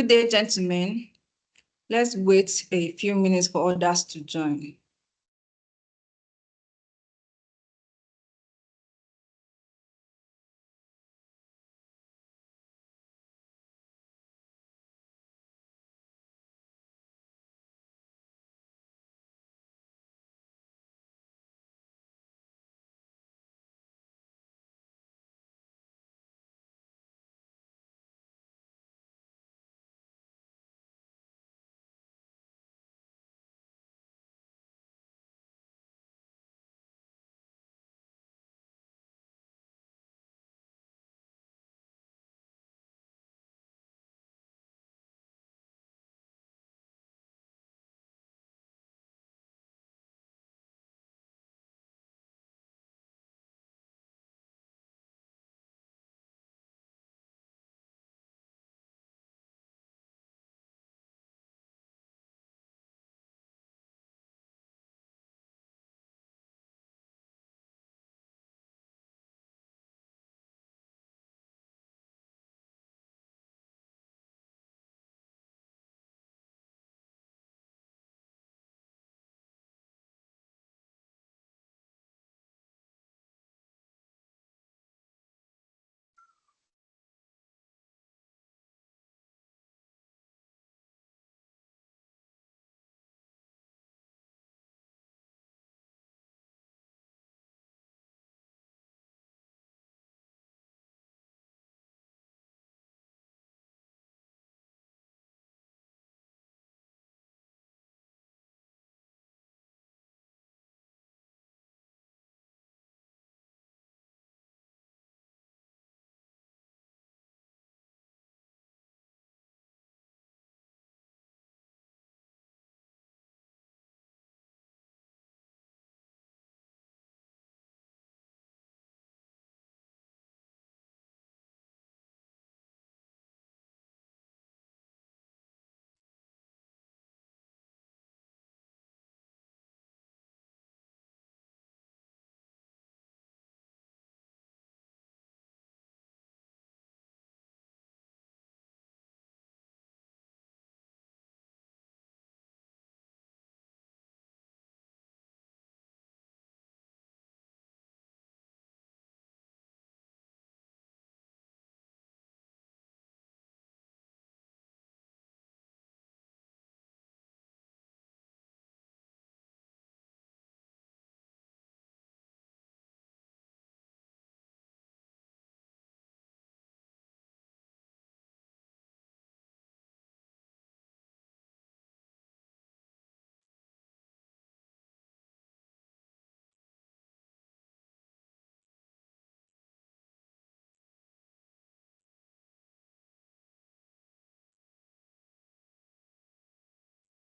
Good day, gentlemen. Let's wait a few minutes for others to join.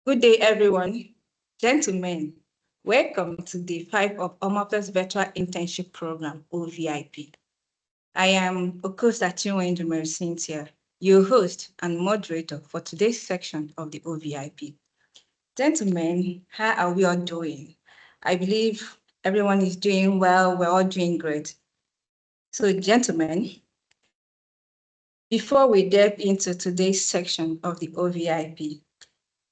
Good day, everyone. Gentlemen, welcome to day 5 of Omaplex Virtual Internship Program, OVIP. I am Okosa Chinwendu Cynthia, your host and moderator for today's section of the OVIP. Gentlemen, how are we all doing? I believe everyone is doing well. We're all doing great. So, gentlemen, before we delve into today's section of the OVIP,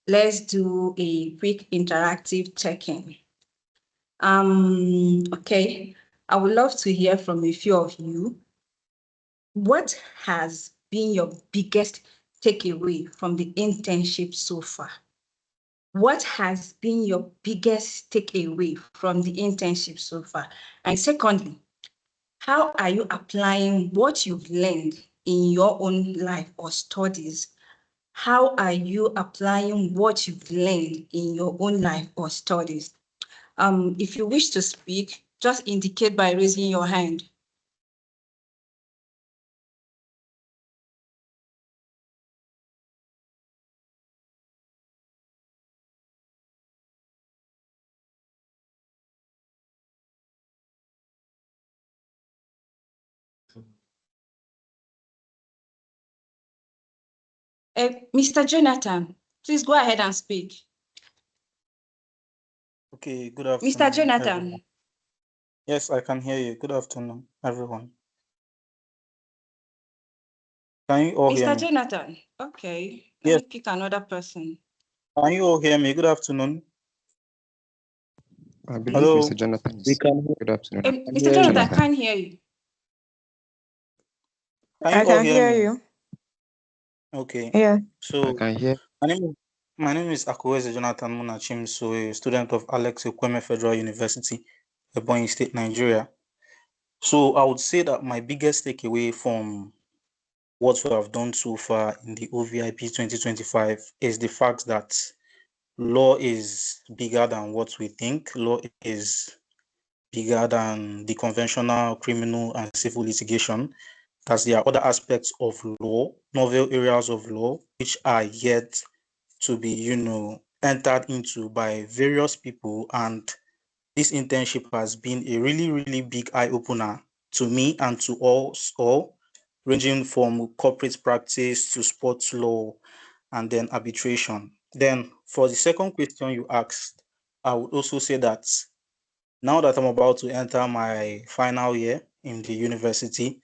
let's do a quick interactive check-in. Okay, I would love to hear from a few of you. What has been your biggest takeaway from the internship so far? What has been your biggest takeaway from the internship so far? And secondly, how are you applying what you've learned in your own life or studies? How are you applying what you've learned in your own life or studies? If you wish to speak, just indicate by raising your hand. Mr. Jonathan, please go ahead and speak. Okay, good afternoon. Mr. Jonathan. Everyone. Yes, I can hear you. Good afternoon, everyone. Can you all hear Mr. me? Jonathan, okay. Let Yes. me pick another person. Can you all hear me? Good afternoon. I believe Hello. Mr. Jonathan We is. can hear. Good afternoon. Mr. Jonathan, I can't hear you. Can you I all can hear hear me? you. Okay. Yeah. I So can hear. my name is Akweze Jonathan Munachim, so a student of Alex Ekweme Federal University, Ebonyi State, Nigeria. So I would say that my biggest takeaway from what we have done so far in the OVIP 2025 is the fact that law is bigger than what we think. Law is bigger than the conventional criminal and civil litigation, as there are other aspects of law, novel areas of law, which are yet to be, entered into by various people. And this internship has been a really, really big eye-opener to me and to us all, ranging from corporate practice to sports law and then arbitration. Then for the second question you asked, I would also say that now that I'm about to enter my final year in the university,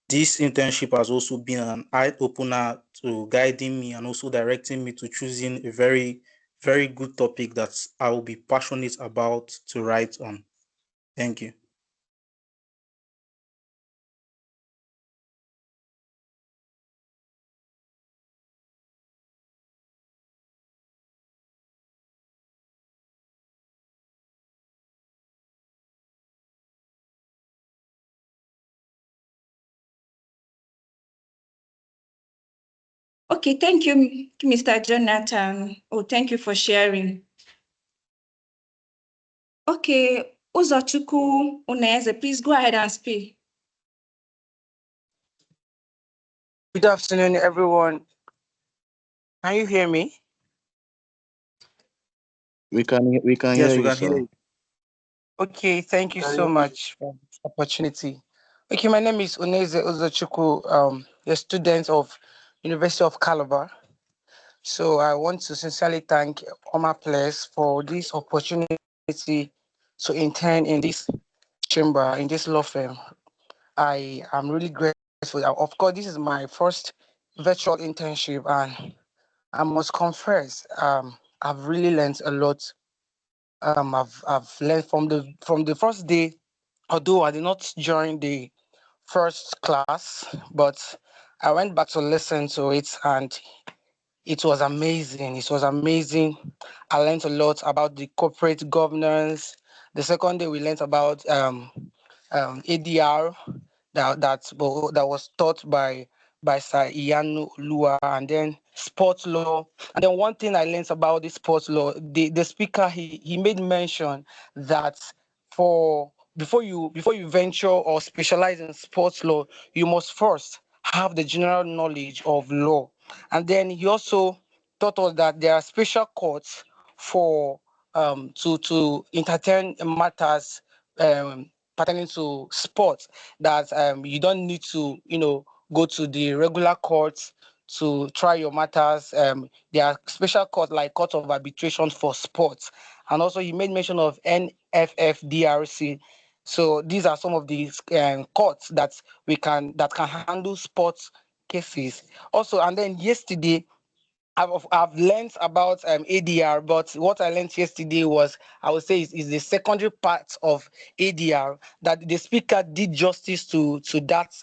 this internship has also been an eye-opener to guiding me and also directing me to choosing a very, very good topic that I will be passionate about to write on. Thank you. Okay, thank you, Mr. Jonathan. Oh, thank you for sharing. Okay, Uzochukwu Uneze, please go ahead and speak. Good afternoon, everyone. Can you hear me? We can Yes, hear we you, can hear sir. you. Okay, thank you so much for this opportunity. Okay, my name is Uneze Uzochukwu, a student of University of Calabar. So I want to sincerely thank Omaplex for this opportunity to intern in this chamber, in this law firm. I am really grateful. Of course, this is my first virtual internship, and I must confess, I've really learned a lot. I've learned from the first day, although I did not join the first class, but I went back to listen to it, and it was amazing. It was amazing. I learned a lot about the corporate governance. The second day we learned about ADR that was taught by Sir Iyanu Lua, and then sports law. And then one thing I learned about the sports law, the speaker he made mention that for before you venture or specialize in sports law, you must first have the general knowledge of law. And then he also taught us that there are special courts for to entertain matters pertaining to sports, that you don't need to go to the regular courts to try your matters. There are special courts like court of arbitration for sports, and also he made mention of NFFDRC. So these are some of these courts that can handle sports cases. Also, and then yesterday I've learned about ADR, but what I learned yesterday was, I would say, is the secondary part of ADR, that the speaker did justice to that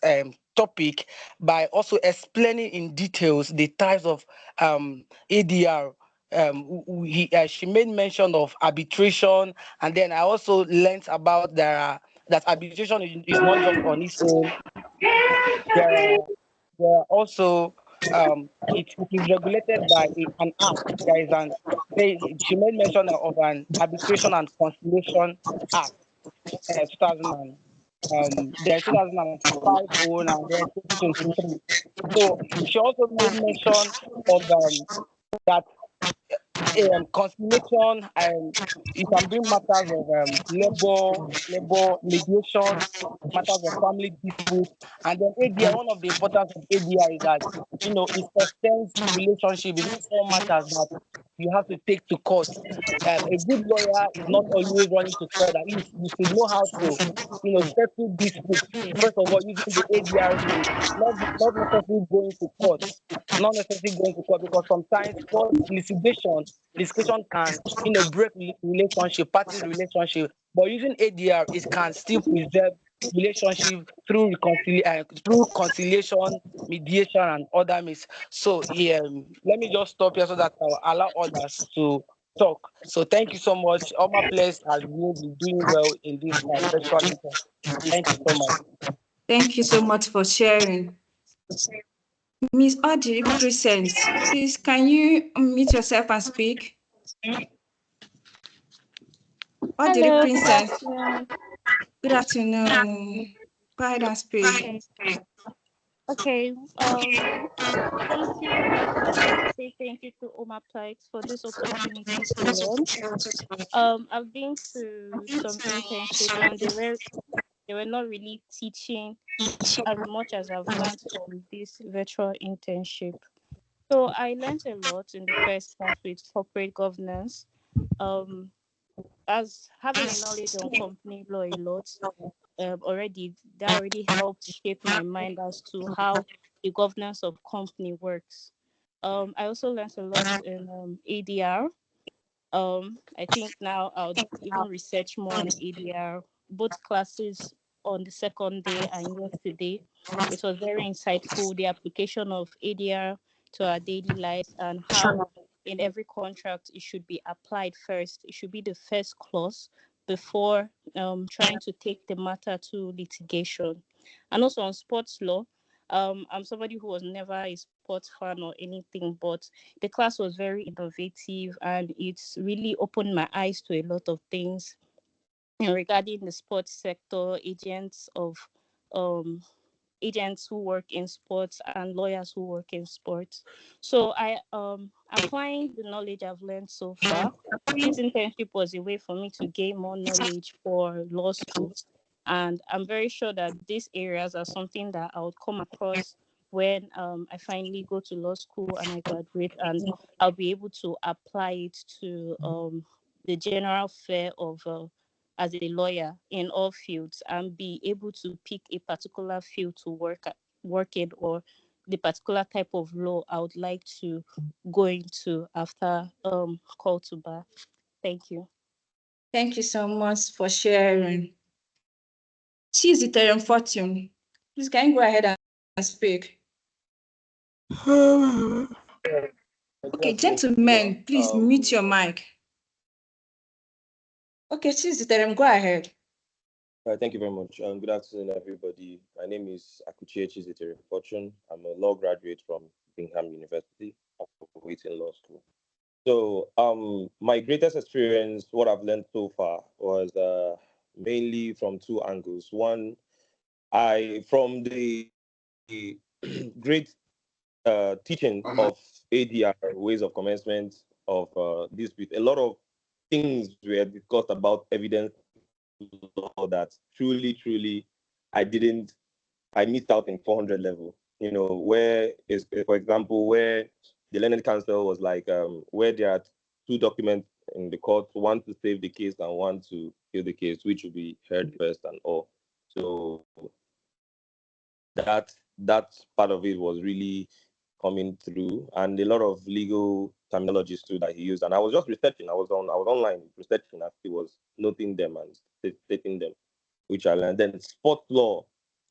topic by also explaining in details the types of ADR. She made mention of arbitration, and then I also learned about that arbitration is not just on its own. There are also it is regulated by an act. She made mention of an arbitration and conciliation act, 2000 then 2005 own, and then 2023. So she also made mention of that conciliation, you can bring matters of labor mediation, matters of family dispute, and then ADR. One of the importance of ADR is that it sustains relationship between all matters that you have to take to court. A good lawyer is not always running to court. At least you should know how to, settle disputes. First of all, using the ADR way, not necessarily going to court. Not necessarily going to court, because sometimes court litigation can, break relationship, party relationship. But using ADR, it can still preserve relationship through conciliation, mediation, and other means. So yeah, let me just stop here so that I'll allow others to talk. So thank you so much. Omaplex has really been doing well in this virtual internship. Thank you so much. Thank you so much for sharing. Ms. Audrey Present, please can you unmute yourself and speak? Audrey Hello, Present. good afternoon. Good afternoon. Go ahead and speak. Okay. Thank you. I just want to say thank you to Omaplex for this opportunity to learn. I've been to some internship and they were not really teaching as much as I've learned from this virtual internship. So I learned a lot in the first month with corporate governance. Um, as having a knowledge on company law a lot, that already helped shape my mind as to how the governance of company works. I also learned a lot in ADR. I think now I'll even research more on ADR, both classes on the second day and yesterday. It was very insightful, the application of ADR to our daily lives and how in every contract it should be applied first. It should be the first clause before trying to take the matter to litigation. And also on sports law, I'm somebody who was never a sports fan or anything, but the class was very innovative and it's really opened my eyes to a lot of things regarding the sports sector, um, agents who work in sports and lawyers who work in sports. So I applying the knowledge I've learned so far. This internship was a way for me to gain more knowledge for law school. And I'm very sure that these areas are something that I would come across when I finally go to law school and I graduate, and I'll be able to apply it to the general fare of as a lawyer in all fields and be able to pick a particular field to work in, or the particular type of law I would like to go into after call to bar. Thank you. Thank you so much for sharing. She's the Terem Fortune. Please can you go ahead and speak? Okay, gentlemen, please mute your mic. Okay, she's the Terem, go ahead. Thank you very much. Good afternoon, everybody. My name is Akuchie Chizitere Fortune. I'm a law graduate from Bingham University, waiting law school. So, my greatest experience, what I've learned so far, was mainly from two angles. One, from the great teaching of ADR, ways of commencement of dispute. A lot of things were discussed about evidence law that truly I missed out in 400 level. Where is, for example, where the learned counsel was like, where there are two documents in the court, one to save the case and one to kill the case, which will be heard first and all. So that part of it was really coming through, and a lot of legal terminologies too that he used. And I was just researching. I was online researching as he was noting them and stating them, which I learned. Then sports law,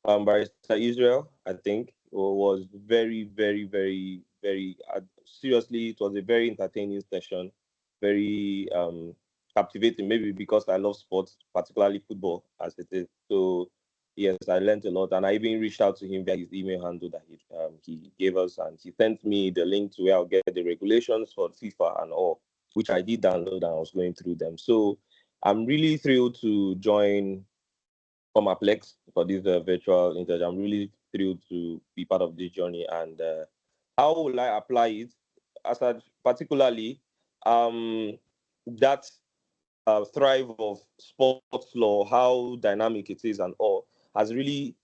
Barrister Israel, I think, was very, very, very, very seriously. It was a very entertaining session, very captivating. Maybe because I love sports, particularly football, as it is. So yes, I learned a lot, and I even reached out to him via his email handle that he gave us, and he sent me the link to where I'll get the regulations for FIFA and all, which I did download and I was going through them. So I'm really thrilled to join Omaplex for this virtual internship. I'm really thrilled to be part of this journey. And how will I apply it? Particularly that thrive of sports law, how dynamic it is and all, has really,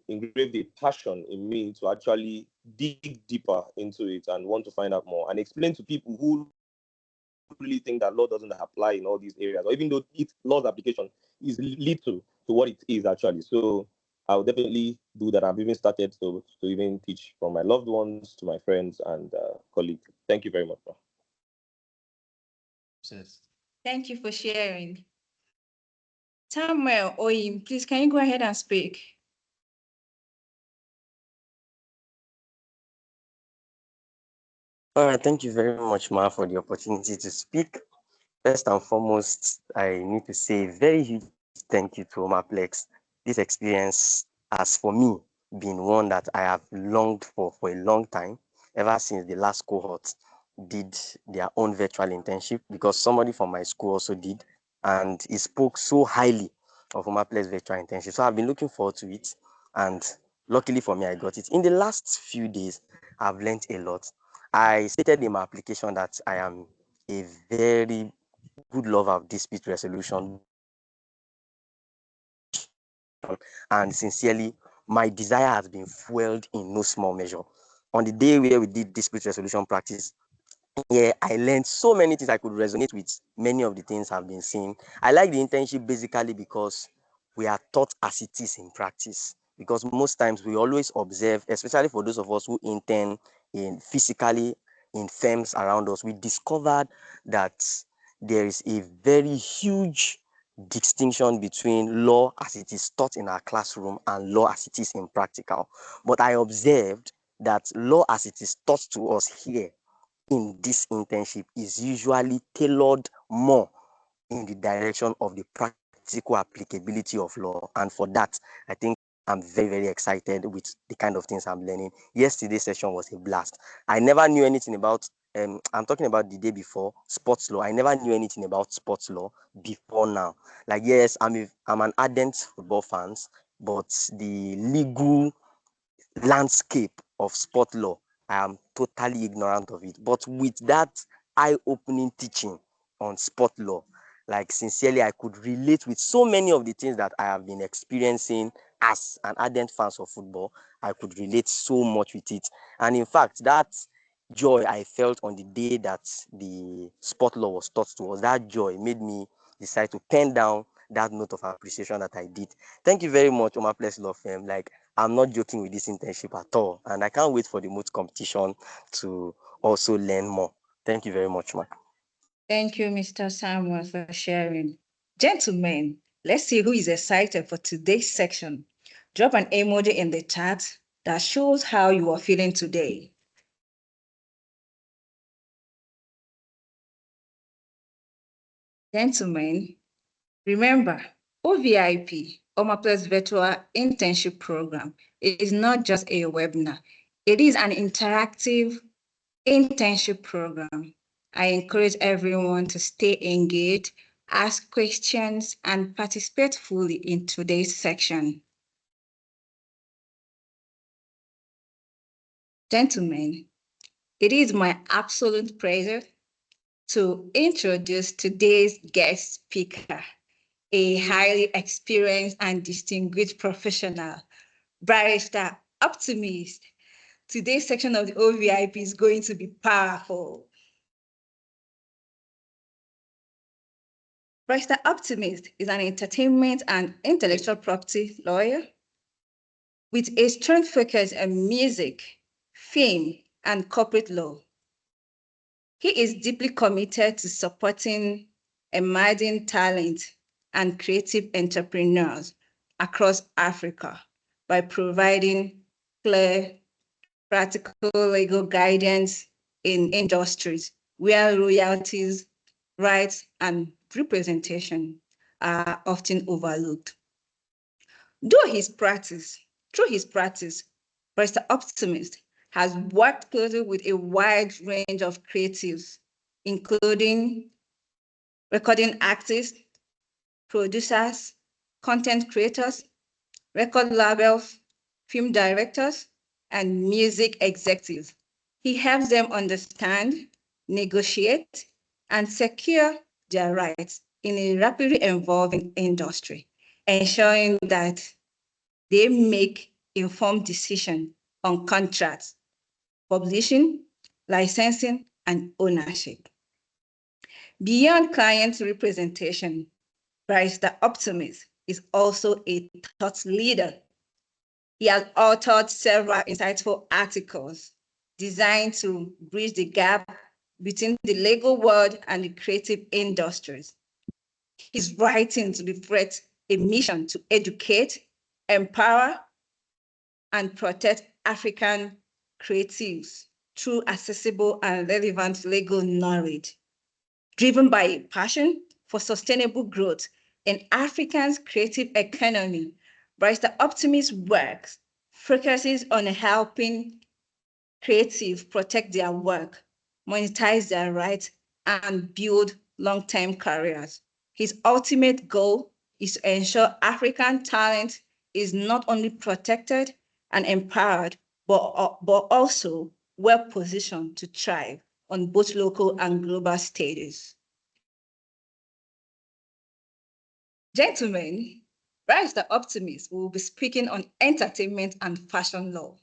engraved a passion in me to actually dig deeper into it and want to find out more and explain to people who really think that law doesn't apply in all these areas, or even though its law's application is little to what it is actually. So I'll definitely do that. I've even started to even teach from my loved ones to my friends and colleagues. Thank you very much. Thank you for sharing. Samuel Oyim, please, can you go ahead and speak? All right, thank you very much, Ma, for the opportunity to speak. First and foremost, I need to say a very huge thank you to Omaplex. This experience has, for me, been one that I have longed for a long time, ever since the last cohort did their own virtual internship, because somebody from my school also did, and he spoke so highly of Omaplex Virtual Internship. So I've been looking forward to it, and luckily for me, I got it. In the last few days, I've learned a lot. I stated in my application that I am a very good lover of dispute resolution, and sincerely, my desire has been fueled in no small measure. On the day where we did dispute resolution practice, yeah, I learned so many things. I could resonate with many of the things I've been seeing. I like the internship basically because we are taught as it is in practice. Because most times we always observe, especially for those of us who intern in physically in firms around us, we discovered that there is a very huge distinction between law as it is taught in our classroom and law as it is in practical. But I observed that law as it is taught to us here in this internship is usually tailored more in the direction of the practical applicability of law. And for that, I think I'm very, very excited with the kind of things I'm learning. Yesterday's session was a blast. I never knew anything about, I'm talking about the day before, sports law. I never knew anything about sports law before now. Like, yes, I'm an ardent football fan, but the legal landscape of sport law, I am totally ignorant of it. But with that eye-opening teaching on sport law, like sincerely, I could relate with so many of the things that I have been experiencing as an ardent fan of football. I could relate so much with it. And in fact, that joy I felt on the day that the sport law was taught to us, that joy made me decide to pen down that note of appreciation that I did. Thank you very much, Omaplex Law Firm. Like, I'm not joking with this internship at all. And I can't wait for the moot competition to also learn more. Thank you very much, man. Thank you, Mr. Samuel, for sharing. Gentlemen, let's see who is excited for today's section. Drop an emoji in the chat that shows how you are feeling today. Gentlemen, remember, OVIP, Omaplex Virtual Internship Program, is not just a webinar. It is an interactive internship program. I encourage everyone to stay engaged, ask questions, and participate fully in today's section. Gentlemen, it is my absolute pleasure to introduce today's guest speaker, a highly experienced and distinguished professional, barrister, optimist. Today's section of the OVIP is going to be powerful. Barrister Optimist is an entertainment and intellectual property lawyer with a strong focus on music, film, and corporate law. He is deeply committed to supporting emerging talent and creative entrepreneurs across Africa by providing clear, practical legal guidance in industries where royalties, rights, and representation are often overlooked. Through his practice, Barrister Optimist has worked closely with a wide range of creatives, including recording artists, producers, content creators, record labels, film directors, and music executives. He helps them understand, negotiate, and secure their rights in a rapidly evolving industry, ensuring that they make informed decisions on contracts, publishing, licensing, and ownership. Beyond client representation, Barrister Optimist is also a thought leader. He has authored several insightful articles designed to bridge the gap between the legal world and the creative industries. His writings reflect a mission to educate, empower, and protect African creatives through accessible and relevant legal knowledge. Driven by a passion for sustainable growth in Africa's creative economy, Barrister Optimist works focuses on helping creatives protect their work, monetize their rights, and build long-term careers. His ultimate goal is to ensure African talent is not only protected and empowered, but also well-positioned to thrive on both local and global stages. Gentlemen, Barrister Optimist will be speaking on entertainment and fashion law.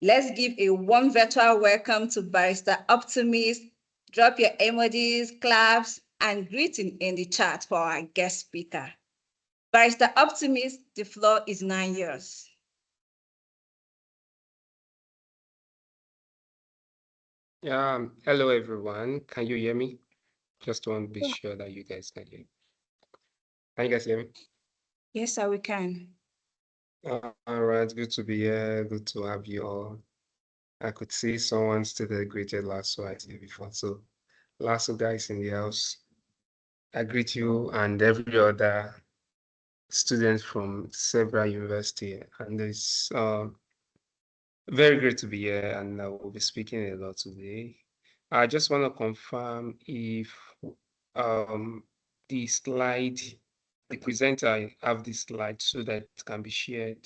Let's give a warm virtual welcome to Barrister Optimist. Drop your emojis, claps, and greeting in the chat for our guest speaker. Barrister Optimist, the floor is 9 yours. Hello everyone. Can you hear me? Just want to be sure that you guys can hear me. Can you guys hear me? Yes, sir, we can. All right, good to be here. Good to have you all. I could see someone still greeted Lasso at you before. So Lasso guys in the house, I greet you and every other student from several universities. And it's very great to be here, and I will be speaking a lot today. I just want to confirm if the slide, the presenter have the slide so that it can be shared.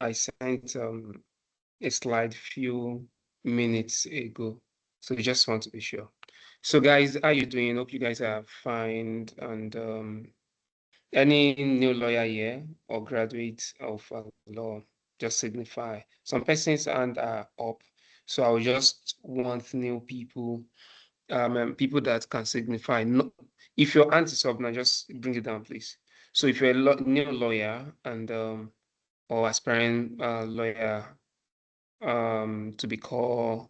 I sent a slide few minutes ago, so we just want to be sure. So guys, how you doing? Hope you guys are fine. And any new lawyer here or graduate of law, just signify. Some persons hand are up, so I will just want new people, people that can signify. No, if your hand is up now, just bring it down, please. So if you're a new lawyer and or aspiring lawyer to be called,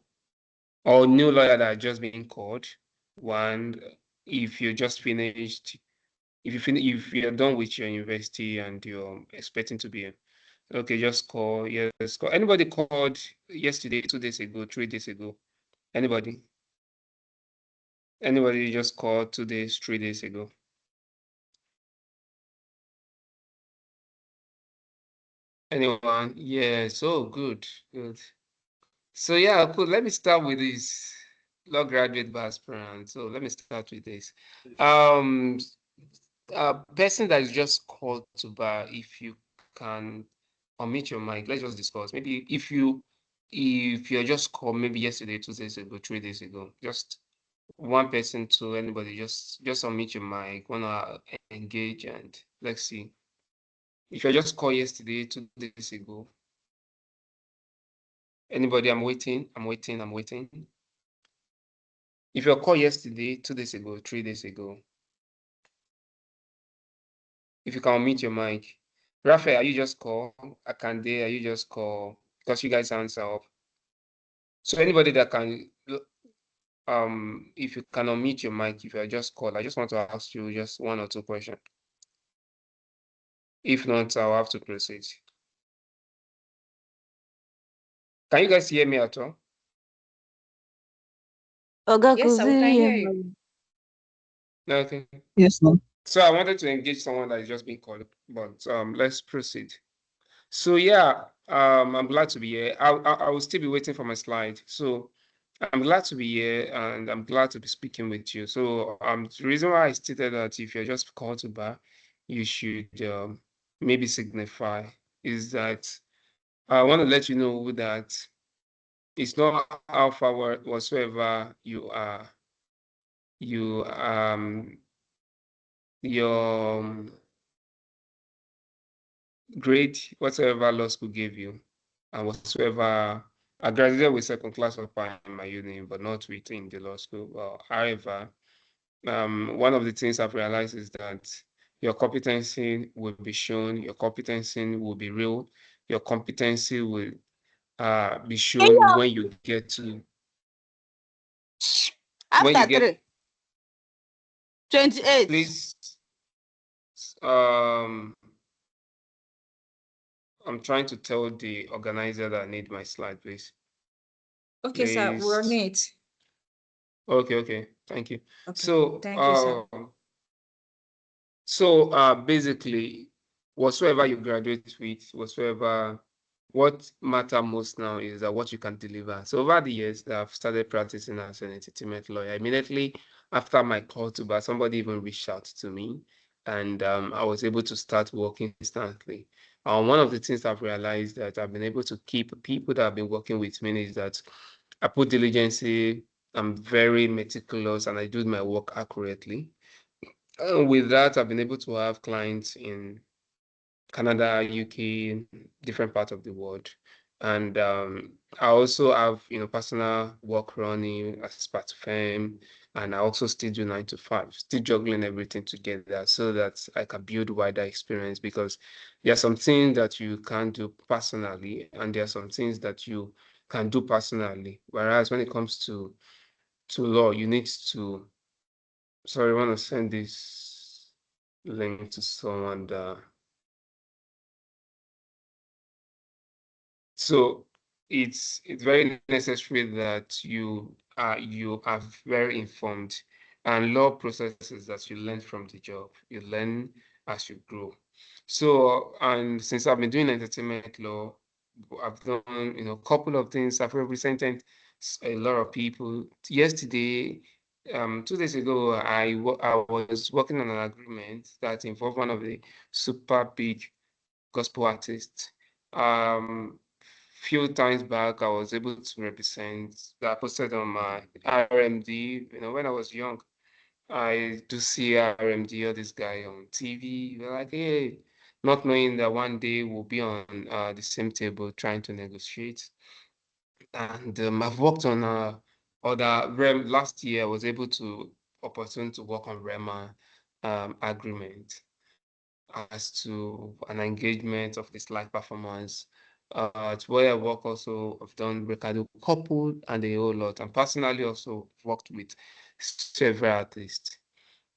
or new lawyer that just been called, one, if you just finished, if you're done with your university and you're expecting to be okay, just call. Yes, call. Anybody called yesterday, 2 days ago, 3 days ago? Anybody? Anybody just called 2 days, 3 days ago? Anyone? Yeah, so good, good. So yeah, cool. Let me start with this law graduate by aspirant. So let me start with this. Person that is just called to bar, if you can unmute your mic, let's just discuss. Maybe if you're just called maybe yesterday, 2 days ago, 3 days ago, just one person to anybody, just unmute your mic, wanna engage, and let's see. If you're just called yesterday, 2 days ago, anybody? I'm waiting. If you're called yesterday, 2 days ago, 3 days ago, if you can unmute your mic. Raphael, are you just called? Akande, are you just called? Because you guys answer up. So anybody that can, if you can unmute your mic, if you're just called, I just want to ask you just one or two questions. If not, I'll have to proceed. Can you guys hear me at all? Yes, sir, we can hear you. Okay. Yes, ma'am. So I wanted to engage someone that is just being called, but let's proceed. So yeah, I'm glad to be here. I will still be waiting for my slide. So I'm glad to be here and I'm glad to be speaking with you. So the reason why I stated that if you're just called to bar, you should maybe signify is that I want to let you know that it's not how far whatsoever you are, your grade, whatever law school gave you, and whatsoever I graduated with second class of in my uni, but not within the law school. Well, however, one of the things I've realized is that your competency will be shown, your competency will be real, your competency will be shown when you get to After 28. Please, um, I'm trying to tell the organizer that I need my slide, please. Okay, sir, we're on it. Okay, thank you. Okay, so thank you, sir. Basically, whatsoever you graduate with, what matter most now is that what you can deliver. So over the years that I've started practicing as an entertainment lawyer, immediately after my call to bar, somebody even reached out to me, and I was able to start working instantly. One of the things I've realized that I've been able to keep people that have been working with me is that I put diligence, I'm very meticulous, and I do my work accurately. With that, I've been able to have clients in Canada, UK, different parts of the world. And I also have, personal work running as part of firm, and I also still do 9 to 5, still juggling everything together so that I can build wider experience, because there are some things that you can't do personally, and there are some things that you can do personally. Whereas when it comes to law, you need to, sorry, I want to send this link to someone that. So it's very necessary that you are very informed, and law processes that you learn from the job, you learn as you grow. So, and since I've been doing entertainment law, I've done a couple of things. I've represented a lot of people. Yesterday, 2 days ago, I was working on an agreement that involved one of the super big gospel artists. Few times back, I was able to represent that. I posted on my RMD. When I was young, I do see RMD or this guy on TV. We're like, hey, not knowing that one day we'll be on the same table trying to negotiate. And I've worked on other REM. Last year, I was able to opportunity to work on REMA agreement as to an engagement of this live performance. It's where I work also, I've done Ricardo couple and a whole lot. And personally also worked with several artists.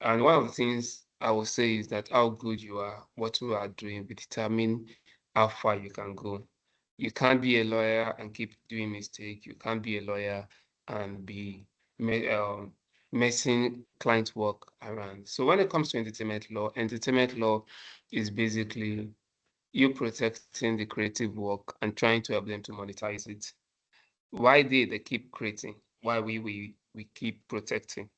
And one of the things I will say is that how good you are, what you are doing will determine how far you can go. You can't be a lawyer and keep doing mistakes. You can't be a lawyer and be messing client work around. So when it comes to entertainment law is basically you protecting the creative work and trying to help them to monetize it. Why they keep creating? Why we keep protecting?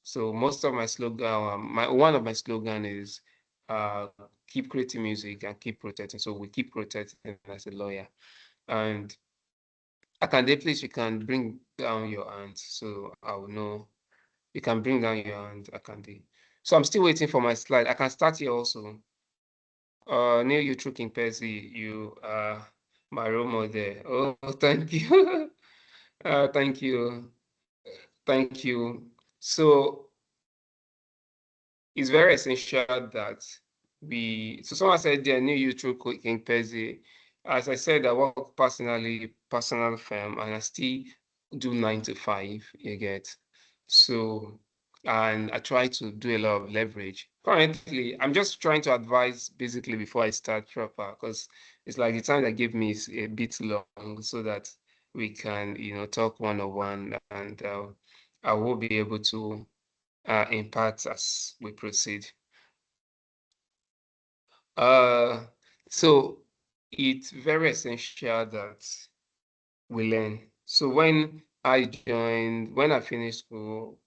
So most of my slogan, one of my slogan is keep creating music and keep protecting. So we keep protecting as a lawyer. And I can please, you can bring down your hand so I will know. You can bring down your hand, I can do. So I'm still waiting for my slide. I can start here also. Neil, you King Percy, you are my role model. Oh, thank you. Thank you. Thank you. So it's very essential that so someone said they knew you through King Percy. As I said, I work personal firm, and I still do 9 to 5, you get. So, and I try to do a lot of leverage. Currently, I'm just trying to advise basically before I start proper, because it's like the time they give me is a bit long, so that we can, talk one-on-one, and I will be able to impact as we proceed. So it's very essential that we learn. So when I finished school,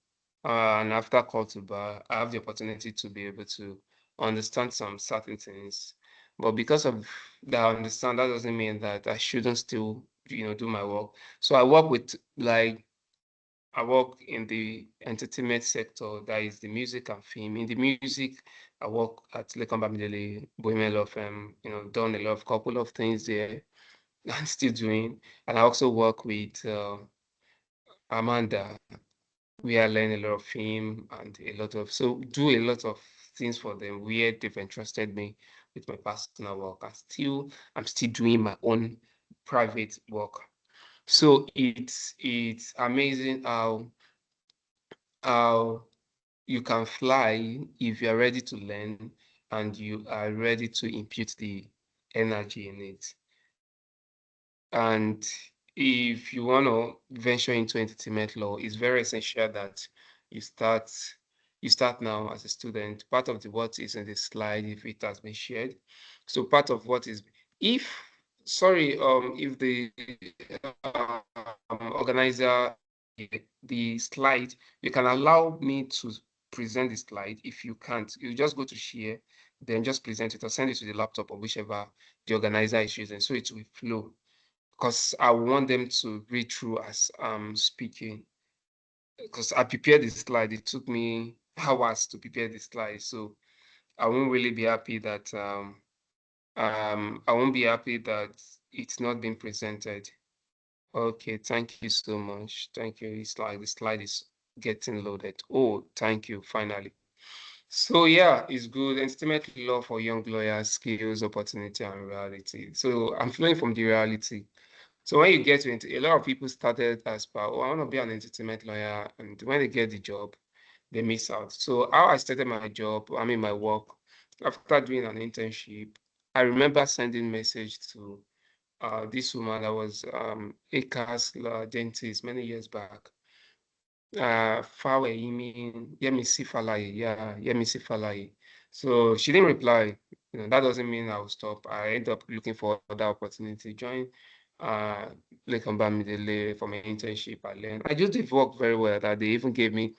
and after call to bar, I have the opportunity to be able to understand some certain things. But because of that understand, that doesn't mean that I shouldn't still, do my work. So I work with I work in the entertainment sector, that is the music and film. In the music, I work at Lekon Bamidele, Bohemian Law Firm, done a lot of couple of things there and still doing. And I also work with Amanda, we are learning a lot of film and do a lot of things for them where they've entrusted me with my personal work. I'm still doing my own private work. So it's amazing how you can fly if you are ready to learn and you are ready to impute the energy in it. And if you want to venture into entertainment law, it's very essential that you start you start now as a student. Part of the what is in the slide, if it has been shared. So part of what is if sorry, if the organizer the slide, you can allow me to present the slide. If you can't, you just go to share, then just present it or send it to the laptop or whichever the organizer is using, so it will flow, because I want them to read through as I'm speaking. Because I prepared the slide, it took me hours to prepare the slide, so I won't really be happy that I won't be happy that it's not being presented. Okay, thank you so much. Thank you. It's like the slide is getting loaded. Oh, thank you. Finally. So yeah, it's good. Entertainment law for young lawyers, skills, opportunity, and reality. So I'm flowing from the reality. So when you get into a lot of people started as oh, I want to be an entertainment lawyer, and when they get the job, they miss out. So how I started my job, my work, after doing an internship, I remember sending message to this woman that was a cast dentist many years back. Fawe Yemi, Yemisi Falaye, yeah, Yemisi Falaye. So she didn't reply. That doesn't mean I'll stop. I end up looking for other opportunity. Join uh Lekon Bamidele for my internship. I learned. I just did work very well that they even gave me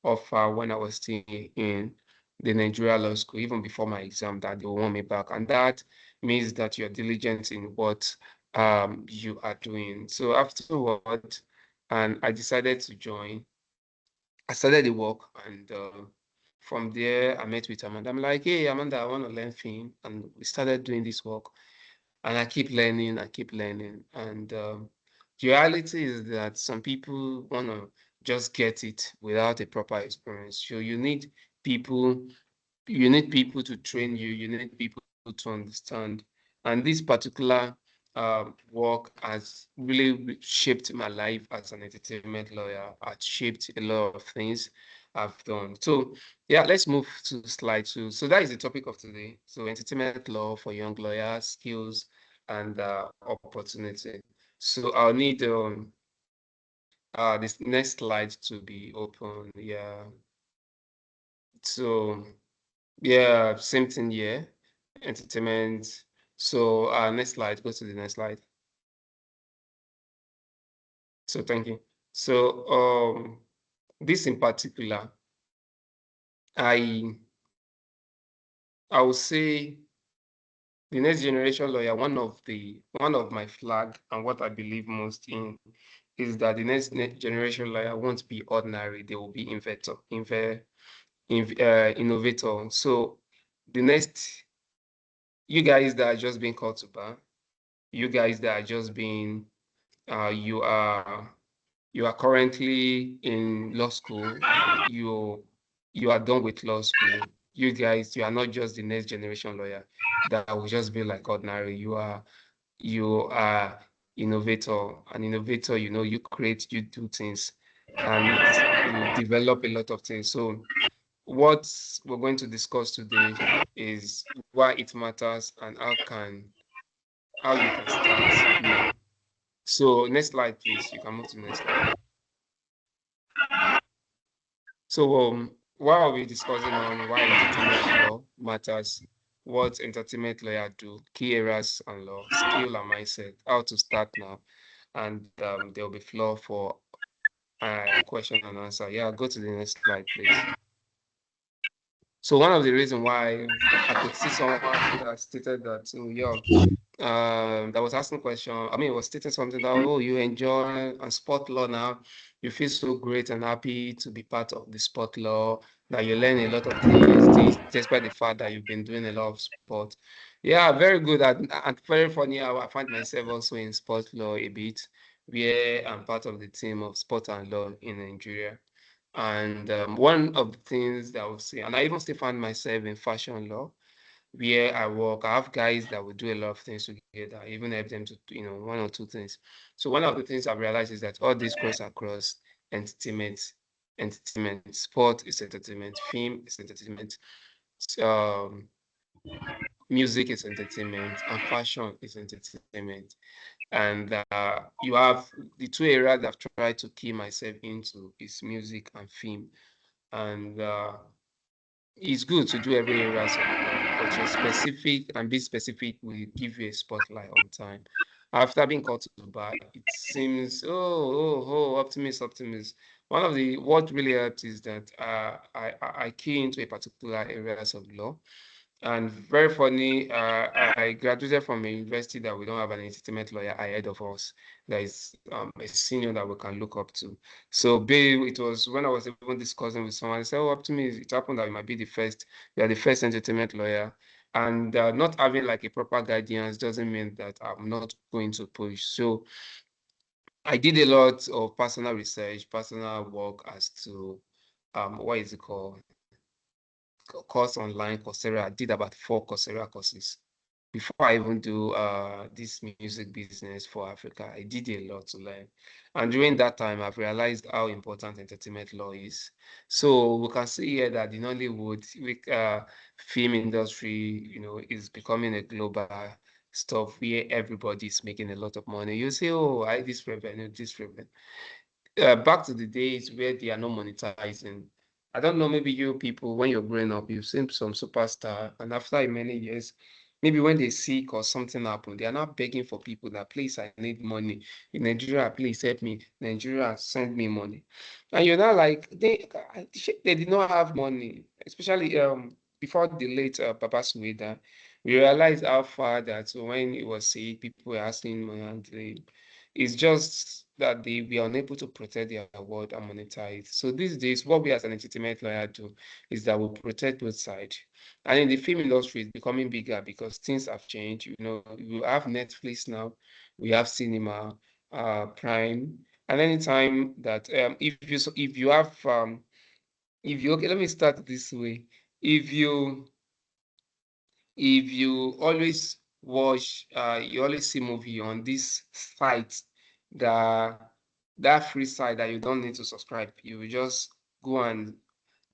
offer when I was still in the Nigeria Law School, even before my exam, that they will want me back. And that means that you're diligent in what you are doing. So afterward, and I decided to join. I started the work, and from there I met with Amanda. I'm like, hey Amanda, I want to learn film, and we started doing this work. And I keep learning, and the reality is that some people want to just get it without a proper experience. So people you need people to train you, you need people to understand. And this particular work has really shaped my life as an entertainment lawyer. It shaped a lot of things I've done. So yeah, let's move to slide 2. So that is the topic of today. So entertainment law for young lawyers, skills and opportunity. So I'll need this next slide to be open. Yeah. So yeah, same thing here. Entertainment. So next slide, go to the next slide. So thank you. So this in particular, I would say the next generation lawyer, one of my flag and what I believe most in is that the next generation lawyer won't be ordinary, they will be innovator. So the next, you guys that are just being called to bar, you guys that are just being you are currently in law school, you are done with law school. You guys, you are not just the next generation lawyer that will just be like ordinary. You are innovator. An innovator, you create, you do things, and you develop a lot of things. So what we're going to discuss today is why it matters and how you can start now. So next slide, please. You can move to the next slide. So while we're discussing on why entertainment law matters, what entertainment lawyer do, key areas and law, skill and mindset, how to start now, and there'll be floor for question and answer. Yeah, go to the next slide, please. So one of the reasons why I could see someone that stated that, that was asking question. It was stating something that, oh, you enjoy sport law now. You feel so great and happy to be part of the sport law, that you learn a lot of things, despite the fact that you've been doing a lot of sport. Yeah, very good. And very funny how I find myself also in sport law a bit, where I'm part of the team of sport and law in Nigeria. And one of the things that I would say, and I even still find myself in fashion law, where I work, I have guys that will do a lot of things together, even help them to, one or two things. So one of the things I've realized is that all this cross across entertainment, sport is entertainment, film is entertainment, um, music is entertainment, and fashion is entertainment. And you have the two areas I've tried to key myself into is music and film. And it's good to do every area of law, but you're specific, and be specific will give you a spotlight on time. After being called to the bar, it seems, optimist. One of the, what really helped is that I key into a particular areas of law. And very funny, I graduated from a university that we don't have an entertainment lawyer ahead of us. There is a senior that we can look up to. So babe, it was when I was even discussing with someone, I said, oh, up to me, it happened that we might be the first, we are the first entertainment lawyer. And not having like a proper guidance doesn't mean that I'm not going to push. So I did a lot of personal research, personal work as to, what is it called? Course online, Coursera. I did about 4 Coursera courses before I even do this music business for Africa. I did a lot to learn. And during that time, I've realized how important entertainment law is. So we can see here that the Nollywood film industry, is becoming a global stuff where everybody is making a lot of money. You say, oh, I this revenue, this revenue. Back to the days where they are not monetizing. I don't know, maybe you people, when you're growing up, you've seen some superstar, and after many years, maybe when they sick or something happen, they are not begging for people that, please, I need money. In Nigeria, please help me. Nigeria, send me money. And you're not like, they did not have money, especially before the late Papa Sueda. We realized how far that when it was sick, people were asking money, and it's just that they were unable to protect their word and monetize. So these days, what we as an entertainment lawyer do is that we protect both sides. And in the film industry, it's becoming bigger because things have changed. We have Netflix now, we have cinema, Prime, and anytime that if you have if you okay, let me start this way. If you always watch, you always see movie on this site, that free site that you don't need to subscribe, you will just go and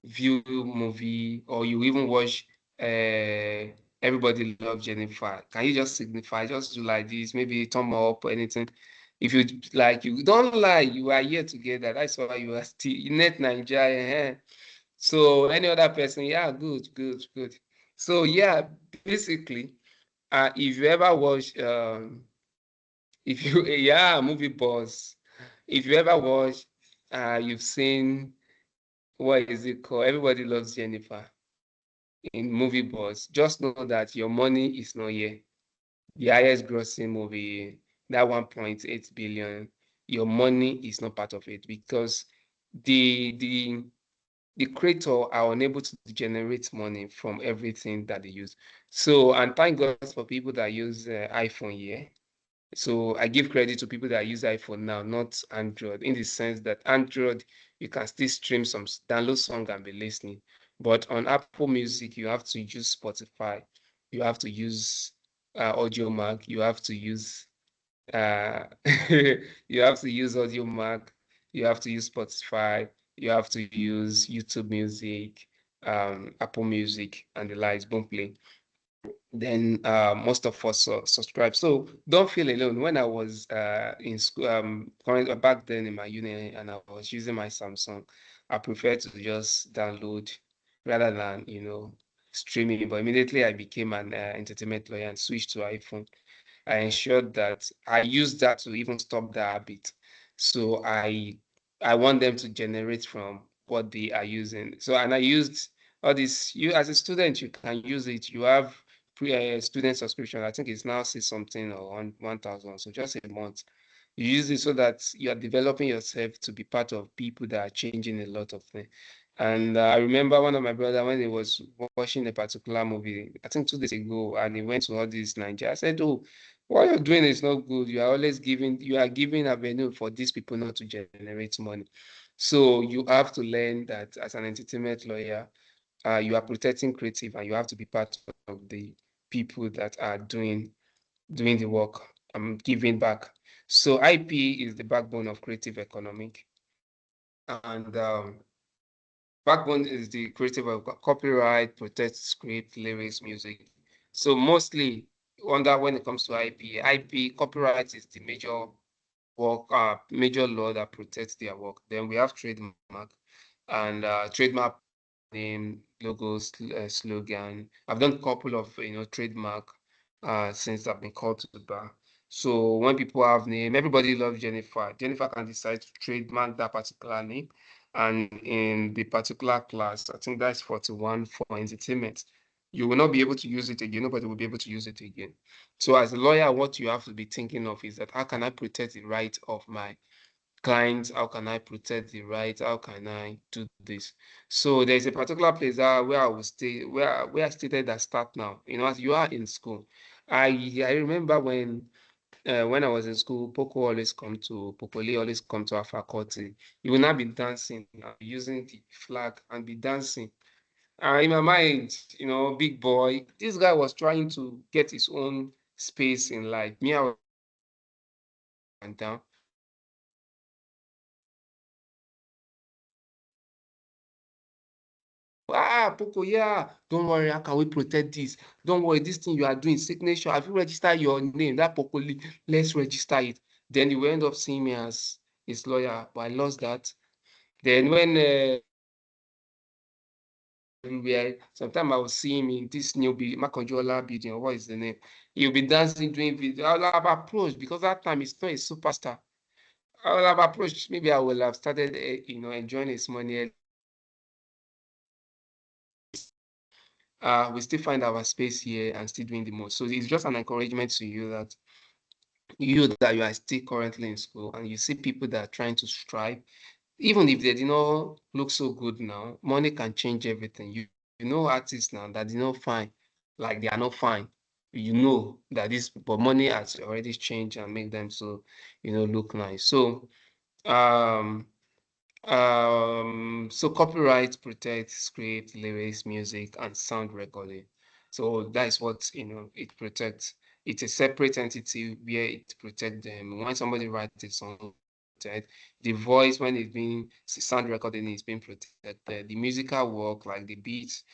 view movie, or you even watch Everybody Love Jennifer. Can you just signify, just do like this, maybe thumb up or anything? If you like, you don't lie, you are here together. That's why you are still in net Nigeria. So any other person, yeah, good. So yeah, basically, if you ever watch, if you yeah, movie boss, if you ever watch, you've seen, what is it called? Everybody Loves Jennifer in movie boss. Just know that your money is not here. The highest grossing movie, that 1.8 billion, your money is not part of it, because the creator are unable to generate money from everything that they use. So, and thank God for people that use iPhone here. So I give credit to people that use iPhone now, not Android, in the sense that Android, you can still stream some, download song and be listening. But on Apple Music, you have to use Spotify, you have to use Audio Mac, you have to use you have to use Audio Mac, you have to use Spotify, you have to use YouTube Music, Apple Music, and the likes, Boomplay. Then most of us subscribe. So don't feel alone. When I was in school, back then in my uni, and I was using my Samsung, I prefer to just download rather than streaming. But immediately I became an entertainment lawyer and switched to iPhone. I ensured that I used that to even stop the habit. So I want them to generate from what they are using. So, and I used all this. You as a student, you can use it. You have student subscription. I think it's now say something or 1,000. So just a month. You use it so that you are developing yourself to be part of people that are changing a lot of things. And I remember one of my brother, when he was watching a particular movie, I think 2 days ago, and he went to all this Nigeria. I said, oh, what you're doing is not good. You are giving avenue for these people not to generate money. So you have to learn that as an entertainment lawyer, you are protecting creative and you have to be part of the people that are doing the work, giving back. So IP is the backbone of creative economic, and backbone is the creative copyright, protect script, lyrics, music. So mostly under when it comes to IP copyright is the major major law that protects their work. Then we have trademark, and trademark name, logos, slogan. I've done a couple of trademark since I've been called to the bar. So when people have name, everybody loves Jennifer. Jennifer can decide to trademark that particular name. And in the particular class, I think that's 41 for entertainment. You will not be able to use it again. Nobody will be able to use it again. So as a lawyer, what you have to be thinking of is that how can I protect the right of my clients? How can I protect the right? How can I do this? So there's a particular place where I will stay, where I stated that start now. As you are in school, I remember when I was in school, Pokoli always come to our faculty. You will not be dancing, using the flag and be dancing. In my mind, big boy, this guy was trying to get his own space in life. Me, I went down. Poco, yeah, don't worry, how can we protect this? Don't worry, this thing you are doing, signature, have you registered your name? That Poco, let's register it. Then you will end up seeing me as his lawyer, but I lost that. Then when everywhere, sometimes I will see him in this new Makonjola building, or what is the name? He'll be dancing, doing video. I'll have approached because that time he's not a superstar. I will have approached, maybe I will have started, enjoying his money. We still find our space here and still doing the most. So it's just an encouragement to you that you are still currently in school and you see people that are trying to strive, even if they do not look so good now, money can change everything. You know artists now that do not fine, like they are not fine. You know that but money has already changed and make them so, look nice. So um so copyright protects script, lyrics, music, and sound recording. So that is what it protects. It's a separate entity where it protects them. When somebody writes a song, the voice when it's being sound recording is being protected. The musical work, like the beats.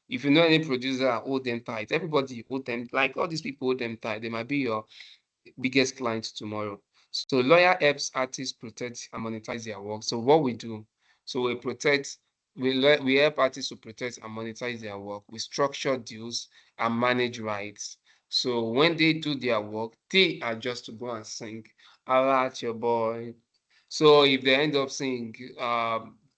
If you know any producer, hold them tight. Everybody hold them, like all these people hold them tight. They might be your biggest clients tomorrow. So lawyer helps artists protect and monetize their work. So what we do, so we help artists to protect and monetize their work. We structure deals and manage rights. So when they do their work, they are just to go and sing, "Allah at your boy." So if they end up singing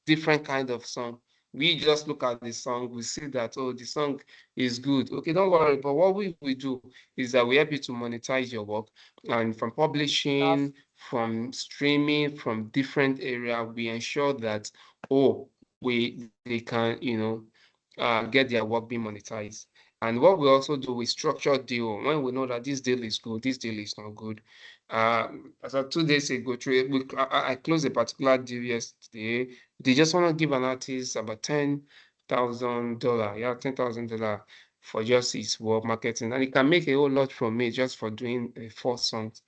different kind of song, we just look at the song, we see that, oh, the song is good. Okay, don't worry. But what we do is that we help you to monetize your work. And from publishing, from streaming, from different area, we ensure that, they can, get their work being monetized. And what we also do, we structure deal. When we know that this deal is good, this deal is not good. As of 2 days ago, I closed a particular deal yesterday. They just want to give an artist about $10,000. Yeah, $10,000 for just his work marketing, and he can make a whole lot from me just for doing 4 songs.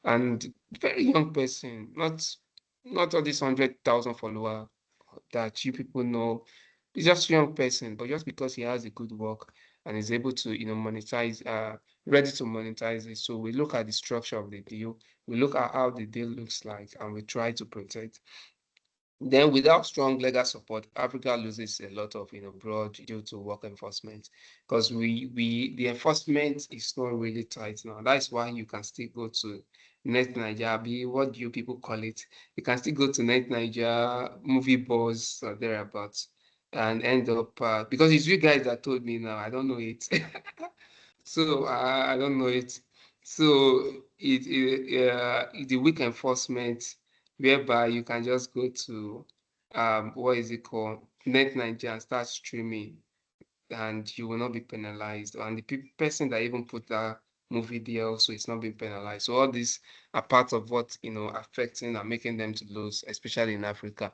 And very young person, not all these 100,000 follower that you people know. He's just a young person, but just because he has a good work and is able to, monetize, ready to monetize it. So we look at the structure of the deal, we look at how the deal looks like, and we try to protect. Then without strong legal support, Africa loses a lot of, broad due to work enforcement, because the enforcement is not really tight now. That's why you can still go to Net Nigeria, what do you people call it? You can still go to Net Nigeria, movie buzz or thereabouts, and end up, because it's you guys that told me now, I don't know it. So I don't know it. So the weak enforcement whereby you can just go to what is it called, Net Nigeria, and start streaming, and you will not be penalized. And the person that even put that movie deal, so it's not being penalized. So all these are part of what, affecting and making them to lose, especially in Africa.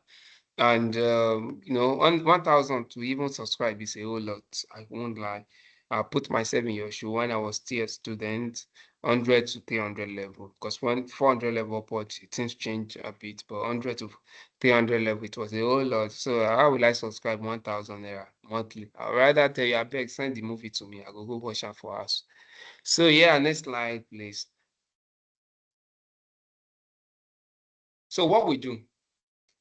And 1,000 to even subscribe is a whole lot. I won't lie. I put myself in your shoe when I was still a student, 100 to 300 level. Because when 400 level upward, things change a bit, but 100 to 300 level, it was a whole lot. So how will I subscribe 1,000 naira monthly? I'd rather tell you, I beg, send the movie to me. I go watch it for us. So yeah, next slide, please. So what we do?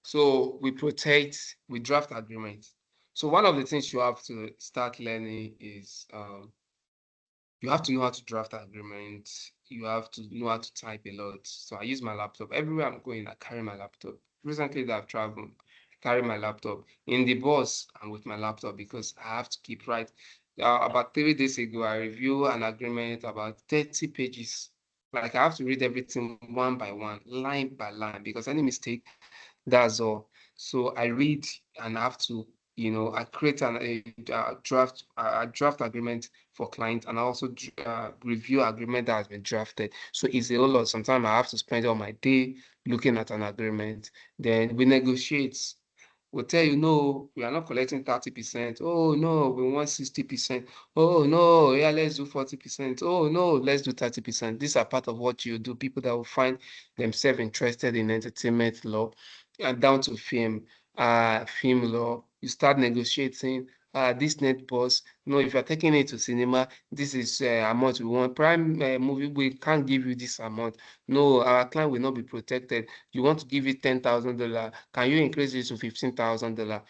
So we protect, we draft agreements. So one of the things you have to start learning is you have to know how to draft agreements. You have to know how to type a lot. So I use my laptop. Everywhere I'm going, I carry my laptop. Recently that I've traveled, I carry my laptop. In the bus, I'm with my laptop because I have to keep right. About 3 days ago, I reviewed an agreement about 30 pages. Like I have to read everything one by one, line by line, because any mistake, that's all. So I read and I have to, I create a draft agreement for client, and I also review agreement that has been drafted. So it's a whole lot. Sometimes I have to spend all my day looking at an agreement. Then we negotiate. We'll tell you, no, we are not collecting 30%. Oh, no, we want 60%. Oh, no, yeah, let's do 40%. Oh, no, let's do 30%. These are part of what you do. People that will find themselves interested in entertainment law and down to film law. You start negotiating. This net boss, no, if you're taking it to cinema, this is amount we want. Prime movie, we can't give you this amount. No, our client will not be protected. You want to give it $10,000. Can you increase it to $15,000?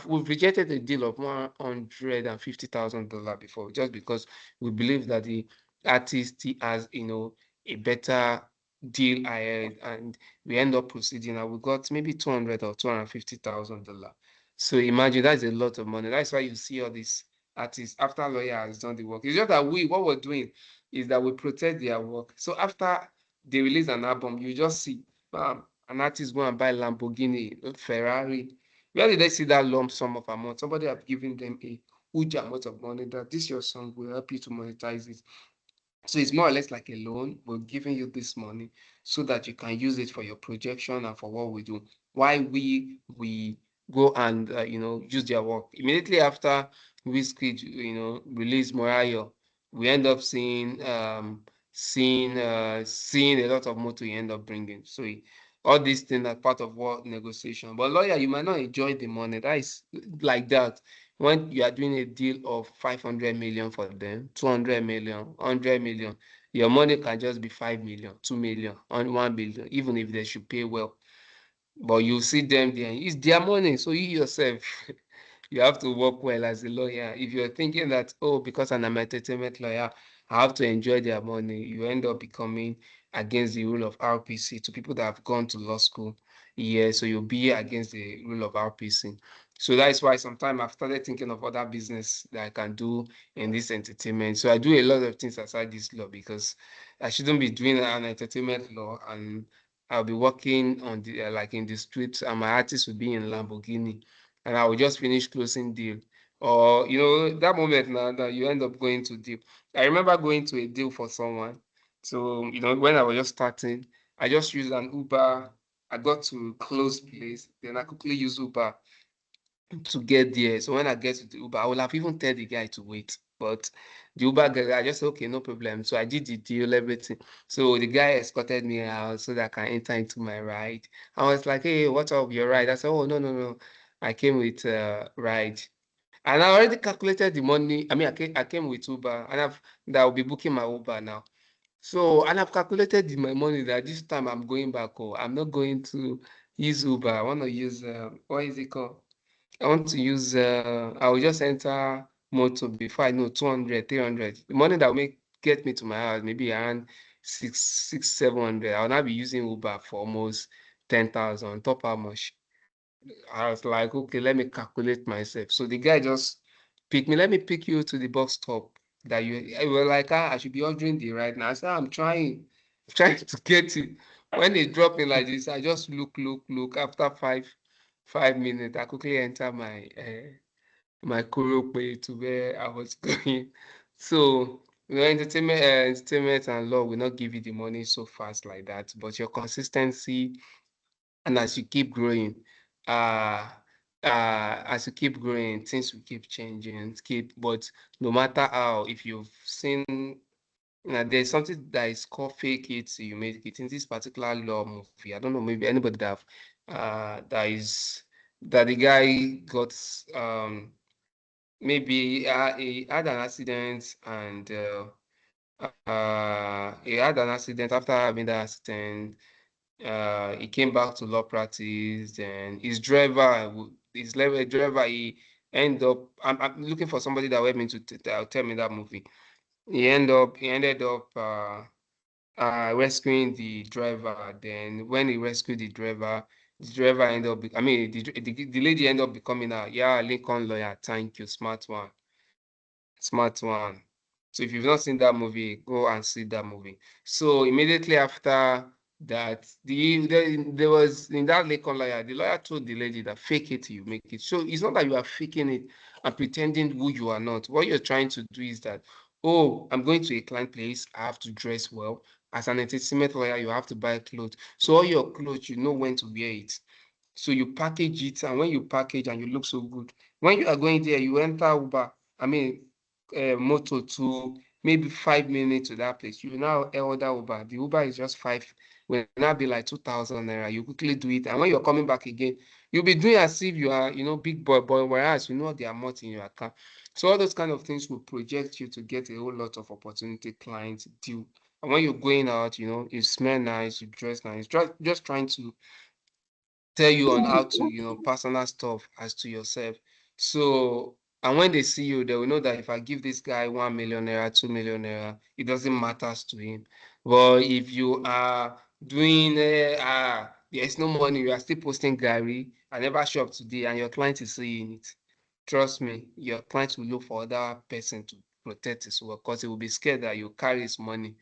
We've rejected a deal of $150,000 before, just because we believe that the artist has, a better deal ahead, and we end up proceeding and we got maybe 200 or $250,000. So imagine that's a lot of money. That's why you see all these artists after lawyer has done the work. It's just that what we're doing is that we protect their work. So after they release an album, you just see an artist go and buy Lamborghini, Ferrari. Where did they see that lump sum of amount? Somebody have given them a huge amount of money that this your song will help you to monetize it. So it's more or less like a loan. We're giving you this money so that you can use it for your projection and for what we do. Why we go and use their work immediately after Wizkid release Morayo, we end up seeing a lot of motor you end up bringing. So all these things are part of what negotiation. But lawyer, you might not enjoy the money. That is like that. When you are doing a deal of 500 million for them, 200 million, 100 million, your money can just be 5 million, 2 million, on 1 billion, even if they should pay well. But you see them there, it's their money. So you yourself, you have to work well as a lawyer. If you're thinking that, oh, because I'm an entertainment lawyer, I have to enjoy their money, you end up becoming against the rule of RPC to people that have gone to law school. Yeah, so you'll be against the rule of RPC. So that's why sometimes I've started thinking of other business that I can do in this entertainment. So I do a lot of things outside this law because I shouldn't be doing an entertainment law and I'll be working on the like in the streets, and my artist will be in Lamborghini, and I will just finish closing deal. Or that moment now that you end up going to deal. I remember going to a deal for someone. So when I was just starting, I just used an Uber. I got to close place, then I quickly use Uber to get there. So when I get to the Uber, I will have even tell the guy to wait. But the Uber guy, I just said, okay, no problem. So I did the deal, everything. So the guy escorted me out so that I can enter into my ride. I was like, hey, what's up, your ride? I said, oh, no, no, no. I came with ride. And I already calculated the money. I mean, I came with Uber, and that I'll be booking my Uber now. So, and I've calculated my money that this time I'm going back home. I'm not going to use Uber. I want to use, what is it called? I want to use, I will just enter motor before I know 200, 300. The money that will get me to my house, maybe around 700. I'll now be using Uber for almost 10,000 on top how much. I was like, okay, let me calculate myself. So the guy just picked me, let me pick you to the bus stop that you were like, I should be ordering the ride now. I said, I'm trying to get it. When they drop me like this, I just look. After 5 minutes, I quickly enter my Korope to where I was going. So entertainment and law will not give you the money so fast like that, but your consistency and as you keep growing, things will keep changing. But no matter how, if you've seen, there's something that is called fake it till you make it. In this particular law movie, I don't know, maybe anybody that the guy got maybe he had an accident and he had an accident. After having that accident, he came back to law practice. And his driver, he end up. I'm looking for somebody that will help me to tell me that movie. He ended up rescuing the driver. Then when he rescued the driver ended up. The lady ended up becoming a Lincoln lawyer. Thank you, smart one. Smart one. So if you've not seen that movie, go and see that movie. So immediately after that, there was in that Lincoln lawyer, the lawyer told the lady that fake it till you make it. So it's not that you are faking it and pretending who you are not. What you're trying to do is that, oh, I'm going to a client place, I have to dress well. As an entertainment lawyer, you have to buy clothes. So all your clothes, you know when to wear it. So you package it, and when you package and you look so good, when you are going there, you enter Uber, motor to maybe 5 minutes to that place. You now order Uber. The Uber is just five, will now be like 2,000 naira. You quickly do it, and when you're coming back again, you'll be doing as if you are, big boy, whereas you know the amount in your account. So all those kind of things will project you to get a whole lot of opportunity, clients, deal. And when you're going out, you smell nice, you dress nice, just trying to tell you on how to, personal stuff as to yourself. So, and when they see you, they will know that if I give this guy 1 million naira, 2 million naira, it doesn't matter to him. But if you are doing, there's no money, you are still posting Gary, I never show up today, and your client is seeing it. Trust me, your client will look for other person to protect his work because he will be scared that you carry his money.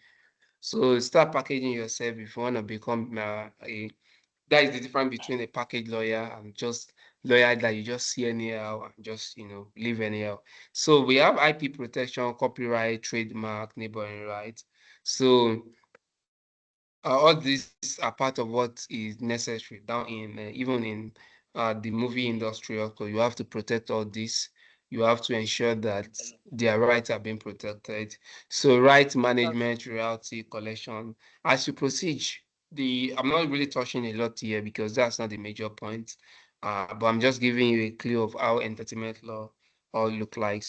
So start packaging yourself if you want to become that is the difference between a package lawyer and just lawyer that you just see anyhow and just live anyhow. So we have IP protection, copyright, trademark, neighboring rights. So all these are part of what is necessary down in even in the movie industry. Also, you have to protect all this. You have to ensure that their rights are being protected. So right management, royalty collection. As you proceed, I'm not really touching a lot here because that's not the major point. But I'm just giving you a clue of how entertainment law all look like.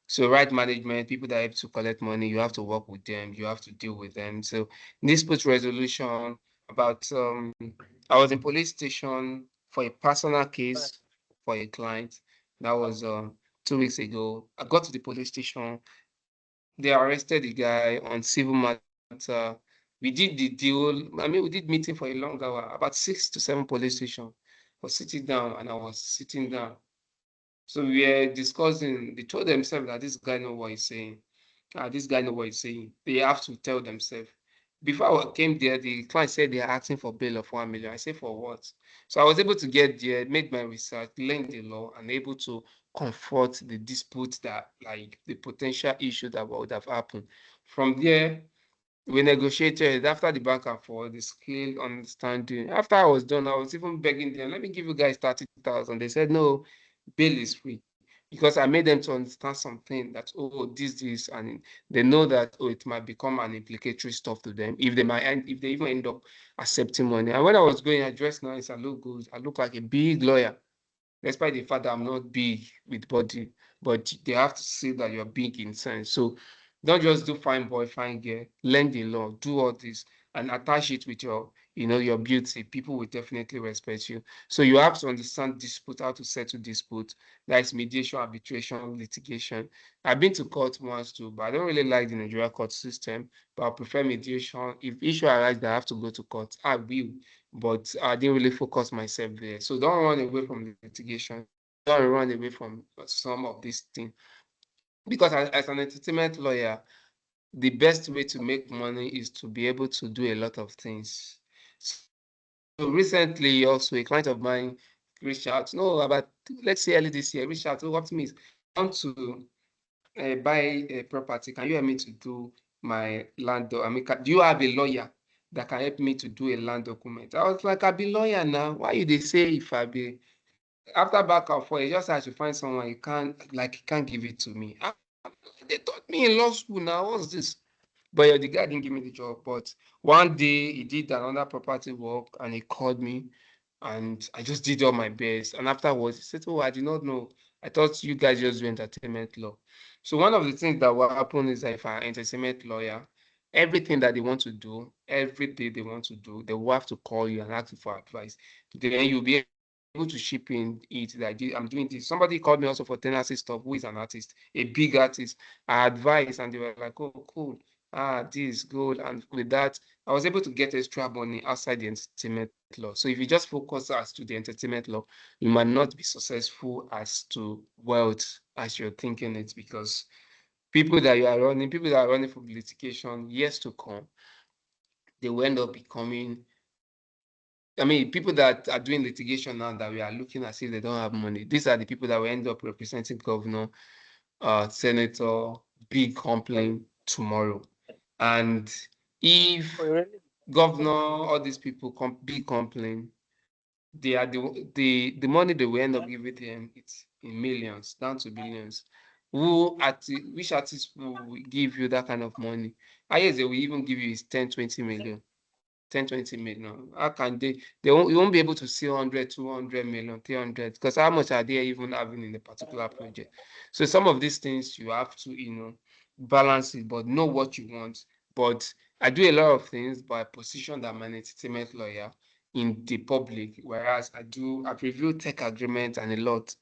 So right management, people that have to collect money, you have to work with them, you have to deal with them. So dispute resolution about I was in police station for a personal case for a client. That was 2 weeks ago. I got to the police station. They arrested the guy on civil matter. We did the deal. We did meeting for a long hour, about 6 to 7 police stations. I was sitting down and I was sitting down. So we were discussing. They told themselves that this guy know what he's saying. This guy know what he's saying. They have to tell themselves. Before I came there, the client said they are asking for bail of 1 million. I said, for what? So I was able to get there, made my research, learned the law, and able to confront the dispute that, like, the potential issue that would have happened. From there, we negotiated after the back and forth, the skill, understanding. After I was done, I was even begging them, let me give you guys 30,000. They said, no, bail is free. Because I made them to understand something that, oh, this, and they know that, oh, it might become an implicatory stuff to them if they even end up accepting money. And when I was going, I dressed nice, I look good, I look like a big lawyer, despite the fact that I'm not big with body, but they have to see that you're big in sense. So don't just do fine boy, fine girl, learn the law, do all this and attach it with your beauty. People will definitely respect you. So you have to understand dispute, how to settle dispute. That is mediation, arbitration, litigation. I've been to court once too, but I don't really like the Nigeria court system, but I prefer mediation. If issue arises that I have to go to court, I will, but I didn't really focus myself there. So don't run away from the litigation. Don't run away from some of these things. Because as an entertainment lawyer, the best way to make money is to be able to do a lot of things. So recently, also, a client of mine reached out, no, about, let's say early this year, reached out to what means, I want to buy a property, can you help me to do my land? I mean, do you have a lawyer that can help me to do a land document? I was like, I be lawyer now. Why you they say if I be after back and forth, you just have to find someone you can't give it to me. They taught me in law school now. What's this? But the guy didn't give me the job. But one day he did another property work and he called me and I just did all my best. And afterwards, he said, oh, I did not know. I thought you guys just do entertainment law. So one of the things that will happen is that if I'm an entertainment lawyer, everything that they want to do, every day they want to do, they will have to call you and ask you for advice. Then you'll be able to ship in it that I'm doing this. Somebody called me also for tenancy stuff, who is an artist, a big artist. I advised and they were like, oh, cool. This good. And with that, I was able to get extra money outside the entertainment law. So if you just focus as to the entertainment law, you might not be successful as to wealth as you're thinking it, because people that are running for litigation years to come, they will end up becoming, I mean, people that are doing litigation now that we are looking as if they don't have money, these are the people that will end up representing governor, senator, big company tomorrow. And if governor, all these people big complain, they are the money they will end up giving them, it's in millions down to billions. Which artist will give you that kind of money? I guess they will even give you is 10, 20 million. 10, 20 million. How can you won't be able to see 100, 200 million, 300, because how much are they even having in a particular project? So some of these things you have to, balance it, but know what you want. But I do a lot of things, but I position that I'm an entertainment lawyer in the public, whereas I've reviewed tech agreements and a lot,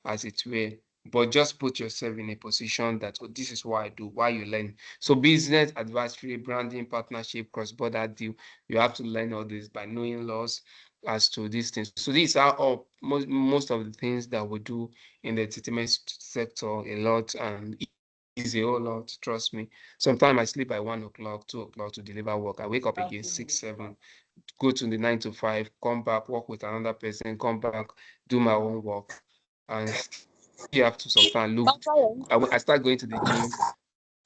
as it were. But just put yourself in a position that, oh, this is what I do, why you learn. So business advisory, branding, partnership, cross-border deal, you have to learn all this by knowing laws as to these things. So these are all most of the things that we do in the entertainment sector a lot, and is a whole lot, trust me. Sometimes I sleep by 1 o'clock, 2 o'clock to deliver work. I wake up again 6, 7, go to the 9 to 5, come back, work with another person, come back, do my own work. And you have to sometimes look. I start going to the gym.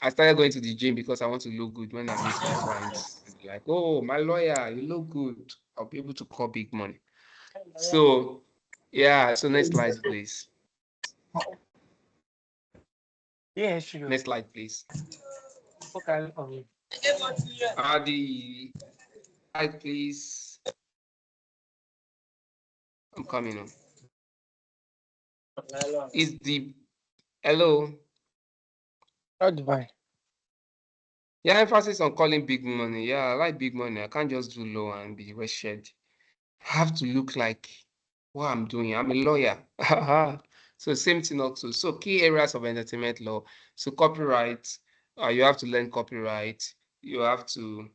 I started going to the gym because I want to look good when I meet my clients. Like, oh, my lawyer, you look good. I'll be able to call big money. So, yeah. So next slide, please. Yeah, sure. Next slide, please. Okay. The slide, please. I'm coming on. Is the hello? Advice. Yeah, emphasis on calling big money. Yeah, I like big money. I can't just do low and be wretched. I have to look like what I'm doing. I'm a lawyer. So same thing also. So key areas of entertainment law. So copyright, you have to learn copyright. You have to.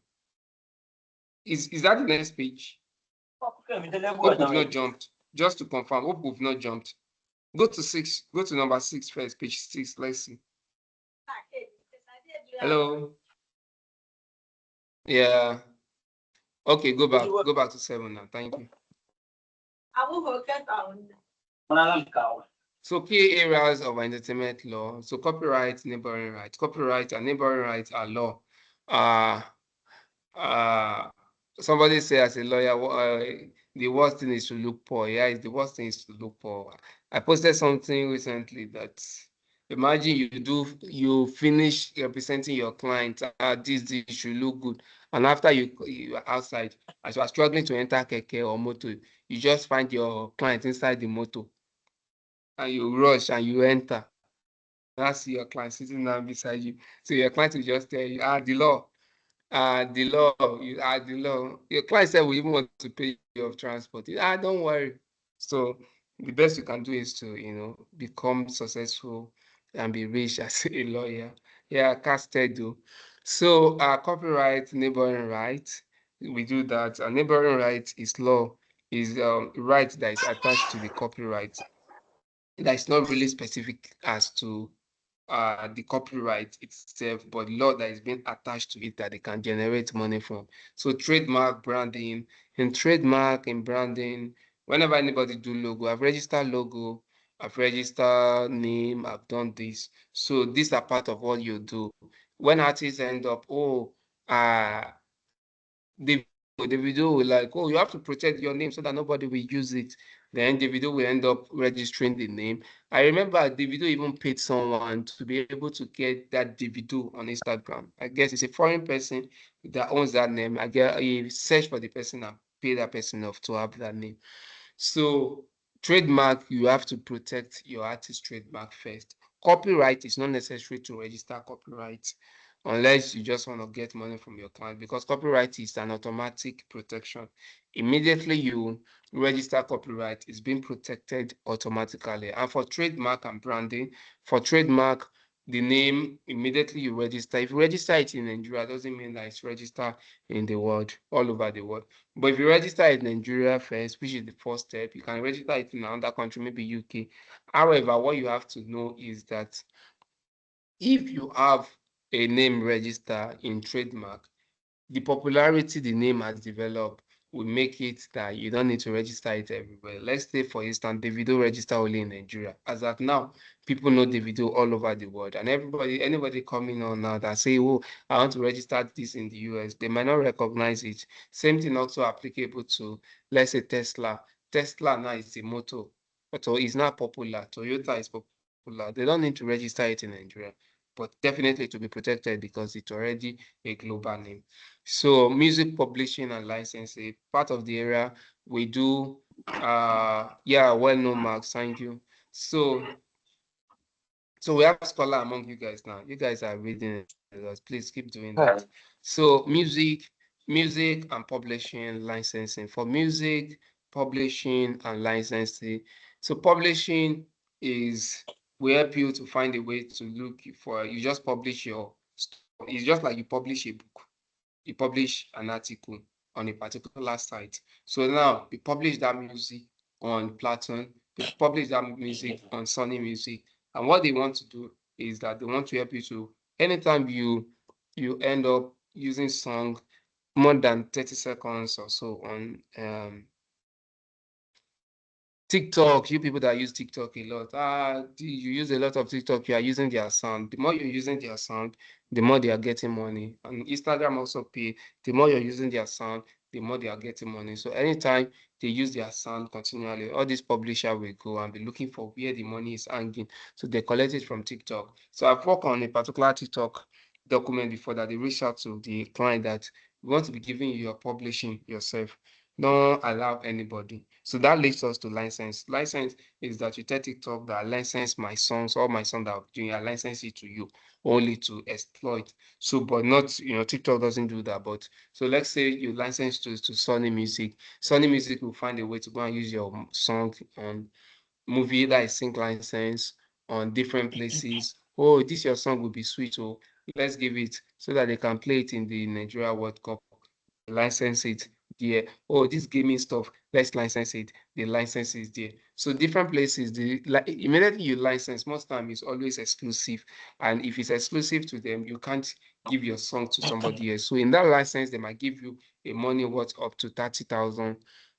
Is that the next page? Hope we've not jumped. Just to confirm, hope we've not jumped. Go to 6. Go to number 6 first. Page 6. Let's see. Hello. Yeah. Okay, go back. Go back to 7 now. Thank you. So key areas of entertainment law. So copyright, neighboring rights. Copyright and neighboring rights are law. Somebody say as a lawyer, the worst thing is to look poor. Yeah, the worst thing is to look poor. I posted something recently that imagine you finish representing your client. This should look good, and after you are outside, as you are struggling to enter keke or motor, you just find your client inside the motor, and you rush and you enter. Now see your client sitting down beside you. So your client will just tell you, the law. The law, the law. Your client said we even want to pay you of transport. Don't worry. So the best you can do is to, become successful and be rich as a lawyer. Yeah, casted though. So copyright, neighboring rights, we do that. A neighboring right is law, is right that is attached to the copyright. That is not really specific as to the copyright itself, but law that is being attached to it that they can generate money from. So trademark, branding, and trademark and branding, whenever anybody do logo, I've registered logo, I've registered name, I've done this. So these are part of what you do. When artists end up, the video will like, oh, you have to protect your name so that nobody will use it. Then the video will end up registering the name. I remember the video even paid someone to be able to get that video on Instagram. I guess it's a foreign person that owns that name. I guess he search for the person and pay that person off to have that name. So trademark, you have to protect your artist trademark first. Copyright is not necessary to register copyright unless you just want to get money from your client, because copyright is an automatic protection. Immediately you register copyright, it's being protected automatically. And for trademark and branding, for trademark, the name, immediately you register. If you register it in Nigeria, doesn't mean that it's registered in the world, all over the world. But if you register it in Nigeria first, which is the first step, you can register it in another country, maybe UK. However, what you have to know is that if you have a name register in trademark, the popularity the name has developed will make it that you don't need to register it everywhere. Let's say, for instance, Davido register only in Nigeria. As at now, people know Davido all over the world, and anybody coming on now that say, oh, I want to register this in the US, they might not recognize it. Same thing also applicable to, let's say, Tesla. Tesla now is the motor, so it's not popular. Toyota is popular. They don't need to register it in Nigeria, but definitely to be protected because it's already a global name. So music publishing and licensing, part of the area we do, yeah, well-known, Marks, thank you. So we have scholar among you guys now. You guys are reading a lot. Please keep doing that. So music and publishing, licensing. For music, publishing and licensing. So publishing is, we help you to find a way to look for, you just publish your stuff. It's just like you publish a book, you publish an article on a particular site. So now you publish that music on Platon, you publish that music on Sony Music. And what they want to do is that they want to help you to, anytime you end up using song more than 30 seconds or so on TikTok, you people that use TikTok a lot, you use a lot of TikTok, you are using their sound. The more you're using their sound, the more they are getting money. And Instagram also pay. The more you're using their sound, the more they are getting money. So anytime they use their sound continually, all these publishers will go and be looking for where the money is hanging. So they collect it from TikTok. So I've worked on a particular TikTok document before that they reach out to the client that we want to be giving you your publishing yourself. Don't allow anybody. So that leads us to license. License is that you tell TikTok that I license my songs, all my songs that I'm doing, I license it to you only to exploit. So, but not, TikTok doesn't do that. But so let's say you license to Sony Music. Sony Music will find a way to go and use your song on movie that is sync license on different places. Oh, this your song will be sweet. Oh, let's give it so that they can play it in the Nigeria World Cup. License it there. Oh, this gaming stuff, let's license it. The license is there. So different places, immediately you license, most time it's always exclusive. And if it's exclusive to them, you can't give your song to somebody else. So in that license, they might give you a money worth up to 30,000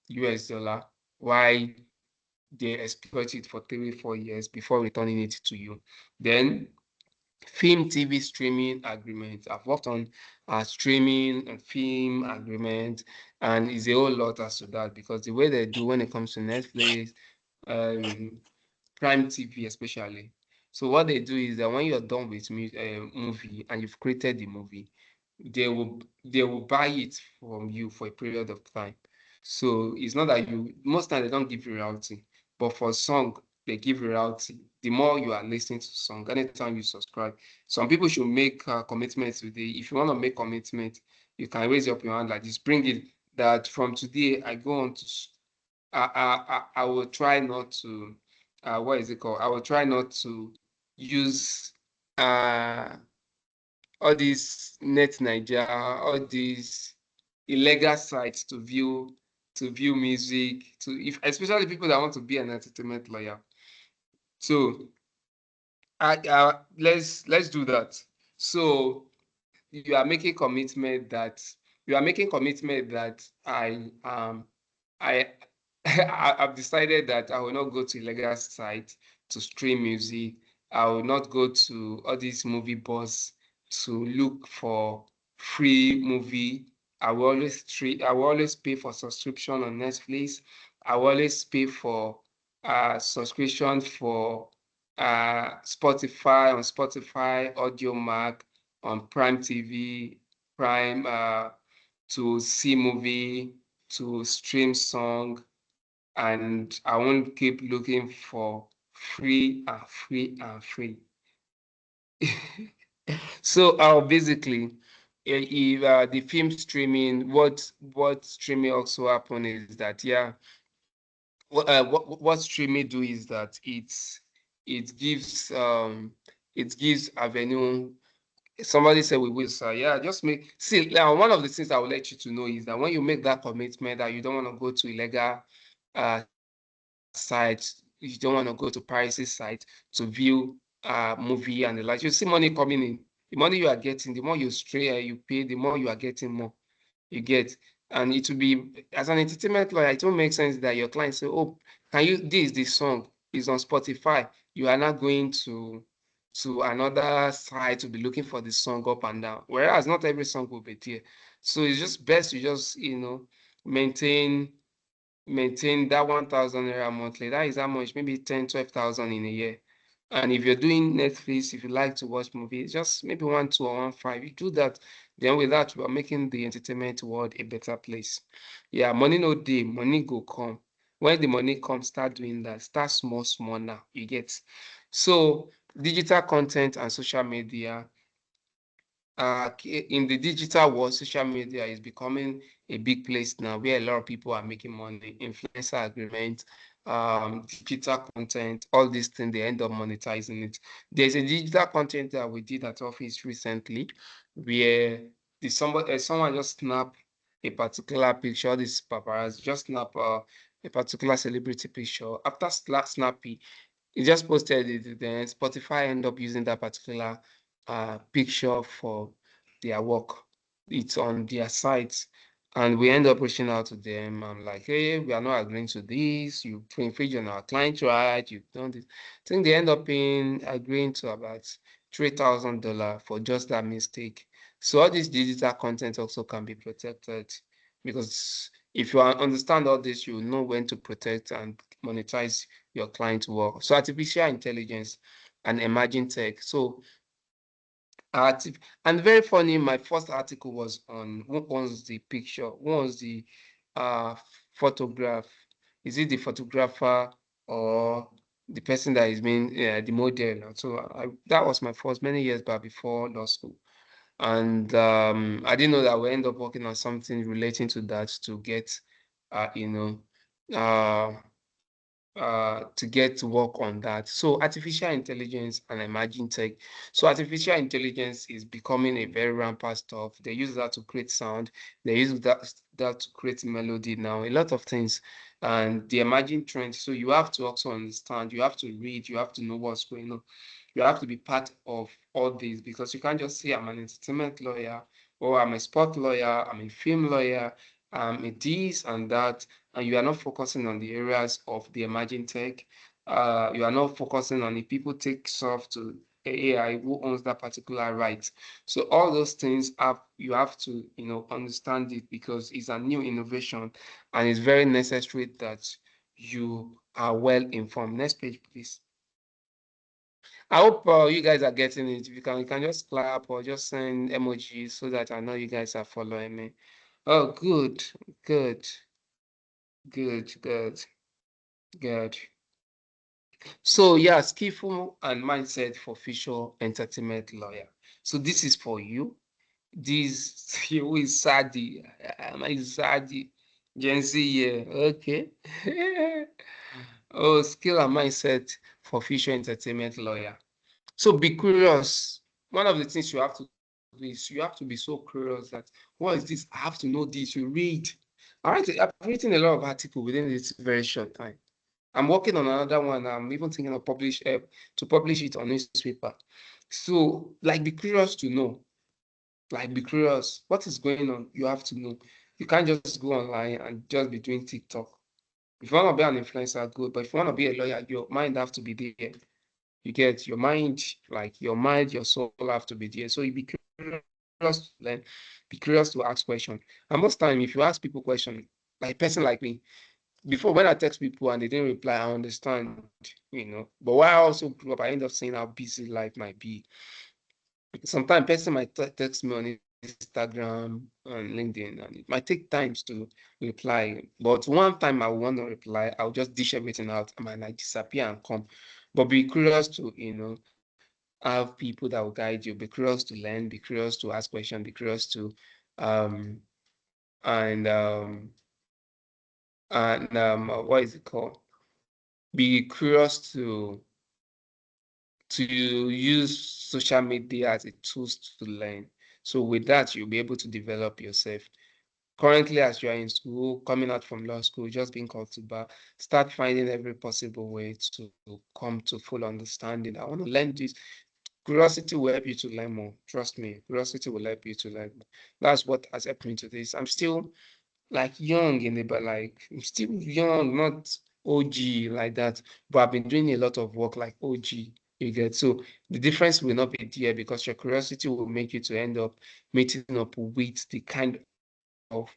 US dollar, while they exploit it for 3-4 years before returning it to you. Then film, TV streaming agreement. I've worked on streaming and film agreement, and it's a whole lot as to that, because the way they do when it comes to Netflix, Prime TV especially. So what they do is that when you're done with movie and you've created the movie, they will buy it from you for a period of time. So it's not that most times they don't give you royalty, but for song, they give you royalty. The more you are listening to song, anytime you subscribe. Some people should make commitments today. If you want to make commitment, you can raise up your hand like this. Bring it that from today, I go on to, I will try not to, what is it called? I will try not to use all these Net Nigeria, all these illegal sites to view music, if especially people that want to be an entertainment lawyer. So let's do that. So you are making commitment that I I've decided that I will not go to illegal site to stream music. I will not go to all these movie bars to look for free movie. I will always pay for subscription on Netflix. I will always pay for subscription for Spotify, AudioMac, on Prime TV, Prime to see movie, to stream song, and I won't keep looking for free and free and free. So basically, if the film streaming, what streaming also happen is that, yeah, what streaming do is that it gives avenue. Somebody said we will, sir. Yeah, just make see now. One of the things I will let you to know is that when you make that commitment that you don't want to go to illegal sites, you don't want to go to piracy sites to view movie and the like. You see money coming in. The money you are getting, the more you stray, you pay, the more you are getting more. You get, and it will be as an entertainment lawyer, it won't make sense that your client say, "Oh, can you? This song is on Spotify." You are not going to another site to be looking for the song up and down. Whereas not every song will be there. So it's just best you just maintain that 1,000 naira monthly. That is how much, maybe 10, 12,000 in a year. And if you're doing Netflix, if you like to watch movies, just maybe 1, 2, or 1, 5. You do that, then with that, we are making the entertainment world a better place. Yeah, money no day, money go come. When the money comes, start doing that. Start small, small now. You get. So digital content and social media, in the digital world, social media is becoming a big place now where a lot of people are making money. Influencer agreement, digital content, all these things, they end up monetizing it. There's a digital content that we did at office recently where someone just snap a particular picture. This paparazzi just snap a particular celebrity picture. After snapping, he just posted it, then Spotify end up using that particular picture for their work. It's on their site. And we end up reaching out to them. I'm like, hey, we are not agreeing to this. You infringe on our client right. You've done this. I think they end up agreeing to about $3,000 for just that mistake. So all this digital content also can be protected, because if you understand all this, you know when to protect and monetize your client work. So artificial intelligence and emerging tech. So and very funny, my first article was on what was the picture, what was the uh photograph. Is it the photographer or the person that is being the model? So that was my first many years back before law school. And I didn't know that we end up working on something relating to that to get uh to get to work on that. So artificial intelligence and emerging tech. So artificial intelligence is becoming a very rampant stuff. They use that to create sound. They use that to create melody now, a lot of things. And the emerging trends. So you have to also understand, you have to read, you have to know what's going on. You have to be part of all this, because you can't just say I'm an entertainment lawyer, or I'm a sport lawyer, I'm a film lawyer, I'm a this and that, and you are not focusing on the areas of the emerging tech. You are not focusing on the people take stuff to AI, who owns that particular right. So all those things you have to understand it, because it's a new innovation and it's very necessary that you are well informed. Next page, please. I hope you guys are getting it. If you can just clap or just send emojis so that I know you guys are following me. Oh, good, good, good, good, good. So yeah, skillful and mindset for future entertainment lawyer. So this is for you. This who is Sadi? Am I Sadi? Gen Z, yeah. Okay. Oh, skill and mindset for future entertainment lawyer. So be curious. One of the things you have to do is you have to be so curious that what is this? I have to know this. You read. I've written a lot of articles within this very short time. I'm working on another one. I'm even thinking of to publish it on newspaper. So, like, be curious to know. Like, be curious. What is going on? You have to know. You can't just go online and just be doing TikTok. If you want to be an influencer, good. But if you want to be a lawyer, your mind have to be there. You get your mind, like your mind, your soul have to be there. So you be curious to learn, be curious to ask questions. And most time, if you ask people questions, like a person like me, before when I text people and they didn't reply, I understand, But while I also grew up, I end up saying how busy life might be. Sometimes person might text me on Instagram and LinkedIn, and it might take times to reply. But one time I want to reply, I'll just dish everything out. I might like disappear and come. But be curious to, have people that will guide you. Be curious to learn. Be curious to ask questions. Be curious to, um, and what is it called? Be curious to use social media as a tools to learn. So with that, you'll be able to develop yourself. Currently, as you are in school, coming out from law school, just being called to bar, start finding every possible way to come to full understanding. I want to learn this. Curiosity will help you to learn more. Trust me, curiosity will help you to learn more. That's what has helped me to this. I'm still like young in it, but like I'm still young, not OG like that. But I've been doing a lot of work like OG. You get, so the difference will not be there because your curiosity will make you to end up meeting up with the kind of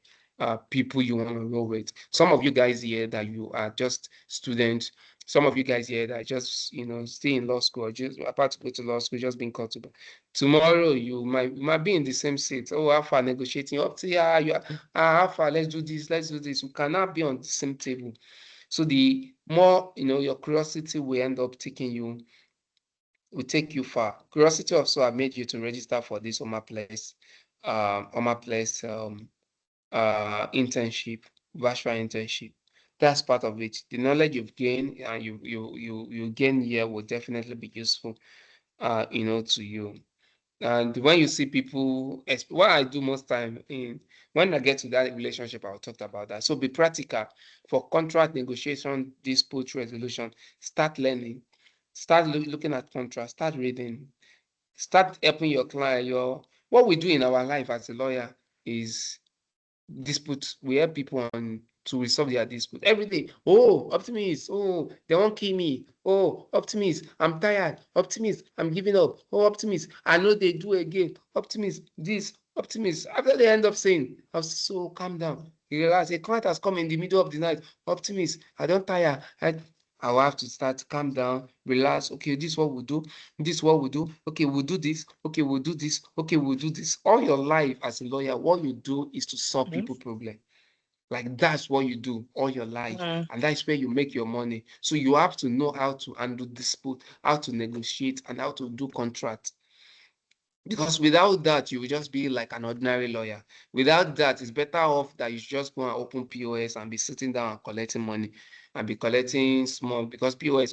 people you want to roll with. Some of you guys here that you are just students, some of you guys here that just stay in law school or just about to go to law school, just being called to. Tomorrow you might be in the same seat. Oh, how far negotiating up to you are, how far, let's do this, let's do this. You cannot be on the same table. So the more your curiosity will end up taking you, will take you far. Curiosity also have made you to register for this Omaplex internship, virtual internship. That's part of it. The knowledge you've gained and you gain here will definitely be useful, to you. And when you see people, what I do most time when I get to that relationship, I'll talk about that. So be practical for contract negotiation, dispute resolution. Start learning, start looking at contracts, start reading, start helping your client. What we do in our life as a lawyer is dispute. We help people on to resolve their dispute every day. Oh, optimist. Oh, they won't kill me. Oh, optimist. I'm tired. Optimist. I'm giving up. Oh, optimist. I know they do again. Optimist. This. Optimist. After they end up saying, "I was so calm down. You realize a client has come in the middle of the night. Optimist. I don't tire. I will have to start calm down, relax. Okay, this is what we do. This is what we do. Okay, we'll do this. Okay, we'll do this. Okay, we'll do this. All your life as a lawyer, what you do is to solve people problem. Like that's what you do all your life. And that's where you make your money. So you have to know how to handle dispute, how to negotiate, and how to do contract. Because without that, you will just be like an ordinary lawyer. Without that, it's better off that you just go and open POS and be sitting down and collecting money and be collecting small because POS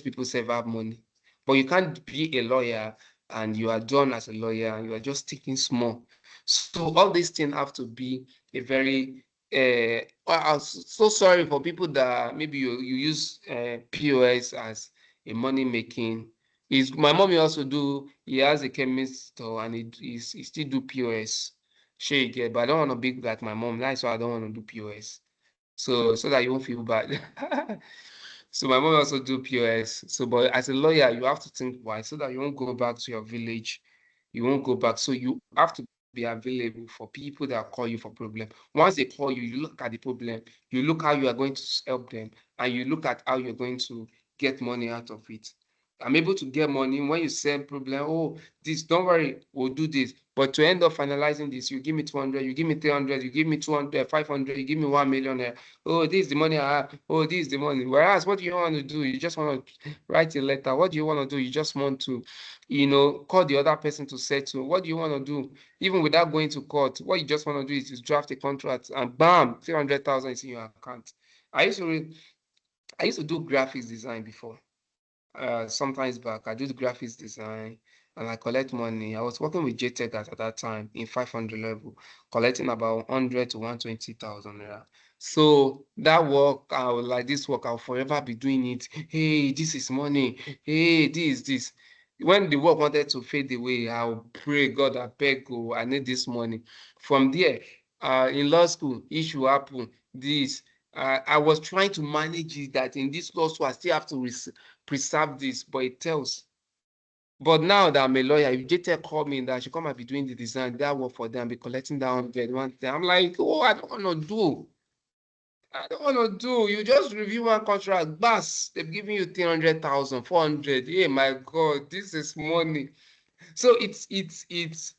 people save up money. But you can't be a lawyer and you are done as a lawyer and you are just taking small. So all these things have to be a very I'm so sorry for people that maybe you use POS as a money making. My mommy also do. He has a chemist store and he still do POS. Sure, you get, but I don't want to be like my mom. That's why I don't want to do POS. So that you won't feel bad. So my mom also do POS. So, but as a lawyer, you have to think why, so that you won't go back to your village. You won't go back. So you have to be available for people that call you for problem. Once they call you, you look at the problem. You look how you are going to help them, and you look at how you're going to get money out of it. I'm able to get money when you send problem. Oh, this, don't worry, we'll do this. But to end up finalizing this, you give me 200, you give me 300, you give me 200, 500, you give me 1 million. Oh, this is the money I have. Oh, this is the money. Whereas, what do you want to do? You just want to write a letter. What do you want to do? You just want to, call the other person to settle. What do you want to do? Even without going to court, what you just want to do is to draft a contract and bam, 300,000 is in your account. I used to do graphics design before. Sometimes back, I do the graphics design and I collect money. I was working with JTech at that time in 500 level, collecting about 100 to 120,000 naira. So that work, I was like, this work, I'll forever be doing it. Hey, this is money. Hey, this. When the work wanted to fade away, I'll pray, God, I beg, I need this money. From there, in law school, issue happen, this. I was trying to manage it that in this lawsuit I still have to preserve this, but it tells. But now that I'm a lawyer, if JTech call me that I should come and be doing the design, that work for them, be collecting that 100, I'm like, oh, I don't want to do. I don't want to do. You just review one contract, bas, they've given you 300,000, 400. Hey, my God, this is money. So it's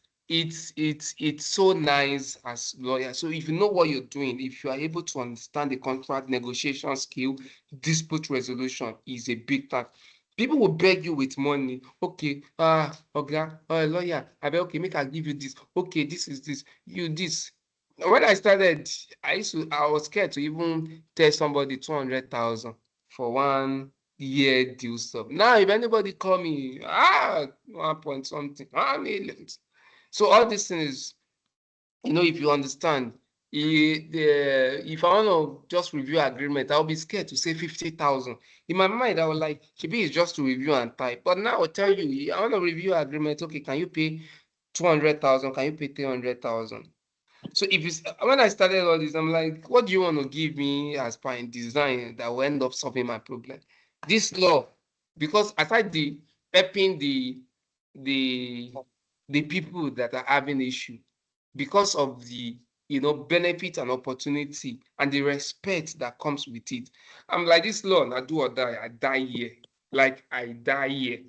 so nice as lawyer. So if you know what you're doing, if you are able to understand the contract negotiation skill, dispute resolution is a big part. People will beg you with money. Okay, okay, lawyer, I bet, okay, make I give you this. Okay, this is this, you this. When I started, I was scared to even tell somebody 200,000 for 1 year deal stuff. Now, if anybody call me, 1 point something, millions. So all these things, if you understand, if I want to just review agreement, I'll be scared to say 50,000. In my mind, I was like, maybe it's just to review and type. But now I'll tell you, I want to review agreement. Okay, can you pay 200,000? Can you pay 300,000? So when I started all this, I'm like, what do you want to give me as per in design that will end up solving my problem? This law, because aside the helping the people that are having issue, because of the benefit and opportunity and the respect that comes with it, I'm like, this law, I do or die, I die here. Like I die here.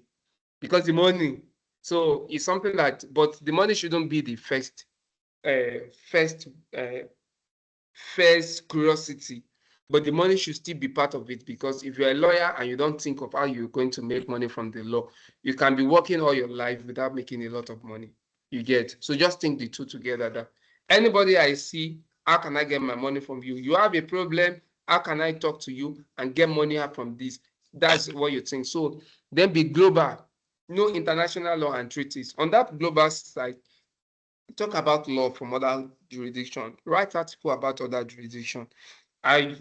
Because the money, so it's something that, but the money shouldn't be the first first curiosity, but the money should still be part of it, because if you're a lawyer and you don't think of how you're going to make money from the law, you can be working all your life without making a lot of money. You get? So just think the two together, that anybody I see, how can I get my money from you? You have a problem, how can I talk to you and get money out from this? That's what you think. So then be global, international law and treaties. On that global side, talk about law from other jurisdiction, write article about other jurisdiction. I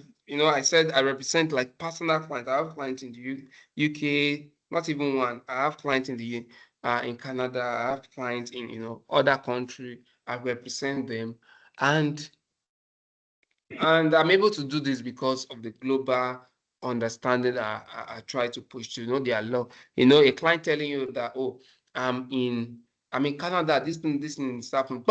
said I represent like personal clients. I have clients in the UK, not even one. I have clients in Canada. I have clients in other country. I represent them, and I'm able to do this because of the global understanding I try to push to. Their law. A client telling you that, oh, I'm in Canada, this thing is happening.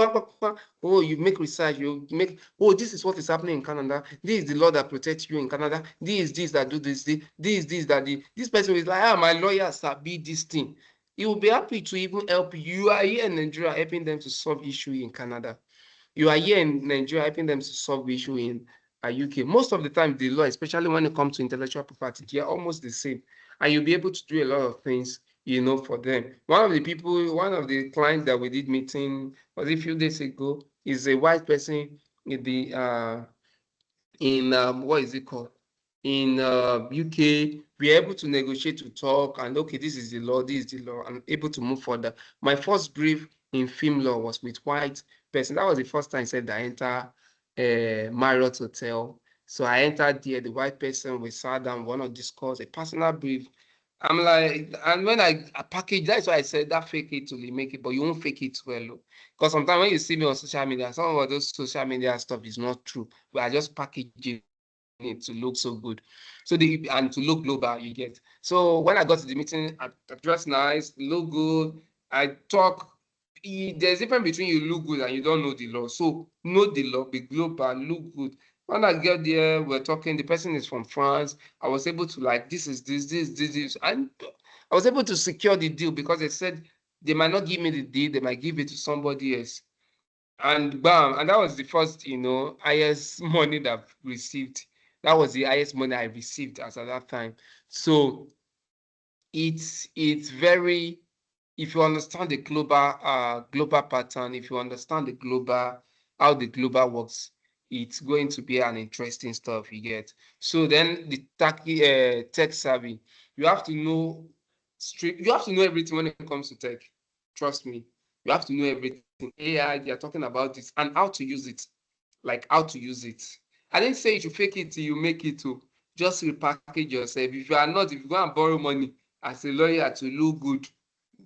Oh, you make research, this is what is happening in Canada. This is the law that protects you in Canada. This is this that do this, this that this person is like, my lawyer sabi this thing. He will be happy to even help you. You are here in Nigeria helping them to solve issue in Canada. You are here in Nigeria helping them to solve issue in UK. Most of the time, the law, especially when it comes to intellectual property, they are almost the same. And you'll be able to do a lot of things, for them. One of the clients that we did meeting was a few days ago is a white person in the what is it called? In UK, we're able to negotiate, to talk, and okay, this is the law, this is the law, and able to move further. My first brief in film law was with white person. That was the first time I said I enter Marriott Hotel. So I entered there, the white person, we sat down, we want to discuss a personal brief. I'm like, and when I package, that's why I said that fake it till you make it, but you won't fake it well. Because sometimes when you see me on social media, some of those social media stuff is not true. But I just packaging it to look so good. And to look global, you get. So when I got to the meeting, I dressed nice, look good, I talk. There's a difference between you look good and you don't know the law. So know the law, be global, look good. When I get there, we're talking, the person is from France. I was able to this is this. And I was able to secure the deal because they said they might not give me the deal, they might give it to somebody else. And bam, and that was the first, highest money that I've received. That was the highest money I received as at that time. So it's very, if you understand the global pattern, if you understand how the global works, it's going to be an interesting stuff, you get. So then the tech savvy, you have to know everything when it comes to tech. Trust me, you have to know everything. AI, they are talking about this and how to use it, like how to use it. I didn't say you should fake it till you make it too. Just repackage yourself. If you go and borrow money as a lawyer to look good,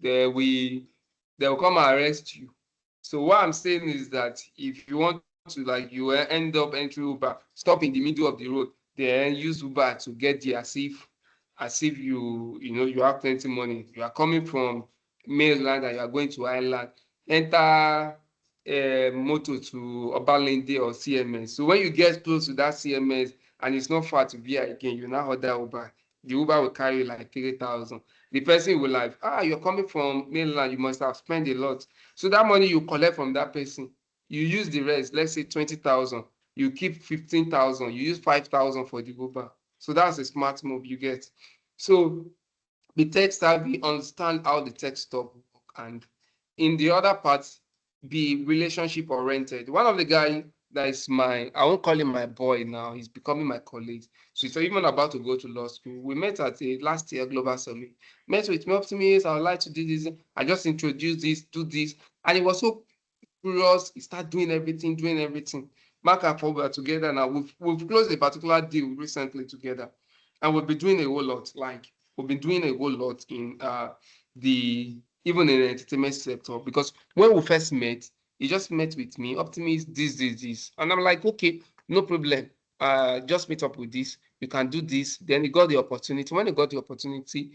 they will come and arrest you. So what I'm saying is that if you want to, like, you end up entering Uber, stop in the middle of the road, then use Uber to get there as if you have plenty money. You are coming from mainland and you are going to island, enter motor to Obalende or CMS. So when you get close to that CMS and it's not far to VI again, you now order Uber. The Uber will carry like 3,000. The person will like, you're coming from mainland, you must have spent a lot. So that money you collect from that person, you use the rest, let's say 20,000, you keep 15,000, you use 5,000 for the Uber. So that's a smart move you get. So the tech savvy understand how the tech stuff work, and in the other part, be relationship oriented. One of the guy that is I won't call him my boy now, he's becoming my colleague. So he's even about to go to law school. We met at a last year global summit. Met with me, optimist, I would like to do this. I just introduced this, do this. And it was so curious. He started doing everything. Mark and Paul were together now. We've closed a particular deal recently together. And we've been doing a whole lot. Like, we've been doing a whole lot in even in the entertainment sector. Because when we first met, he just met with me, optimist, this. And I'm like, okay, no problem. Just meet up with this. You can do this. Then he got the opportunity. When he got the opportunity,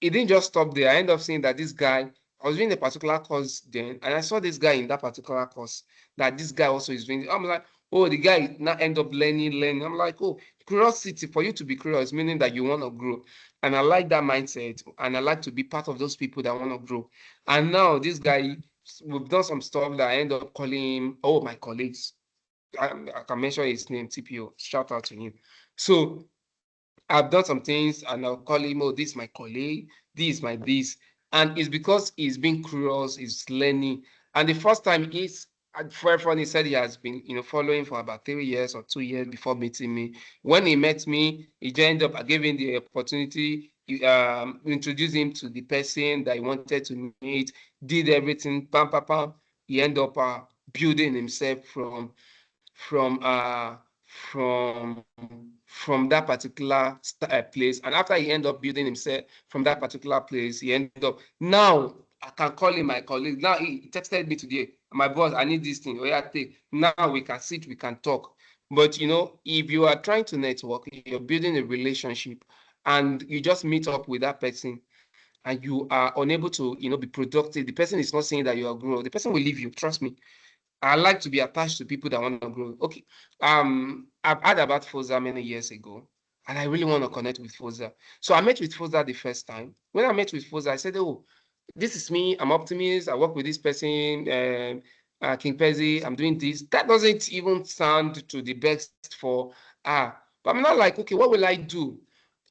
it didn't just stop there. I ended up seeing that this guy, I was doing a particular course then, and I saw this guy in that particular course, that this guy also is doing. I'm like, oh, the guy now end up learning. I'm like, oh, curiosity, for you to be curious, meaning that you want to grow. And I like that mindset, and I like to be part of those people that want to grow. And now this guy, we've done some stuff that I end up calling him, oh, my colleagues. I can mention his name, TPO. Shout out to him. So I've done some things and I'll call him, oh, this is my colleague, this is my this. And it's because he's being curious, he's learning. And the first time he said he has been, following for about 3 years or 2 years before meeting me. When he met me, he joined up, I gave him the opportunity, introduced him to the person that he wanted to meet, did everything, pam, pam, pam. He ended up building himself from uh from from that particular place. And after he ended up building himself from that particular place, he ended up, now I can call him my colleague. Now he texted me today, my boss, I need this thing. Oh yeah, take. Now we can sit, we can talk. But if you are trying to network, you're building a relationship, and you just meet up with that person, and you are unable to be productive, the person is not saying that you are growing, the person will leave you, trust me. I like to be attached to people that want to grow. Okay. I've heard about Foza many years ago, and I really want to connect with Foza. So I met with Foza the first time. When I met with Foza, I said, oh, this is me. I'm optimist. I work with this person, King Pezzi. I'm doing this. That doesn't even sound to the best for, but I'm not like, okay, what will I do?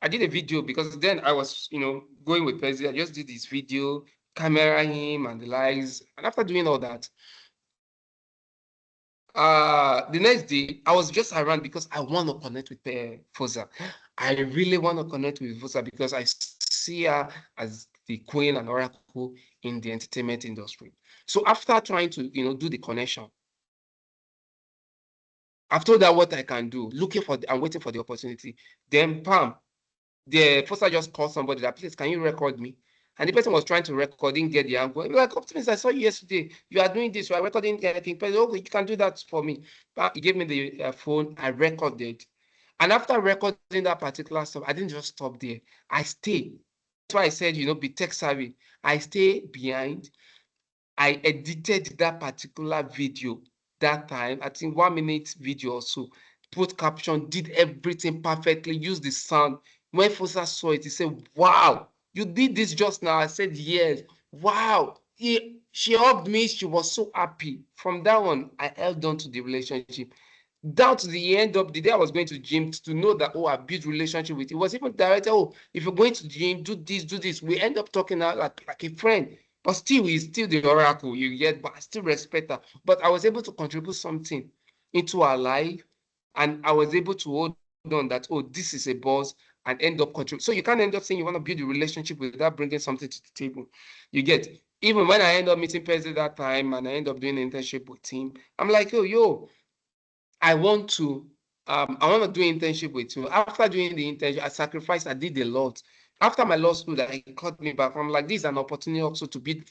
I did a video because then I was, going with Pezzi. I just did this video, camera him and the likes. And after doing all that, the next day I was just around because I want to connect with Foza. I really want to connect with Foza because I see her as the queen and oracle in the entertainment industry. So after trying to do the connection, I've told her what I can do, I'm waiting for the opportunity. Then Pam, the Foza just called somebody that, please, can you record me? And the person was trying to record, didn't get the angle. Like, optimist, I saw you yesterday. You are doing this. You are recording anything. Oh, you can do that for me. But he gave me the phone. I recorded. And after recording that particular stuff, I didn't just stop there. I stayed. That's why I said, be tech savvy. I stay behind. I edited that particular video that time. I think 1 minute video or so. Put caption, did everything perfectly, used the sound. When Fosa saw it, he said, wow, you did this just now. I said, yes. Wow. She hugged me. She was so happy. From that one, I held on to the relationship. Down to the end of the day, I was going to gym to know that, oh, I built relationship with you. It was even directed, oh, if you're going to gym, do this. We end up talking out like a friend. But still, he's still the oracle you get, but I still respect her. But I was able to contribute something into her life, and I was able to hold on that, oh, this is a boss, and end up contributing. So you can't end up saying you want to build a relationship without bringing something to the table. You get, even when I end up meeting Pezzi that time, and I end up doing an internship with him, I'm like, oh, yo, I want to do internship with you. After doing the internship, I sacrificed, I did a lot. After my law school, that he called me back. I'm like, this is an opportunity also to build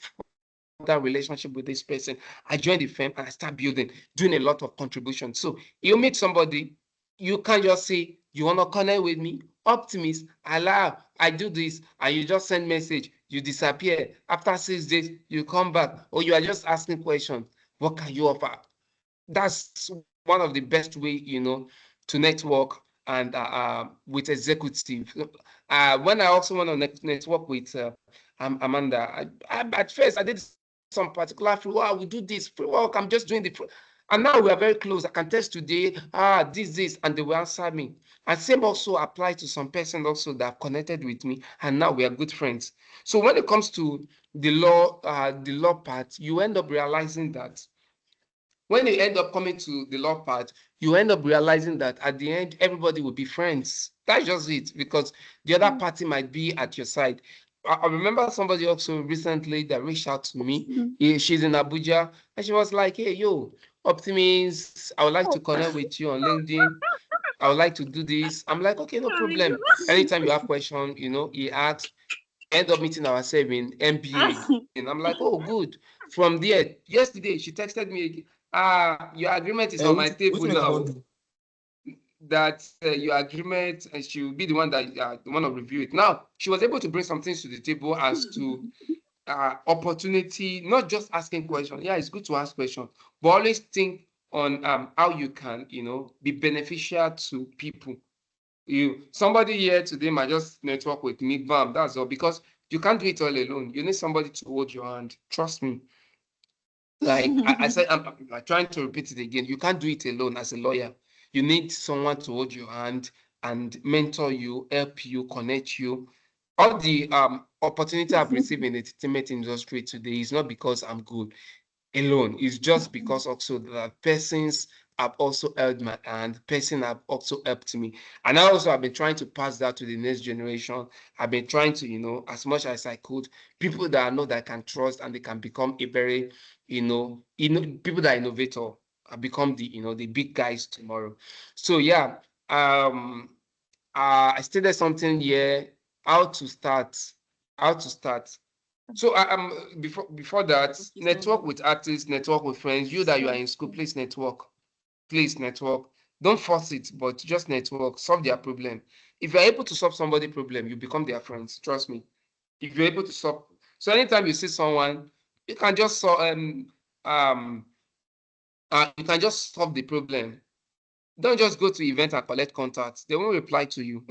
that relationship with this person. I join the firm and I start building, doing a lot of contribution. So you meet somebody, you can't just say, you want to connect with me? Optimist, I do this, and you just send message, you disappear. After 6 days, you come back, or you are just asking questions. What can you offer? That's one of the best way, to network and with executive. When I also want to network with Amanda, at first I did some particular free work. We do this free work. I'm just doing and now we are very close. I can test today, this, and they will answer me. And same also apply to some person also that connected with me, and now we are good friends. So when it comes to the law part, you end up realizing that when you end up coming to the law part, you end up realizing that at the end, everybody will be friends. That's just it, because the other party might be at your side. I remember somebody also recently that reached out to me. She's in Abuja, and she was like, hey, yo, Optimus, I would like to connect with you on LinkedIn. I would like to do this. I'm like, okay, no problem. Anytime you have questions, he asks, end up meeting ourselves in MBA again. I'm like, oh, good. From there, yesterday, she texted me again. Your agreement is on my table now. That your agreement, and she will be the one that want to review it. Now, she was able to bring some things to the table as to opportunity, not just asking questions. Yeah, it's good to ask questions, but always think on how you can, be beneficial to people. Somebody here today might just network with me, bam, that's all, because you can't do it all alone. You need somebody to hold your hand. Trust me. Like I said, I'm trying to repeat it again. You can't do it alone as a lawyer. You need someone to hold your hand and mentor you, help you, connect you. All the opportunity I've received in the entertainment industry today is not because I'm good alone. It's just because also the persons have also held my hand, person have also helped me. And I also have been trying to pass that to the next generation. I've been trying to, as much as I could, people that I know that I can trust and they can become a very, people that are innovator have become the big guys tomorrow. So yeah, I stated something here, how to start. So before that, network with artists, network with friends. You that you are in school, please network. Please network. Don't force it, but just network. Solve their problem. If you're able to solve somebody's problem, you become their friends. Trust me. If you're able to solve, so anytime you see someone, you can just you can just solve the problem. Don't just go to event and collect contacts. They won't reply to you.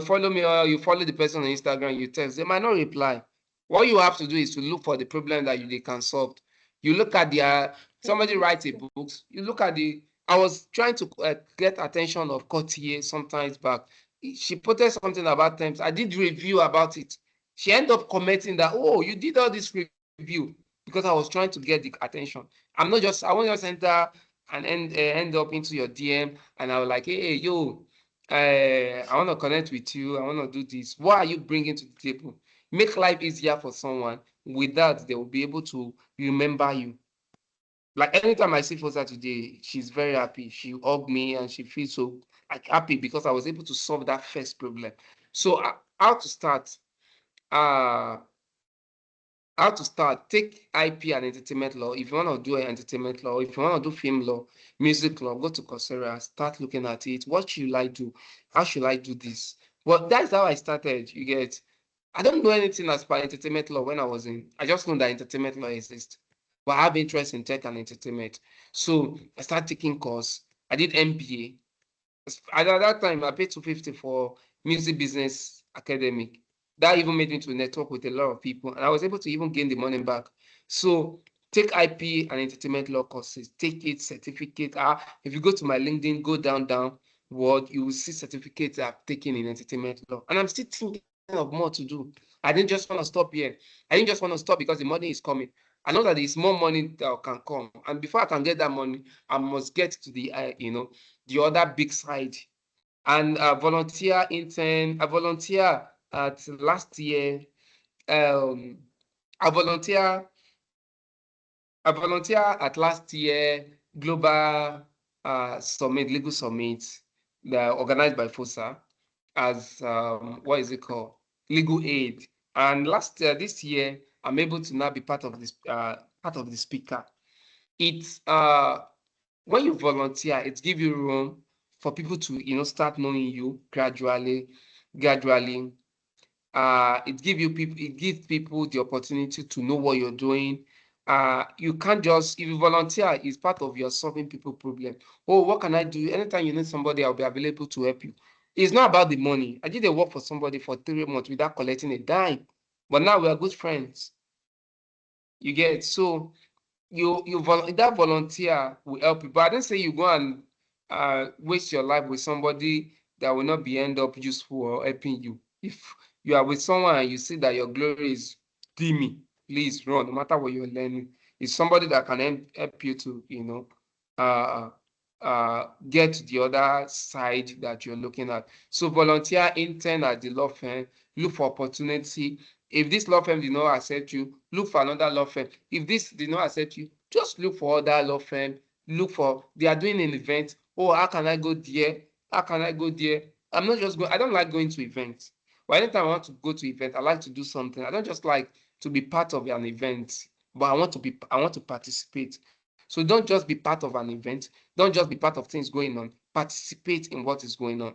Follow me, or you follow the person on Instagram, you text, they might not reply. What you have to do is to look for the problem that they can solve. You look at somebody writes a book, you look at I was trying to get attention of Courtier sometimes back. She posted something about temps. I did review about it. She ended up commenting that, oh, you did all this review, because I was trying to get the attention. I won't just enter and end up into your DM, and I was like, hey, yo, I want to connect with you. I want to do this. What are you bringing to the table? Make life easier for someone. With that, they will be able to remember you. Like anytime I see Fosa today, she's very happy. She hugged me and she feels so happy because I was able to solve that first problem. So how to start? Uh, how to start? Take IP and entertainment law. If you want to do entertainment law, if you want to do film law, music law, go to Coursera, start looking at it. What should I do? How should I do this? Well, that's how I started. You get, I don't know anything as per entertainment law when I was in. I just know that entertainment law exists. But I have interest in tech and entertainment. So I started taking course. I did MBA. At that time, I paid 250 for music business academic. That even made me to network with a lot of people, and I was able to even gain the money back. So take IP and entertainment law courses, take it, certificate. If you go to my LinkedIn, go down, word, you will see certificates I've taken in entertainment law. And I'm still thinking of more to do. I didn't just want to stop here. I didn't just want to stop because the money is coming. I know that there's more money that can come. And before I can get that money, I must get to the other big side. And volunteer intern, I volunteer at last year. I volunteer at last year global summit, legal summit, organized by FOSA as what is it called? Legal aid. And this year, I'm able to now be part of this speaker. It's when you volunteer, it gives you room for people to start knowing you gradually. It gives people the opportunity to know what you're doing. You can't just, if you volunteer, it's part of your solving people problem. Oh, what can I do? Anytime you need somebody, I'll be available to help you. It's not about the money. I did a work for somebody for 3 months without collecting a dime, but now we are good friends. You get? So that volunteer will help you, but I didn't say you go and waste your life with somebody that will not be end up useful or helping you. If you are with someone and you see that your glory is dimming, please run, no matter what you're learning. It's somebody that can help you to uh get to the other side that you're looking at. So volunteer, intern at the law firm, look for opportunity. If this law firm did not accept you, look for another law firm. If this did not accept you, just look for other law firm. Look for, they are doing an event. Oh, how can I go there? How can I go there? I'm not just going, I don't like going to events. But anytime I want to go to event, I like to do something. I don't just like to be part of an event, but I want to participate. So don't just be part of an event. Don't just be part of things going on. Participate in what is going on.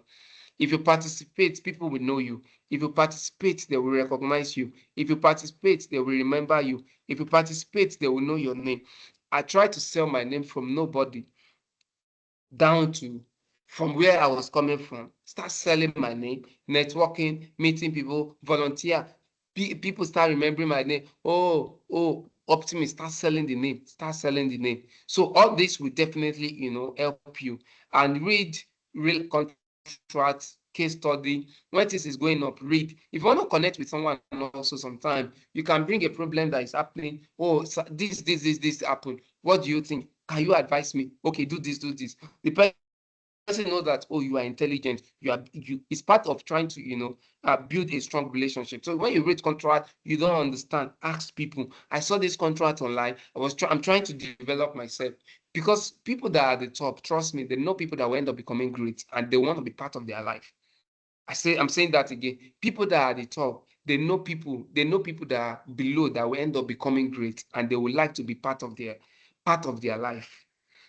If you participate, people will know you. If you participate, they will recognize you. If you participate, they will remember you. If you participate, they will know your name. I try to sell my name from nobody down to from where I was coming from. Start selling my name, networking, meeting people, volunteer. People start remembering my name. Oh, Optimist, start selling the name. Start selling the name. So all this will definitely, help you. And read real contracts, case study. When this is going up, read. If you want to connect with someone also sometime, you can bring a problem that is happening. Oh, this happened. What do you think? Can you advise me? Okay, do this, do this. The person knows that, oh, you are intelligent. It's part of trying to, build a strong relationship. So when you read contract, you don't understand, ask people. I saw this contract online. I'm trying to develop myself, because people that are at the top, trust me, they know people that will end up becoming great and they want to be part of their life. I'm saying that again. People that are at the top, they know people that are below that will end up becoming great and they would like to be part of their life.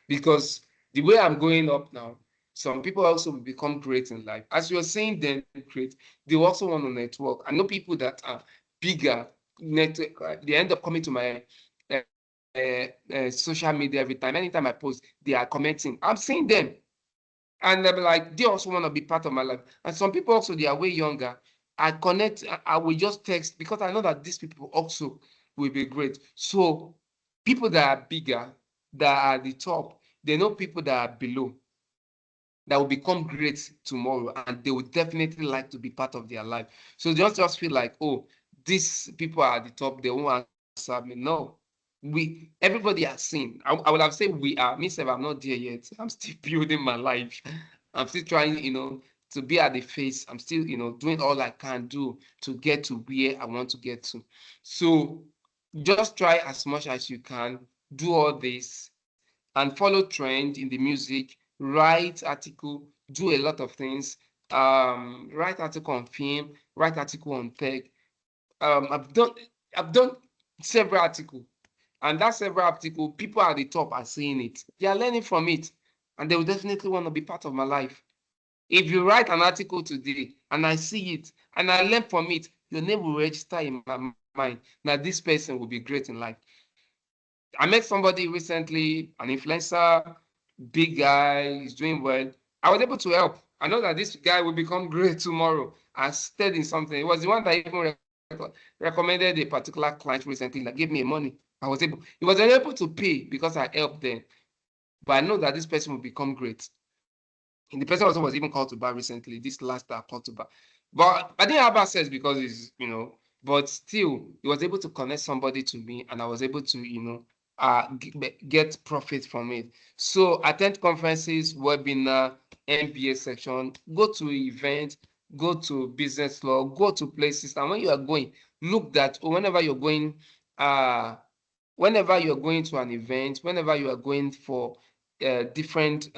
Because the way I'm going up now, some people also will become great in life. As you're saying them great, they also want to network. I know people that are bigger, they end up coming to my social media every time. Anytime I post, they are commenting. I'm seeing them. And they'll be like, they also want to be part of my life. And some people also, they are way younger. I connect, I will just text, because I know that these people also will be great. So people that are bigger, that are at the top, they know people that are below, that will become great tomorrow, and they would definitely like to be part of their life. So they don't just feel like, oh, these people are at the top, they won't answer me. No, everybody has seen. I would have said we are. Myself, I'm not there yet. I'm still building my life. I'm still trying, to be at the face. I'm still, doing all I can do to get to where I want to get to. So just try as much as you can, do all this, and follow trend in the music, write article, do a lot of things, write article on film, write article on tech. I've done several articles, and that several article, people at the top are seeing it. They are learning from it, and they will definitely want to be part of my life. If you write an article today and I see it and I learn from it, your name will register in my mind. Now this person will be great in life. I met somebody recently, an influencer, big guy, he's doing well. I was able to help. I know that this guy will become great tomorrow. I stayed in something. It was the one that even recommended a particular client recently that gave me money. He was able to pay because I helped them. But I know that this person will become great. And the person also was even called to bar recently, this last that called to bar. But I didn't have access because but still, he was able to connect somebody to me, and I was able to, get profit from it. So attend conferences, webinar, MBA section, go to events, go to business law, go to places. And when you are going, look that whenever you're going to an event, whenever you are going for different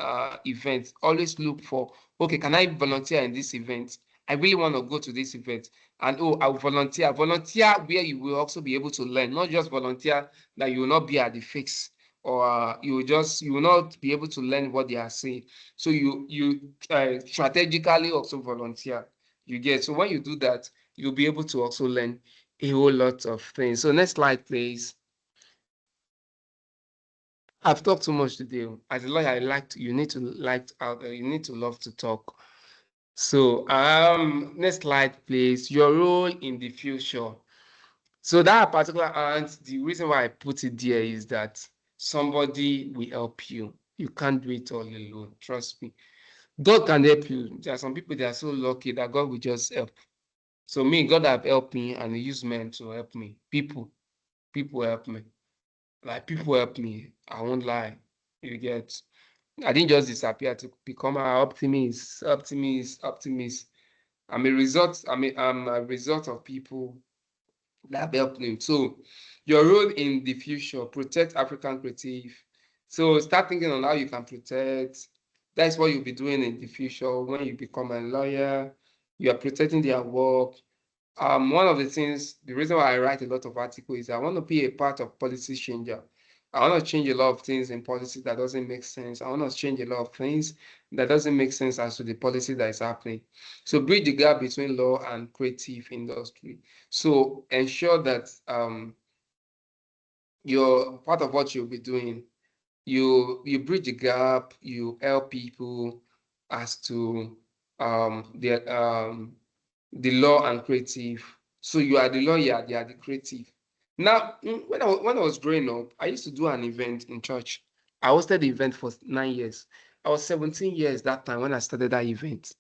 events, always look for, okay, can I volunteer in this event? I really want to go to this event, and oh, I'll volunteer. Volunteer where you will also be able to learn, not just volunteer that you will not be at the fix, or you will not be able to learn what they are saying. So you strategically also volunteer. You get, so when you do that, you'll be able to also learn a whole lot of things. So next slide, please. I've talked too much today. As a lawyer, you need to love to talk. So next slide, please. Your role in the future. So that particular the reason why I put it there is that somebody will help you. You can't do it all alone. Trust me. God can help you. There are some people that are so lucky that God will just help. So me, God have helped me, and He used men to help me. People help me. Like, people help me. I won't lie. You get. I didn't just disappear to become an optimist. I'm a result of people that have helped me. So your role in the future: protect African creative. So start thinking on how you can protect. That's what you'll be doing in the future when you become a lawyer. You are protecting their work. One of the things, the reason why I write a lot of articles is I want to be a part of policy changer. I want to change a lot of things in policy that doesn't make sense. I want to change a lot of things that doesn't make sense as to the policy that is happening. So bridge the gap between law and creative industry. So ensure that you're part of what you'll be doing. You bridge the gap. You help people as to the law and creative. So you are the lawyer, they are the creative. Now, when I was growing up, I used to do an event in church. I hosted the event for 9 years. I was 17 years that time when I started that event.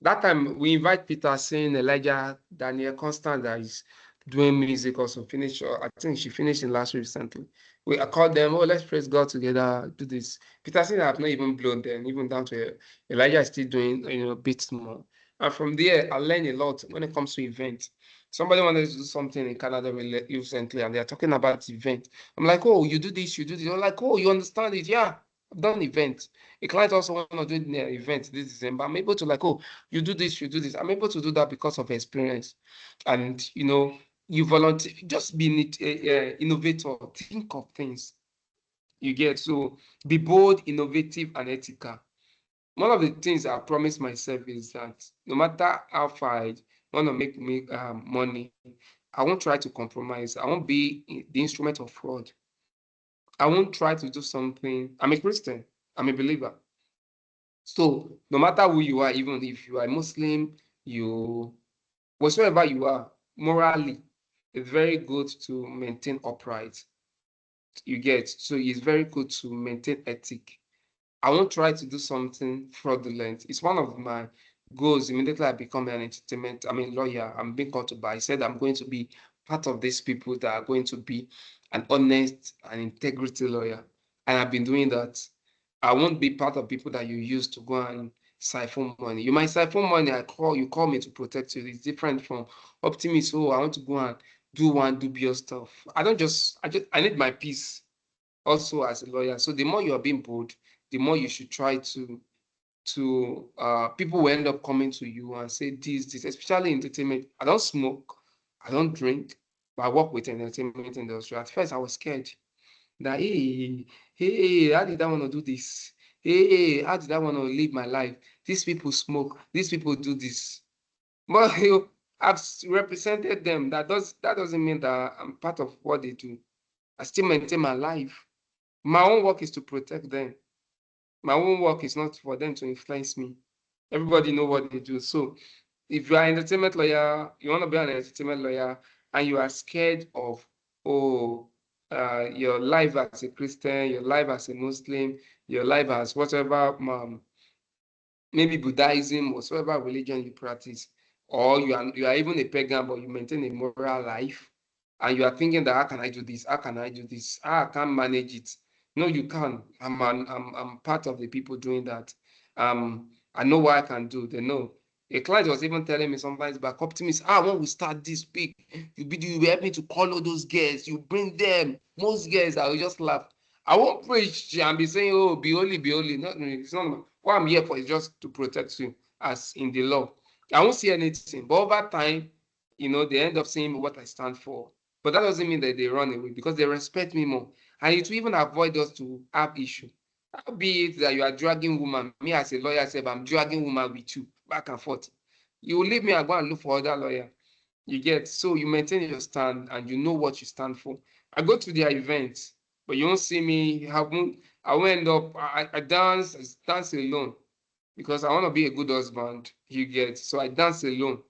That time we invite Peter, saying Elijah, Daniel, Constant, that is doing music also finished. I think she finished in last week recently. I called them, oh, let's praise God together, do this. Peter saying I've not even blown them, even down to Elijah is still doing bits more. And from there, I learned a lot when it comes to events. Somebody wanted to do something in Canada recently, and they're talking about event. I'm like, oh, you do this, you do this. I'm like, oh, you understand it? Yeah, I've done events. A client also want to do an event this December. I'm able to, like, oh, you do this, you do this. I'm able to do that because of experience. And, you volunteer, just be an innovator, think of things. You get, so be bold, innovative, and ethical. One of the things I promised myself is that no matter how far I want to make money, I won't try to compromise. I won't be the instrument of fraud. I won't try to do something. I'm a Christian. I'm a believer. So no matter who you are, even if you are a Muslim, whatsoever you are, morally, it's very good to maintain upright. You get, so it's very good to maintain ethic. I won't try to do something fraudulent. It's one of my goals. Immediately I become an lawyer. I'm being called to buy. I said I'm going to be part of these people that are going to be an honest and integrity lawyer. And I've been doing that. I won't be part of people that you use to go and siphon money. You might siphon money. You call me to protect you. It's different from optimist. Oh, I want to go and do one dubious stuff. I I need my peace also as a lawyer. So the more you are being bold, the more you should try to people will end up coming to you and say this, especially entertainment. I don't smoke, I don't drink, but I work with entertainment industry. At first, I was scared that, hey, how did I want to do this? Hey, how did I want to live my life? These people smoke, these people do this. But I've represented them. That doesn't mean that I'm part of what they do. I still maintain my life. My own work is to protect them. My own work is not for them to influence me. Everybody know what they do. So if you are an entertainment lawyer, you want to be an entertainment lawyer, and you are scared of, your life as a Christian, your life as a Muslim, your life as whatever, maybe Buddhism, whatsoever religion you practice, or you are even a pagan, but you maintain a moral life, and you are thinking that, how can I do this? How can I do this? I can't manage it. No, you can. I'm part of the people doing that. I know what I can do. They know. A client was even telling me sometimes back, optimist, when we start this week, you help me to call all those girls. You bring them. Most girls, I will just laugh. I won't preach and be saying, oh, be holy, be holy. No, it's not. What I'm here for is just to protect you, as in the law. I won't see anything. But over time, they end up seeing what I stand for. But that doesn't mean that they run away, because they respect me more. And it will even avoid us to have issue. How be it that you are dragging woman, me as a lawyer said, I'm dragging woman with you back and forth. You will leave me and go and look for other lawyer. You get, so you maintain your stand and you know what you stand for. I go to their events, but you won't see me. I won't end up. I dance alone, because I want to be a good husband. You get, so I dance alone,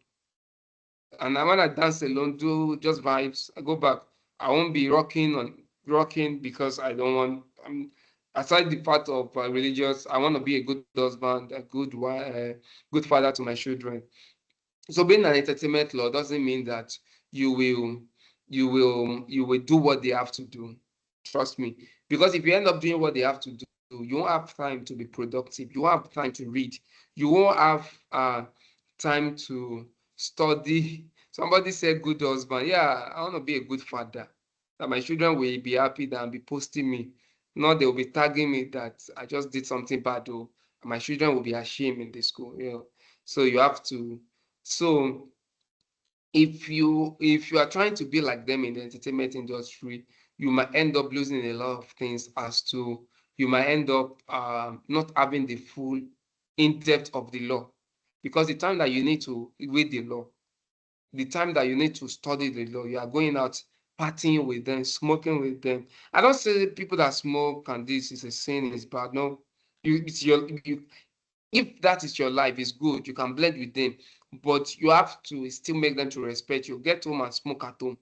and when I dance alone, do just vibes. I go back. I won't be rocking because I don't want. Aside the part of religious, I want to be a good husband, a good father to my children. So being an entertainment law doesn't mean that you will do what they have to do. Trust me. Because if you end up doing what they have to do, you won't have time to be productive. You won't have time to read. You won't have time to study. Somebody said good husband. Yeah, I want to be a good father. That my children will be happy and be posting me. Not they will be tagging me that I just did something bad, though. My children will be ashamed in the school. So you have to. So if you are trying to be like them in the entertainment industry, you might end up losing a lot of things, as to you might end up not having the full in-depth of the law, because the time that you need to read the law, the time that you need to study the law, you are going out partying with them, smoking with them. I don't say people that smoke and this is a sin, is bad. No, if that is your life, it's good. You can blend with them, but you have to still make them to respect you. Get home and smoke at home.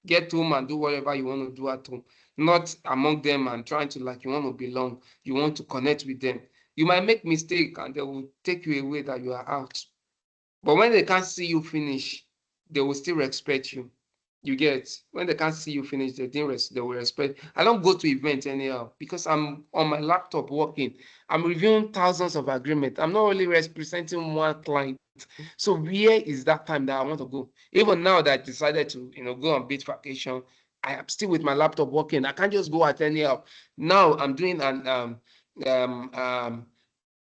Get home and do whatever you want to do at home. Not among them and trying to, like, you want to belong. You want to connect with them. You might make mistake and they will take you away that you are out. But when they can't see you finish, they will still respect you. You get, when they can't see you finish, they will respect. I don't go to events anyhow because I'm on my laptop working. I'm reviewing thousands of agreements. I'm not only representing one client. So where is that time that I want to go? Even now that I decided to, go on beach vacation, I am still with my laptop working. I can't just go at anyhow. Now I'm doing an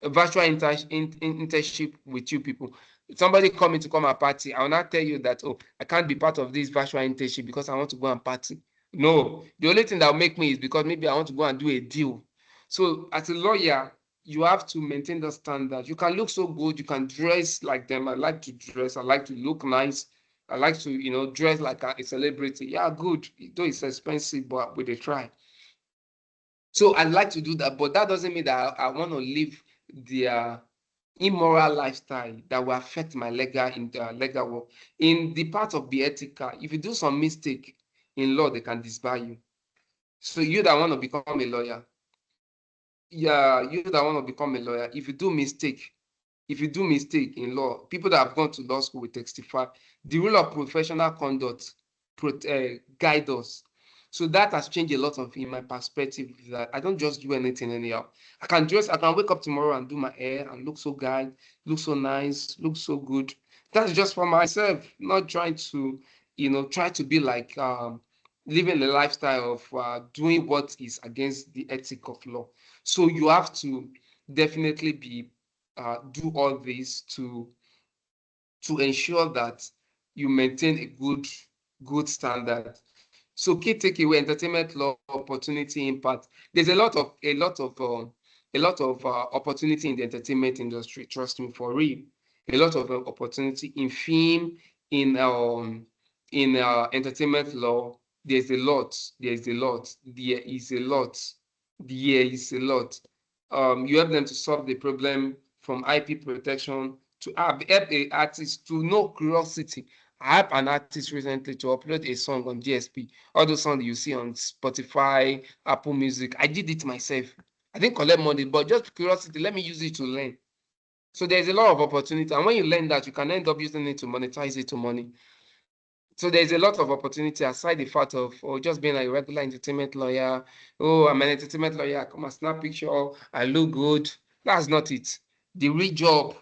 a virtual internship with you people. Somebody coming to come and party, I will not tell you that, oh, I can't be part of this virtual internship because I want to go and party. No, the only thing that will make me is because maybe I want to go and do a deal. So as a lawyer, you have to maintain the standard. You can look so good, you can dress like them. I like to dress, I like to look nice. I like to, dress like a celebrity. Yeah, good. Though it's expensive, but we dey try. So I like to do that, but that doesn't mean that I want to live their immoral lifestyle that will affect my legal work. In the part of the ethical, if you do some mistake in law, they can disbar you. So you that want to become a lawyer, yeah, you that want to become a lawyer, if you do mistake in law, people that have gone to law school will testify. The rule of professional conduct guide us. So that has changed a lot of in my perspective, that I don't just do anything anyhow. I can wake up tomorrow and do my hair and look so guy, look so nice, look so good. That's just for myself, not trying to, try to be like living a lifestyle of doing what is against the ethic of law. So you have to definitely do all this to ensure that you maintain a good standard. So key takeaway: entertainment law, opportunity, impact. There's a lot of opportunity in the entertainment industry. Trust me, for real. A lot of opportunity in film, in entertainment law. There's a lot. There is a lot. You help them to solve the problem, from IP protection to help a artist to know curiosity. I helped an artist recently to upload a song on DSP. All those songs you see on Spotify, Apple Music, I did it myself. I didn't collect money, but just curiosity, let me use it to learn. So there's a lot of opportunity. And when you learn that, you can end up using it to monetize it to money. So there's a lot of opportunity aside the fact of just being a regular entertainment lawyer. Oh, I'm an entertainment lawyer. Come and snap picture. I look good. That's not it. The real job.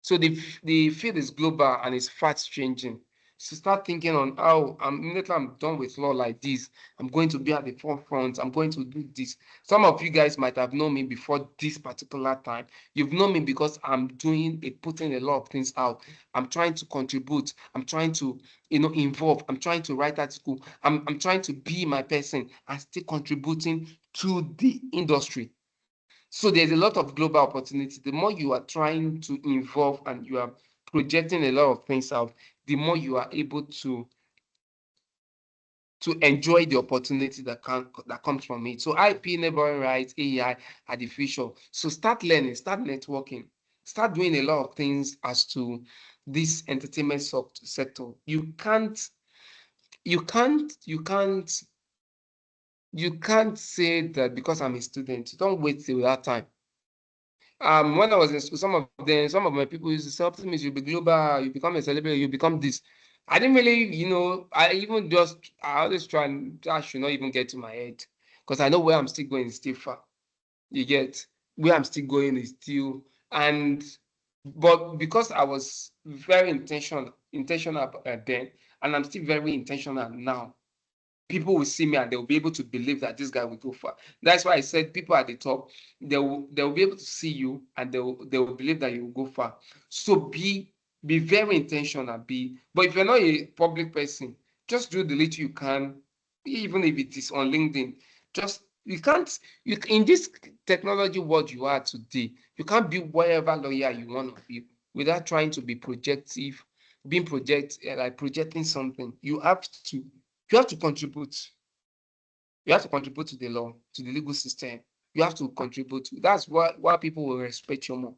So the field is global and it's fast changing. So start thinking on how immediately I'm done with law like this, I'm going to be at the forefront. I'm going to do this. Some of you guys might have known me before this particular time. You've known me because I'm putting a lot of things out. I'm trying to contribute. I'm trying to, involve. I'm trying to write article. I'm trying to be my person and still contributing to the industry. So there's a lot of global opportunity. The more you are trying to involve and you are projecting a lot of things out, the more you are able to enjoy the opportunity that comes from it. So IP, neighboring rights, AI are the future. So start learning, start networking, start doing a lot of things as to this entertainment sector. You can't say that because I'm a student. Don't wait till that time. When I was in school, some of my people used to say to me, you be global, you become a celebrity, you become this. I didn't really, I always try and that should not even get to my head because I know where I'm still going is still far. You get where I'm still going is still, but because I was very intentional then, and I'm still very intentional now, people will see me and they'll be able to believe that this guy will go far. That's why I said people at the top, they'll be able to see you and they'll believe that you will go far. So be very intentional. But if you're not a public person, just do the little you can, even if it is on LinkedIn. Just in this technology world you are today, you can't be whatever lawyer you want to be without trying to be projective, like projecting something. You have to contribute. You have to contribute to the law, to the legal system. You have to contribute. That's why people will respect you more.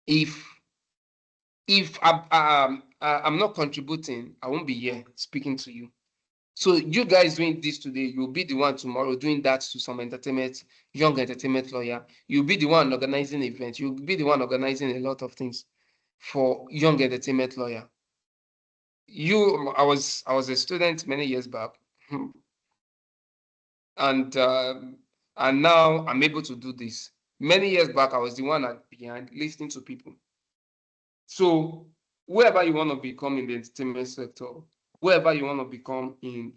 If I'm not contributing, I won't be here speaking to you. So you guys doing this today, you'll be the one tomorrow doing that to some young entertainment lawyer. You'll be the one organizing events. You'll be the one organizing a lot of things for young entertainment lawyer. I was a student many years back. And now I'm able to do this. Many years back, I was the one behind listening to people. So whoever you want to become in the entertainment sector, whoever you want to become in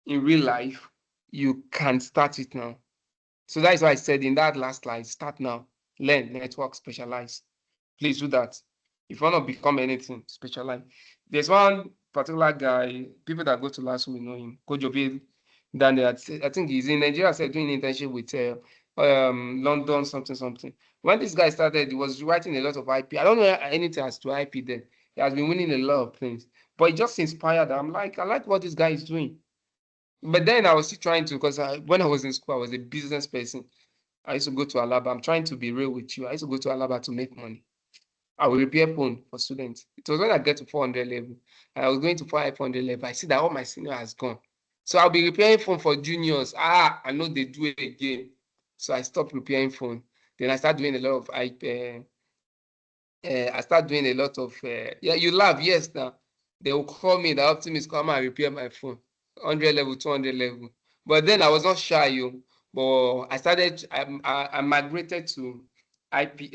real life, you can start it now. So that's why I said in that last slide, start now, learn, network, specialize. Please do that. If you want to become anything, specialize. There's one particular guy, people that go to last will know him, Kojobi. Then I think he's in Nigeria, said doing internship with London, something. When this guy started, he was writing a lot of IP. I don't know anything as to IP then. He has been winning a lot of things. But it just inspired. I like what this guy is doing. But then I was still trying to, because when I was in school, I was a business person. I used to go to Alaba. I'm trying to be real with you. I used to go to Alaba to make money. I will repair phone for students. It was when I get to 400 level, and I was going to 500 level. I see that all my senior has gone. So I'll be repairing phone for juniors. I know they do it again. So I stopped repairing phone. Then I start doing a lot of I start doing a lot of yeah, you laugh, yes now. They will call me, the optimist come and repair my phone. 100 level, 200 level. But then I was not shy, you. But I migrated to IP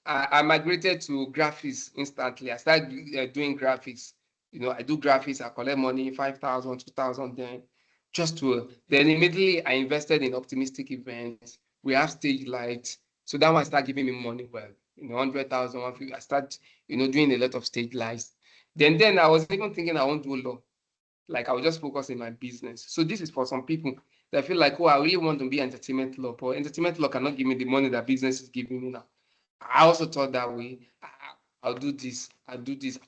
I migrated to graphics instantly. I started doing graphics. I do graphics, I collect money, 5,000, 2,000 then immediately I invested in optimistic events. We have stage lights. So that one start giving me money well, 100,000, 150. I start, doing a lot of stage lights. Then I was even thinking I won't do law. Like I will just focus in my business. So this is for some people that feel like, oh, I really want to be entertainment law, but entertainment law cannot give me the money that business is giving me now. I also thought that way. I'll do this,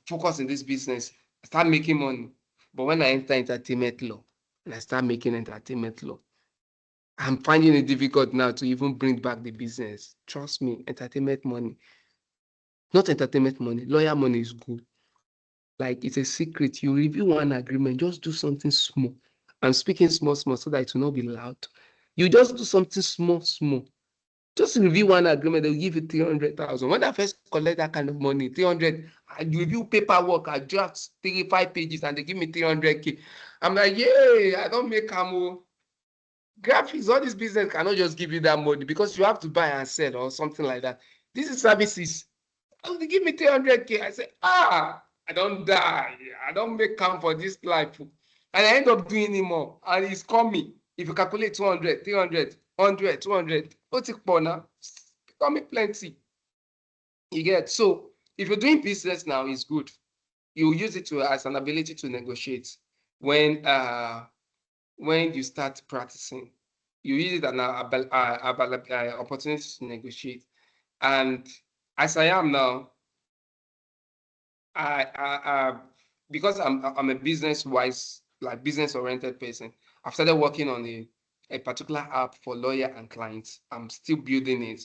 focus in this business, start making money. But when I enter entertainment law and I start making entertainment law, I'm finding it difficult now to even bring back the business. Trust me, entertainment money, not entertainment money, lawyer money is good. Like it's a secret. You review one agreement, just do something small. I'm speaking small, so that it will not be loud. You just do something small. Just review one agreement, they'll give you 300,000. When I first collect that kind of money, 300, I review paperwork, I draft 5 pages, and they give me 300K. I'm like, yeah, I don't make camo. Graphics, all this business cannot just give you that money because you have to buy and sell or something like that. This is services. Oh, they give me 300K. I say, I don't die. I don't make come for this life. And I end up doing it more. And it's coming. If you calculate 200, 300, 100, 200, what's it for now? Coming plenty. You get? So if you're doing business now, it's good. You use it as an ability to negotiate when you start practicing. You use it as an opportunity to negotiate. And as I am now, because I'm a business-wise, like business-oriented person, I've started working on a particular app for lawyer and clients. I'm still building it.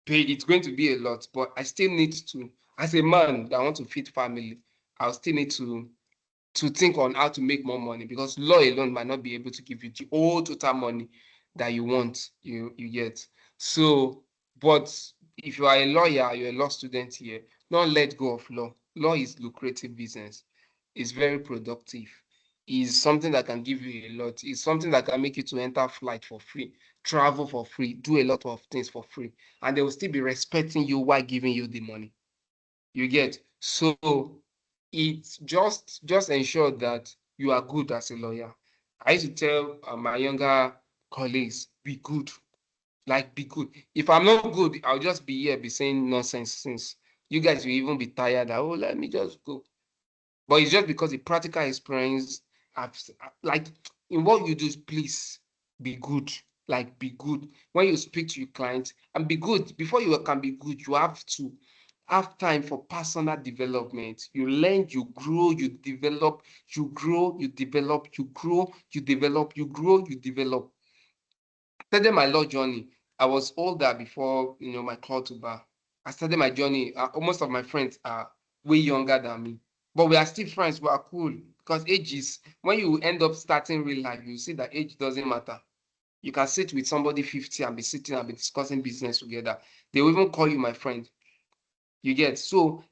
It's going to be a lot, but I still need to, as a man that want to feed family, I'll still need to think on how to make more money, because law alone might not be able to give you the whole total money that you want, you get. So, but if you are a lawyer, you're a law student here, don't let go of law. Law is lucrative business. It's very productive. It's something that can give you a lot. It's something that can make you to enter flight for free, travel for free, do a lot of things for free, and they will still be respecting you while giving you the money. You get? So it's just ensure that you are good as a lawyer. I used to tell my younger colleagues, be good. Like, be good. If I'm not good, I'll just be here, be saying nonsense, since you guys will even be tired. Oh, let me just go. But it's just because the practical experience, like, in what you do, please be good. Like, be good. When you speak to your clients, and be good. Before you can be good, you have to have time for personal development. You learn, you grow, you develop, you grow, you develop, you grow, you develop, you grow, you develop. I started my law journey. I was older before, my call to bar. I started my journey. Most of my friends are way younger than me, but we are still friends. We are cool, because age is, when you end up starting real life, you see that age doesn't matter. You can sit with somebody 50 and be sitting and be discussing business together. They will even call you my friend. You get? So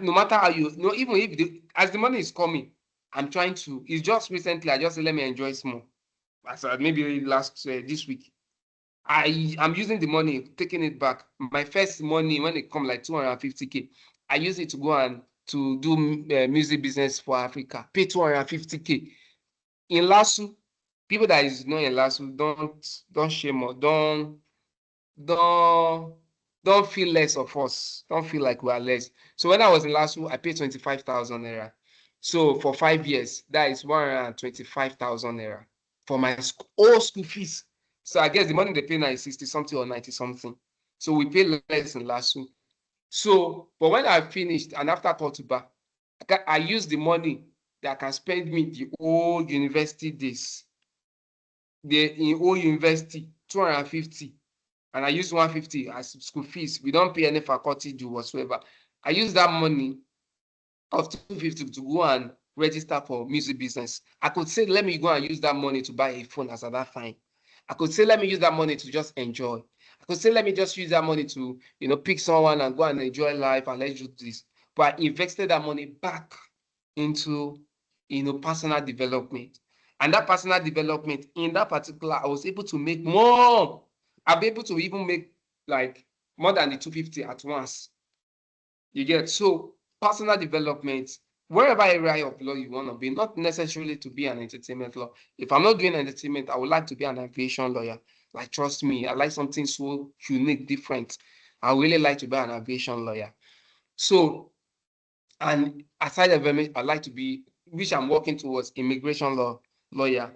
no matter how even if as the money is coming, I'm trying to. It's just recently I just said, let me enjoy small. So maybe this week, I'm using the money, taking it back. My first money, when it come like 250K, I use it to go and to do music business for Africa. Pay 250K in Lasso. People that is not in Lasso, don't shame or don't feel less of us. Don't feel like we are less. So when I was in Lasso, I paid 25,000 naira. So for 5 years, that is 125,000 naira for my all school fees. So I guess the money they pay now is 60 something or 90 something. So we pay less in Lasso. So, but when I finished and after Totuba, I used the money that can spend me the whole university days. In whole university, 250. And I use 150 as school fees. We don't pay any faculty due whatsoever. I use that money of 250 to go and register for music business. I could say, let me go and use that money to buy a phone as at that time. I could say, let me use that money to just enjoy. I could say, let me just use that money to, pick someone and go and enjoy life and let's do this. But I invested that money back into, personal development. And that personal development, in that particular, I was able to make more. I'll be able to even make like more than the 250 at once. You get? So personal development, wherever area of law you want to be, not necessarily to be an entertainment law. If I'm not doing entertainment, I would like to be an aviation lawyer. Like, trust me, I like something so unique, different. I really like to be an aviation lawyer. So, and aside of it, I like to be, which I'm working towards, immigration law lawyer.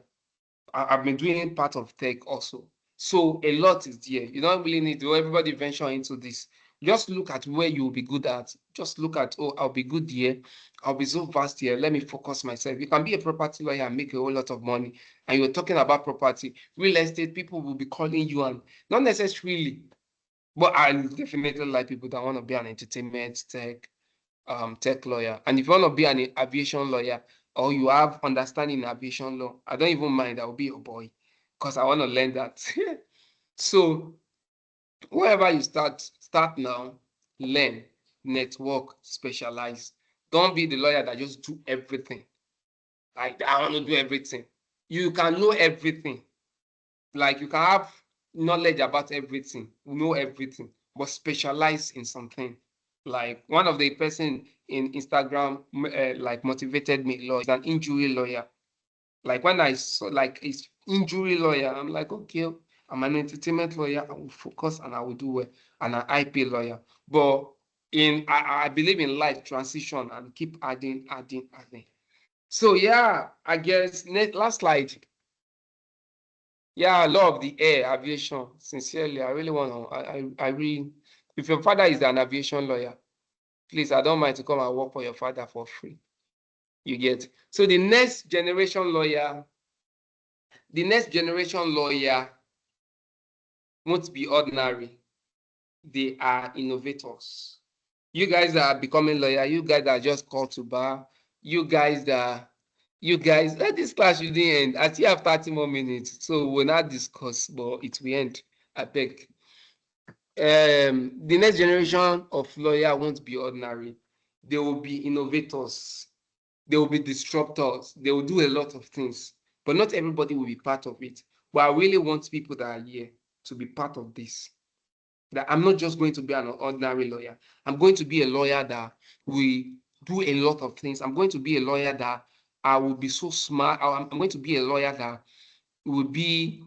I've been doing part of tech also. So a lot is there. You don't really need to everybody venture into this. Just look at where you'll be good at. Just look at, oh, I'll be good here. I'll be so vast here. Let me focus myself. You can be a property lawyer and make a whole lot of money. And you're talking about property. Real estate, people will be calling you, and not necessarily. But I definitely like people that want to be an entertainment tech lawyer. And if you want to be an aviation lawyer, or you have understanding in aviation law, I don't even mind. I will be your boy, because I want to learn that. So wherever you start now, learn, network, specialize. Don't be the lawyer that just do everything. Like, I want to do everything. You can know everything. Like, you can have knowledge about everything, know everything, but specialize in something. Like one of the person in Instagram like motivated me a lot. He's an injury lawyer. Like when I saw like his injury lawyer, I'm like, okay, I'm an entertainment lawyer. I will focus and I will do well. And an IP lawyer. But I believe in life transition and keep adding. So yeah, I guess last slide. Yeah, law of the air, aviation. Sincerely, I really want to. I really. If your father is an aviation lawyer, please, I don't mind to come and work for your father for free. You get. So the next generation lawyer won't be ordinary. They are innovators. You guys that are becoming lawyer, you guys that are just called to bar, you guys, let this class shouldn't end. I still have 30 more minutes, so we'll not discuss, but it will end. I beg. The next generation of lawyer won't be ordinary. They will be innovators. They will be disruptors. They will do a lot of things, but not everybody will be part of it. But I really want people that are here to be part of this. That I'm not just going to be an ordinary lawyer. I'm going to be a lawyer that will do a lot of things. I'm going to be a lawyer that I will be so smart. I'm going to be a lawyer that will be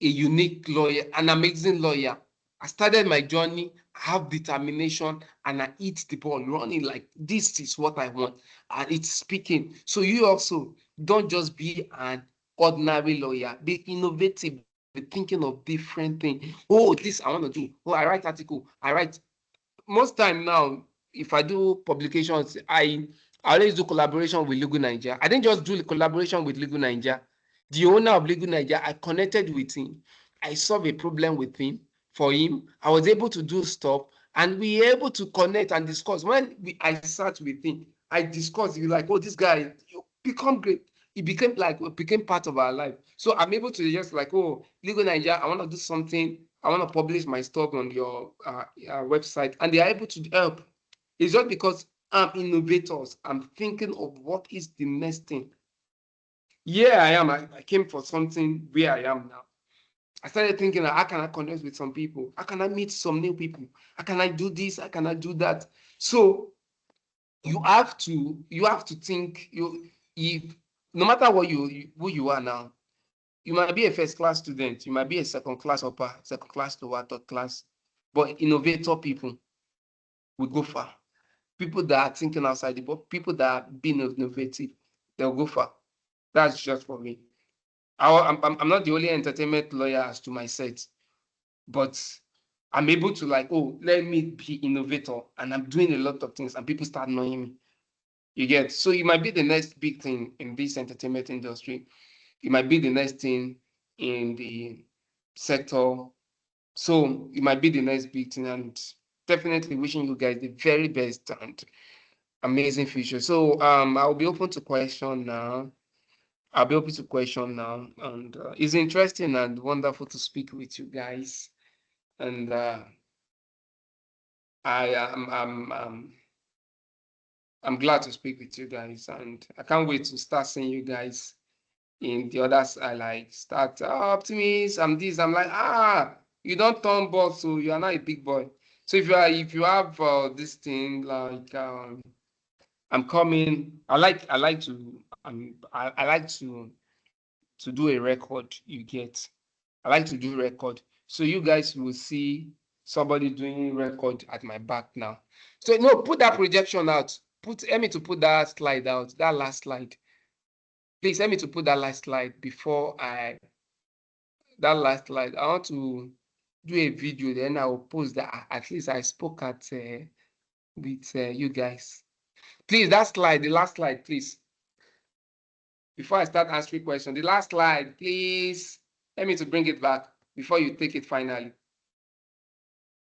a unique lawyer, an amazing lawyer. I started my journey, I have determination, and I hit the ball running like this is what I want, and it's speaking. So you also don't just be an ordinary lawyer, be innovative, be thinking of different things. Oh, this I want to do. Oh, I write article, I write. Most time now, if I do publications, I always do collaboration with Legal Nigeria. I didn't just do collaboration with Legal Nigeria. The owner of Legal Nigeria, I connected with him. I solved a problem with him. For him, I was able to do stuff, and we were able to connect and discuss. When I sat with him, I discussed. He was like, "Oh, this guy, you become great." It became part of our life. So I'm able to just like, "Oh, Legal Nigeria, I want to do something. I want to publish my stuff on your website," and they are able to help. It's just because I'm innovators. I'm thinking of what is the next thing. Yeah, I am. I came for something where I am now. I started thinking, how can I connect with some people? How can I meet some new people? How can I do this? How can I do that? So you have to think if no matter what who you are now, you might be a first class student, you might be a second class upper, second class lower, third class, but innovator people will go far. People that are thinking outside the box, people that are being innovative, they'll go far. That's just for me. I'm not the only entertainment lawyer as to my set, but I'm able to like, oh, let me be innovator, and I'm doing a lot of things, and people start knowing me. You get, so it might be the next big thing in this entertainment industry. It might be the next thing in the sector. So it might be the next big thing, and definitely wishing you guys the very best and amazing future. So I'll be open to question now. And it's interesting and wonderful to speak with you guys. And I'm glad to speak with you guys, and I can't wait to start seeing you guys in the others. I like start optimist. I'm this. I'm like you don't turn boss, so you are not a big boy. So if you have this thing like I'm coming. I like to I like to do a record. You get. I like to do record. So you guys will see somebody doing record at my back now. So no, put that projection out. Let me to put that slide out. That last slide. Please let me to put that last slide before that last slide. I want to do a video, then I will post that. At least I spoke at with you guys. Please, that slide, the last slide, please. Before I start answering questions, the last slide, please. Let me to bring it back before you take it finally.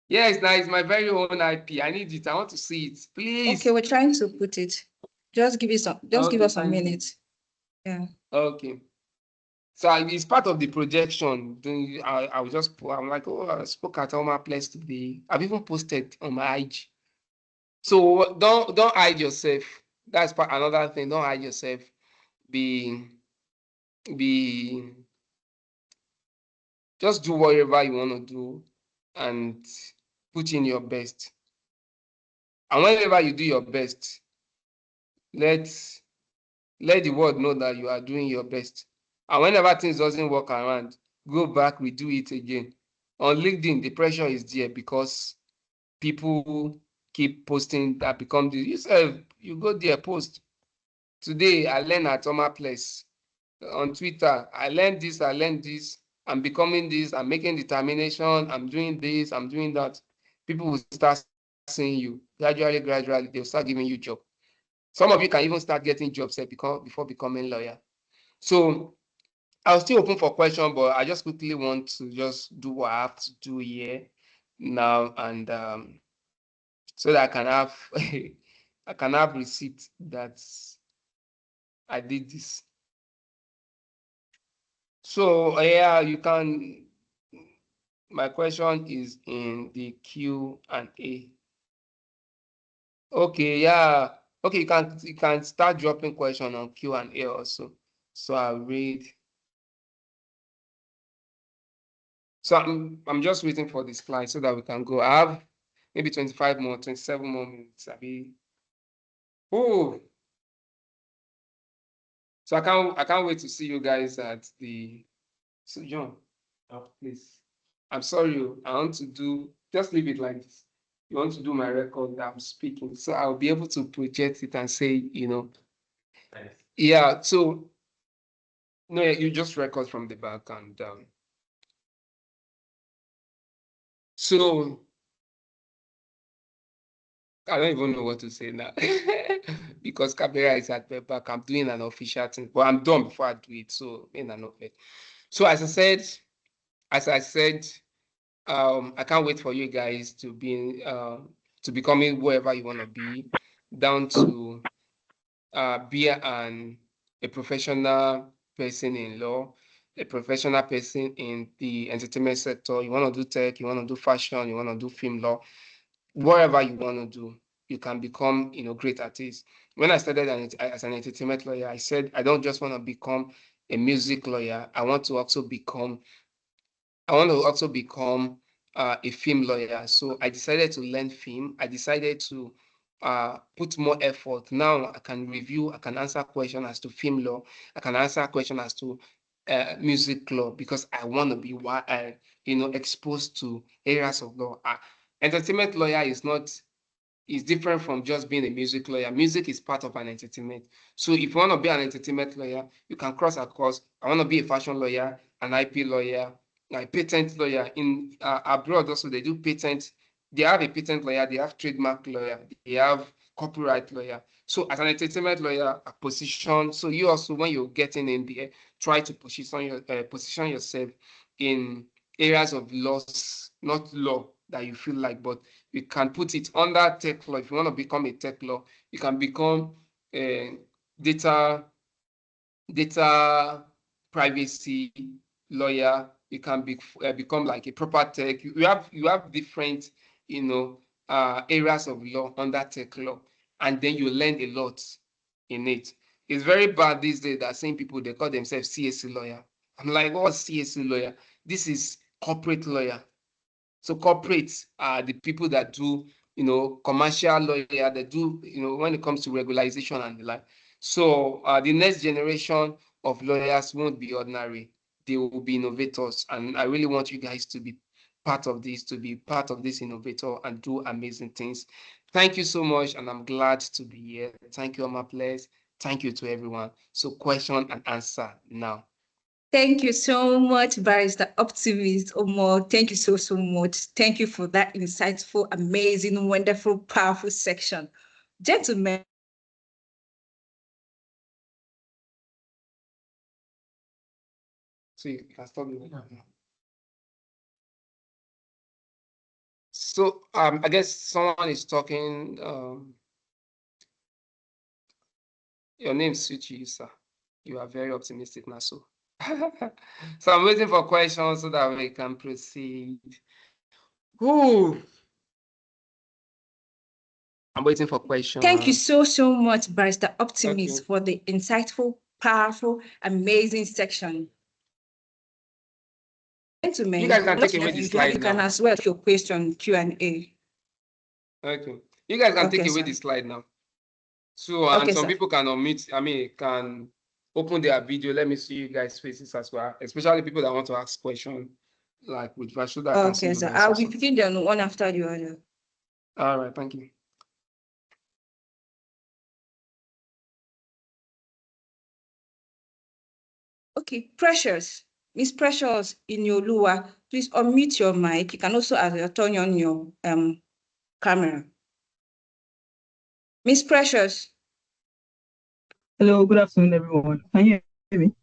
Yes, now it's my very own IP. I need it. I want to see it, please. Okay, we're trying to put it. Just give us a minute. Yeah. Okay. So it's part of the projection. Then I will just put, I'm like, oh, I spoke at Omaplex today. I've even posted on my IG. So don't hide yourself. That's another thing. Don't hide yourself. Be just do whatever you want to do and put in your best. And whenever you do your best, let the world know that you are doing your best. And whenever things doesn't work around, go back, redo it again. On LinkedIn, the pressure is there because people keep posting that become the yourself. You go there, post. Today, I learned at Omaplex. On Twitter, I learned this, I'm becoming this, I'm making determination, I'm doing this, I'm doing that. People will start seeing you. Gradually, they'll start giving you job. Some of you can even start getting jobs before becoming lawyer. So I'll still open for questions, but I just quickly want to just do what I have to do here now, and so that I can have I can have receipt that I did this. So yeah, you can. My question is in the Q&A. Okay, yeah. Okay, you can start dropping question on Q&A also. So I'll read. So I'm just waiting for the slide so that we can go. I have maybe 27 more minutes. Oh, so I can't wait to see you guys at the. So John, please. I'm sorry, I want to do, just leave it like this. You want to do my record that I'm speaking, so I'll be able to project it and say, nice. Yeah. So no, you just record from the back and so I don't even know what to say now because camera is at the back. I'm doing an official thing, but I'm done before I do it. So so as I said, I can't wait for you guys to be to becoming whoever you want to be, down to be a professional person in law, a professional person in the entertainment sector. You want to do tech, you want to do fashion, you want to do film law, whatever you want to do, you can become, great at it. When I started as an entertainment lawyer, I said, I don't just want to become a music lawyer. I want to also become a film lawyer. So I decided to learn film. I decided to put more effort. Now I can review, I can answer questions as to film law. I can answer questions as to music law because I want to be exposed to areas of law. Entertainment lawyer is different from just being a music lawyer. Music is part of an entertainment. So if you want to be an entertainment lawyer, you can cross across. I want to be a fashion lawyer, an IP lawyer, a patent lawyer. In abroad also, they do patent. They have a patent lawyer, they have trademark lawyer, they have copyright lawyer. So as an entertainment lawyer, a position. So you also, when you're getting in there, try to position yourself in areas of laws, not law that you feel like, but you can put it under tech law. If you want to become a tech law, you can become a data privacy lawyer. You can become like a proper tech. You have different areas of law under tech law, and then you learn a lot in it. It's very bad these days that same people, they call themselves CSC lawyer. I'm like, what's CSC lawyer? This is corporate lawyer. So corporates are the people that do, commercial lawyer, that do, when it comes to regularization and the like. So the next generation of lawyers won't be ordinary. They will be innovators. And I really want you guys to be part of this, innovator and do amazing things. Thank you so much. And I'm glad to be here. Thank you, Omaplex. Thank you to everyone. So question and answer now. Thank you so much, Barrister Optimist Omo. Thank you so, so much. Thank you for that insightful, amazing, wonderful, powerful section. Gentlemen, so you can stop me. So I guess someone is talking. Your name suits you, sir. You are very optimistic now, so. So I'm waiting for questions so that we can proceed. Ooh. I'm waiting for questions. Thank you so, so much, Barrister Optimist, for the insightful, powerful, amazing section. Gentlemen, you guys can take away the slide. You can as well your question Q&A. Okay. You guys can Okay, take away sir. the slide now. So, and Okay, some sir. people can unmute, can open their video. Let me see you guys' faces as well, especially people that want to ask questions, like with so that I can see Okay, you sir. guys I'll also. be picking them one after the other. All right, thank you. Okay, Precious. Miss Precious in your Lua, please unmute your mic. You can also turn on your camera. Miss Precious. Hello, good afternoon, everyone. Can you hear me?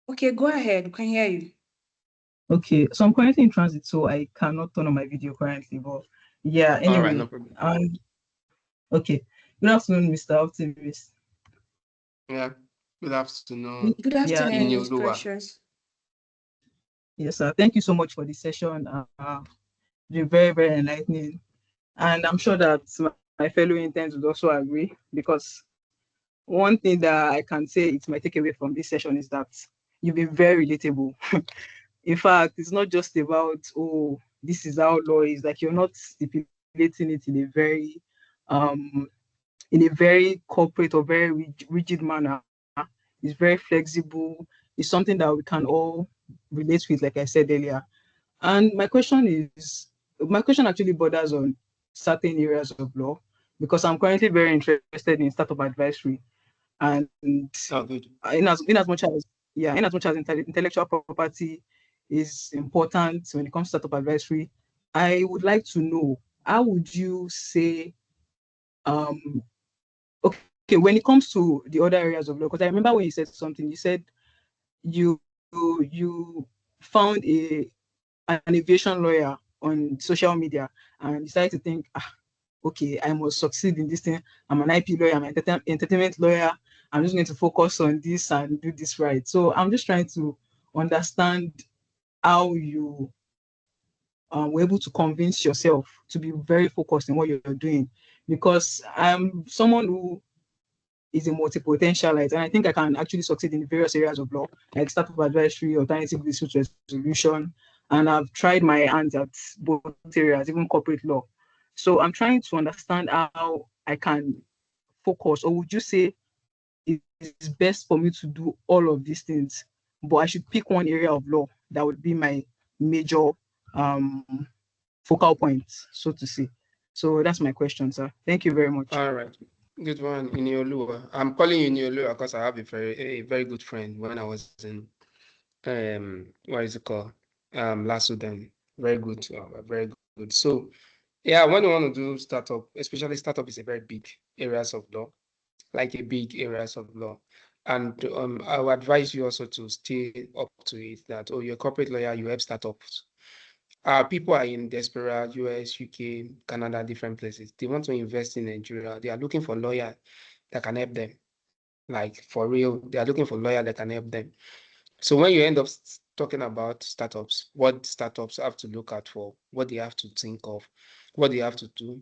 Okay, go ahead. We can hear you. Okay, so I'm currently in transit, so I cannot turn on my video currently. But yeah, All right, anyway. no problem. Okay. Good afternoon, Mr. Optimist. Yeah, good afternoon. Good afternoon, Yeah, Miss Precious. yes, sir. Thank you so much for the session. You're very, very enlightening. And I'm sure that my fellow interns would also agree, because one thing that I can say it's my takeaway from this session is that you've been very relatable. In fact, it's not just about, oh, this is how law is. Like, you're not stipulating it in a very corporate or very rigid manner. It's very flexible. It's something that we can all relate with, like I said earlier. And my question actually borders on certain areas of law, because I'm currently very interested in startup advisory. And good. in as much as intellectual property is important when it comes to startup advisory, I would like to know, how would you say, okay, when it comes to the other areas of law, because I remember when you said something, you said you found an aviation lawyer on social media and decided to think, okay, I must succeed in this thing. I'm an IP lawyer, I'm an entertainment lawyer. I'm just going to focus on this and do this right. So I'm just trying to understand how you were able to convince yourself to be very focused in what you're doing. Because I'm someone who is a multi-potentialite, and I think I can actually succeed in various areas of law, like startup advisory, alternative dispute resolution, and I've tried my hands at both areas, even corporate law. So I'm trying to understand how I can focus, or would you say it's best for me to do all of these things, but I should pick one area of law that would be my major focal point, so to say. So that's my question, sir. Thank you very much. All right. Good one, Iniolua. I'm calling you Iniolua because I have a very good friend when I was in what is it called? Last Sudan. Very good, very good. So yeah, when you want to do startup, especially startup is a very big areas of law, like a big areas of law. And I would advise you also to stay up to it, that, oh, you're a corporate lawyer, you help startups. People are in diaspora, US, UK, Canada, different places. They want to invest in Nigeria. They are looking for lawyers that can help them. Like, for real, they are looking for lawyers that can help them. So when you end up talking about startups, what startups have to look out for, what they have to think of, what they have to do,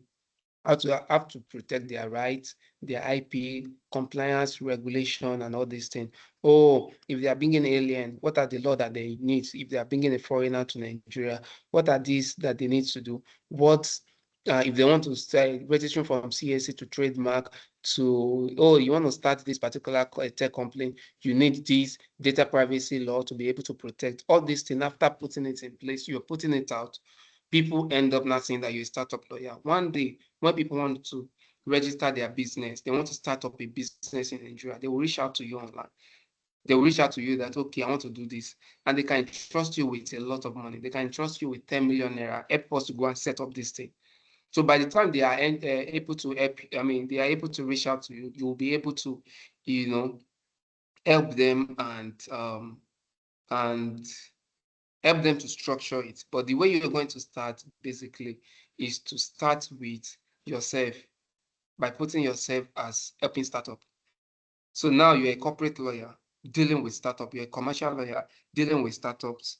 have to protect their rights, their IP, compliance, regulation, and all these things. Oh, if they are bringing alien, what are the law that they need? If they are bringing a foreigner to Nigeria, what are these that they need to do? What if they want to start registering from CSC to trademark to, oh, you want to start this particular tech company, you need this data privacy law to be able to protect all these things. After putting it in place, you're putting it out. People end up not saying that you're a startup lawyer. One day, when people want to register their business, they want to start up a business in Nigeria, they will reach out to you online. They will reach out to you that, okay, I want to do this. And they can trust you with a lot of money. They can trust you with 10 million naira, help us to go and set up this thing. So by the time they are able to help, they are able to reach out to you, you will be able to, help them and help them to structure it. But the way you're going to start basically is to start with yourself by putting yourself as helping startup. So now you're a corporate lawyer dealing with startup, you're a commercial lawyer dealing with startups.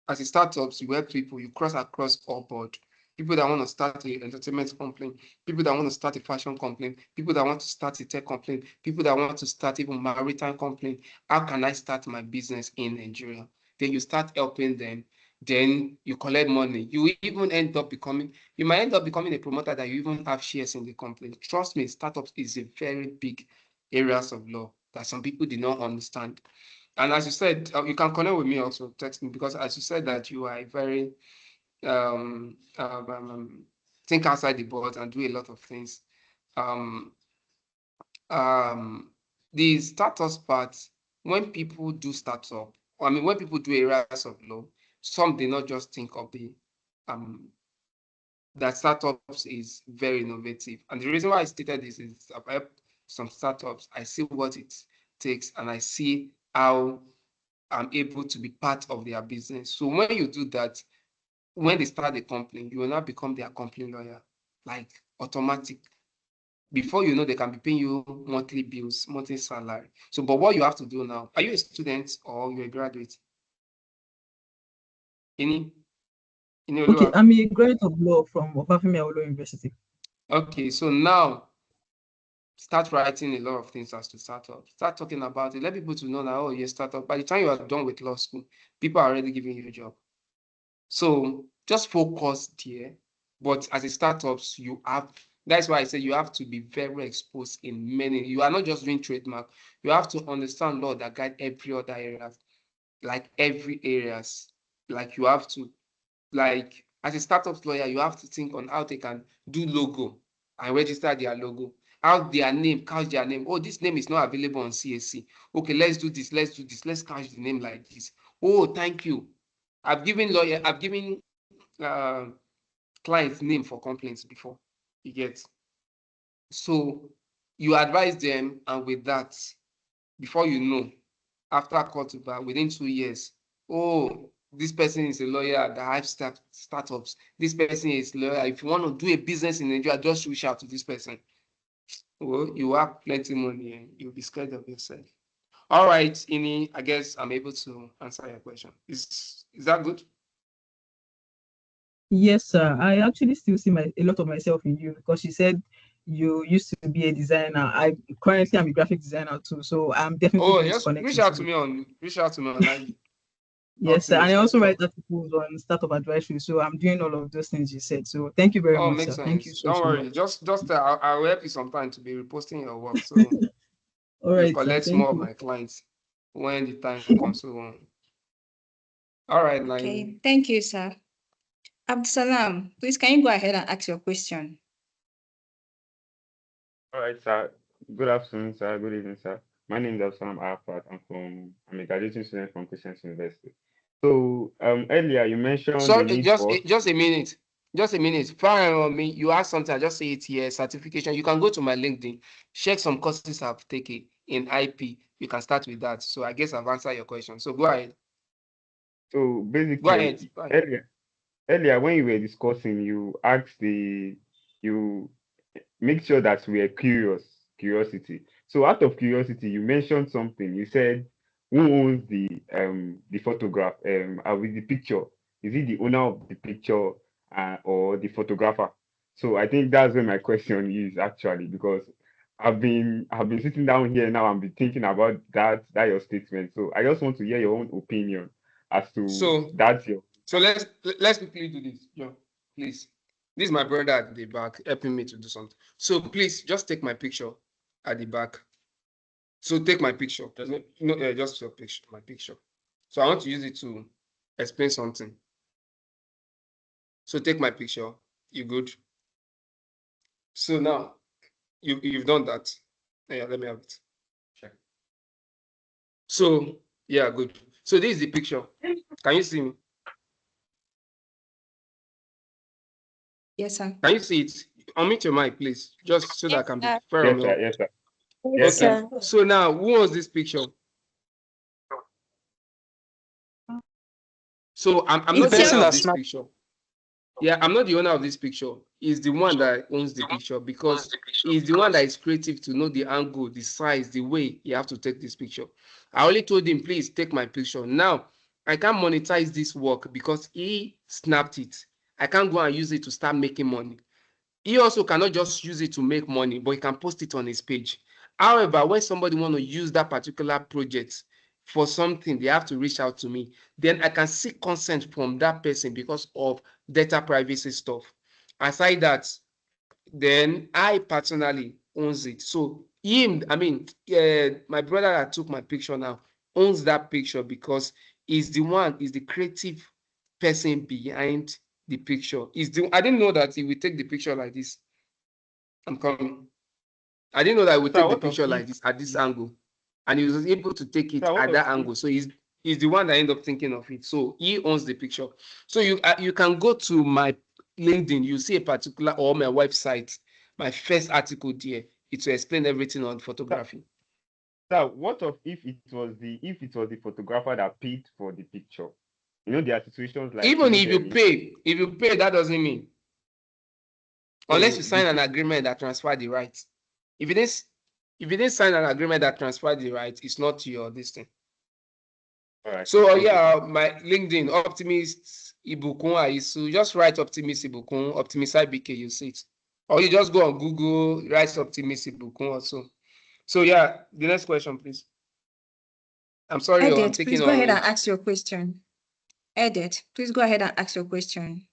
As a startups, you help people, you cross across all board. People that want to start an entertainment company, people that want to start a fashion company, people that want to start a tech company, people that want to start even maritime company. How can I start my business in Nigeria? Then you start helping them. then you collect money. You even end up becoming, you might end up becoming a promoter that you even have shares in the company. Trust me, startups is a very big areas of law that some people did not understand. And as you said, you can connect with me also, text me, because as you said that you are a very think outside the box and do a lot of things. Um, the startups part, when people do startup, I mean, when people do areas of law, some did not just think of the that startups is very innovative. And the reason why I stated this is I've helped some startups. I see what it takes and I see how I'm able to be part of their business. So when you do that, when they start the company, you will not become their company lawyer, like automatic. Before you know, they can be paying you monthly bills, monthly salary. So, but what you have to do now, are you a student or you're a graduate? Any? Okay, I'm a graduate of law from OVIP2025 University. Okay, so now start writing a lot of things as to startup. Start talking about it. Let people to know that, oh, you're a startup. By the time you are done with law school, people are already giving you a job. So just focus there. But as a startups, you have, that's why I say you have to be very exposed in many. You are not just doing trademark. You have to understand law that guide every other area, like every areas. Like you have to, like as a startups lawyer, you have to think on how they can do logo and register their logo. How their name, couch their name. Oh, this name is not available on CSC. Okay, let's do this, let's do this, let's couch the name like this. Oh, thank you. I've given clients name for complaints before. You get. So you advise them, and with that, before you know, after court to bar, within 2 years, oh, this person is a lawyer that has startups. This person is a lawyer. If you want to do a business in Nigeria, just reach out to this person. Well, you have plenty of money and you'll be scared of yourself. All right, Ini, I guess I'm able to answer your question. Is that good? Yes, sir. I actually still see a lot of myself in you because you said you used to be a designer. I currently am a graphic designer too, so I'm definitely going to connect reach out to me on IG. Yes, sir. And I also write articles on startup advisory, so I'm doing all of those things you said. So thank you very much, makes sir. sense. Thank you so Don't worry. much. Just I'll help you sometime to be reposting your work. So all right, you collect sir. more of my clients when the time comes. So all right, Okay, thank you, sir. Abdulsalam, please can you go ahead and ask your question? All right, sir. Good afternoon, sir. Good evening, sir. My name is Abdulsalam Arafat. I'm a graduating student from Christian University. So earlier you mentioned the need for just a minute. Just a minute. Fire on me. You asked something. I just say it here. Certification. You can go to my LinkedIn. Check some courses I've taken in IP. You can start with that. So I guess I've answered your question. So go ahead. So basically, go ahead. Earlier when you were discussing, you make sure that we are curiosity. So out of curiosity, you mentioned something. You said, who owns the photograph with the picture? Is it the owner of the picture or the photographer? So I think that's where my question is actually, because I've been sitting down here now and be thinking about that your statement. So I just want to hear your own opinion as to that's your. So let's quickly do this. Yeah, please. This is my brother at the back helping me to do something. So please just take my picture at the back. So take my picture. Just your picture, my picture. So I want to use it to explain something. So take my picture. You good? So now you've done that. Yeah, let me have it. Check. So yeah, good. So this is the picture. Can you see me? Yes, sir. Can you see it? Unmute your mic, please, just so that I can be fair. Yes, sir. Yes, sir. Yes, okay. Sir. So now, who owns this picture? So I'm not the owner of this picture. Yeah, I'm not the owner of this picture. He's the one that owns the picture because he's the one that is creative to know the angle, the size, the way you have to take this picture. I only told him, please take my picture. Now, I can't monetize this work because he snapped it. I can't go and use it to start making money. He also cannot just use it to make money, but he can post it on his page. However, when somebody want to use that particular project for something, they have to reach out to me. Then I can seek consent from that person because of data privacy stuff. Aside that, then I personally owns it. So him, I mean, my brother that took my picture now owns that picture because he's the creative person behind the picture. I didn't know that he would take the picture like this. I'm coming. I didn't know that he would take the picture like this at this angle, and he was able to take it at that angle. So he's the one that ended up thinking of it. So he owns the picture. So you can go to my LinkedIn, you see a particular, or my website, my first article there. It will explain everything on photography. So what if it was the photographer that paid for the picture? You know, there are situations like even if you pay, that doesn't mean, unless you sign an agreement that transfer the rights. If you didn't sign an agreement that transfer the rights, it's not your this thing. All right. So yeah, my LinkedIn, Optimist Ibukun Aisu, just write Optimist Ibukun, Optimist IBK, you see it. Or you just go on Google, write Optimist Ibukun also. So yeah, the next question, please. I'm sorry, I'm Edith, taking please go ahead and on. ask your question. Edith, please go ahead and ask your question.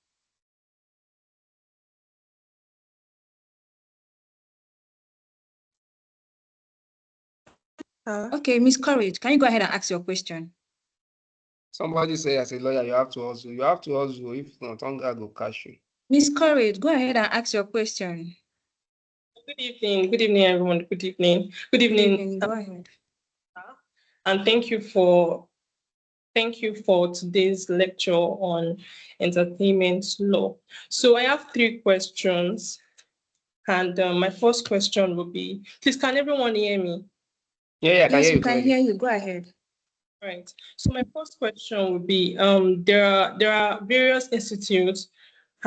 Okay, Miss Courage, can you go ahead and ask your question? Somebody say as a lawyer, you have to hustle. You have to hustle. If not, hunger go catch you. Miss Courage, go ahead and ask your question. Good evening. Good evening, everyone. Good evening. Good evening. Go ahead. And thank you for today's lecture on entertainment law. So I have 3 questions. And my first question will be, please, can everyone hear me? Yeah, I can Yes, hear you. we can hear you. Go ahead. Right. So my first question would be, there are various institutes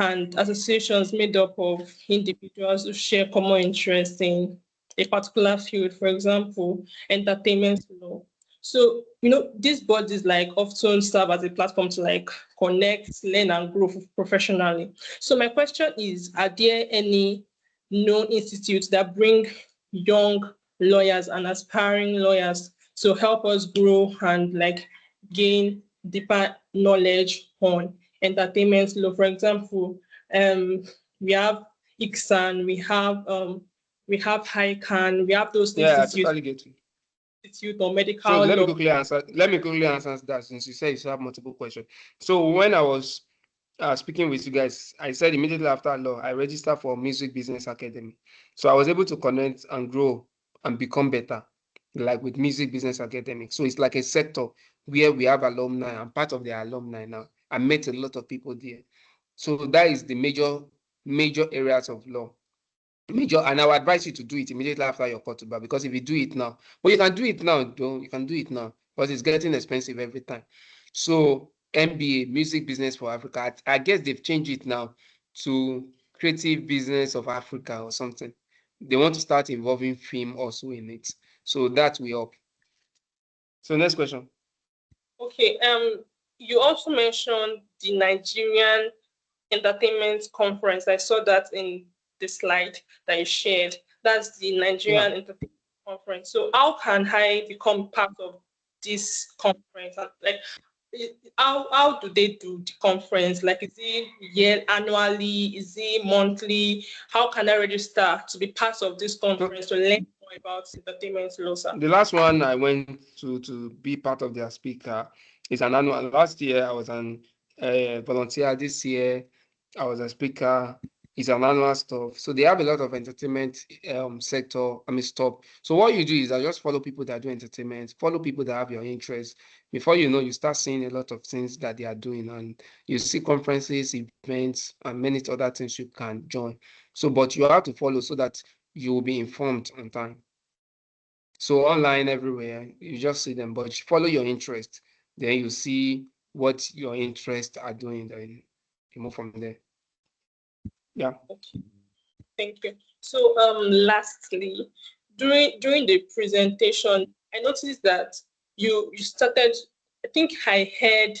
and associations made up of individuals who share common interests in a particular field, for example, entertainment law. So, these bodies often serve as a platform to connect, learn, and grow professionally. So my question is, are there any known institutes that bring young lawyers and aspiring lawyers to help us grow and gain deeper knowledge on entertainment law? For example, we have ICSAN, we have HICAN, we have those institutes. I totally get you. Institute or medical so let law. me quickly answer that, since you said you have multiple questions. So when I was speaking with you guys, I said immediately after law, I registered for Music Business Academy. So I was able to connect and grow and become better, like with Music Business Academy. So it's like a sector where we have alumni. I'm part of the alumni now. I met a lot of people there. So that is the major areas of law. And I would advise you to do it immediately after your court bar, because if you do it now, well, you can do it now, though. You can do it now, but it's getting expensive every time. So MBA, Music Business for Africa, I guess they've changed it now to Creative Business of Africa or something. They want to start involving film also in it. So that will help. So next question. Okay. You also mentioned the Nigerian Entertainment Conference. I saw that in the slide that you shared. That's the Nigerian Entertainment Conference. So how can I become part of this conference? How do they do the conference? Is it annually? Is it monthly? How can I register to be part of this conference to learn more about entertainment law, sir? The last one I went to be part of their speaker is an annual. Last year I was an volunteer. This year I was a speaker. It's an annual stuff. So they have a lot of entertainment sector, stuff. So what you do is I just follow people that do entertainment, follow people that have your interest. Before you know, you start seeing a lot of things that they are doing, and you see conferences, events, and many other things you can join. So, but you have to follow so that you will be informed on time. So online everywhere, you just see them, but follow your interest. Then you see what your interests are doing, then you move from there. Yeah. Okay. Thank you. So lastly, during the presentation, I noticed that you started, I think I heard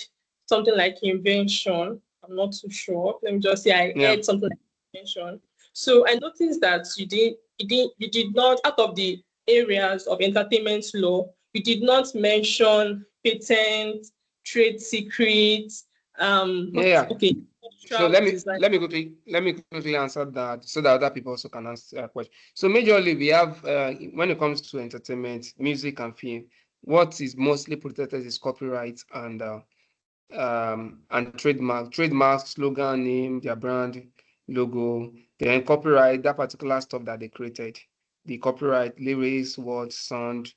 something like invention. I'm not too sure. Let me just say I heard something like invention. So I noticed that you did not, out of the areas of entertainment law, you you did not mention patent, trade secrets. Okay. So let me quickly answer that so that other people also can answer that question. So majorly we have when it comes to entertainment, music and film, what is mostly protected is copyright and trademark. Trademark, slogan, name, their brand, logo, then copyright, that particular stuff that they created. The copyright, lyrics, words, sound,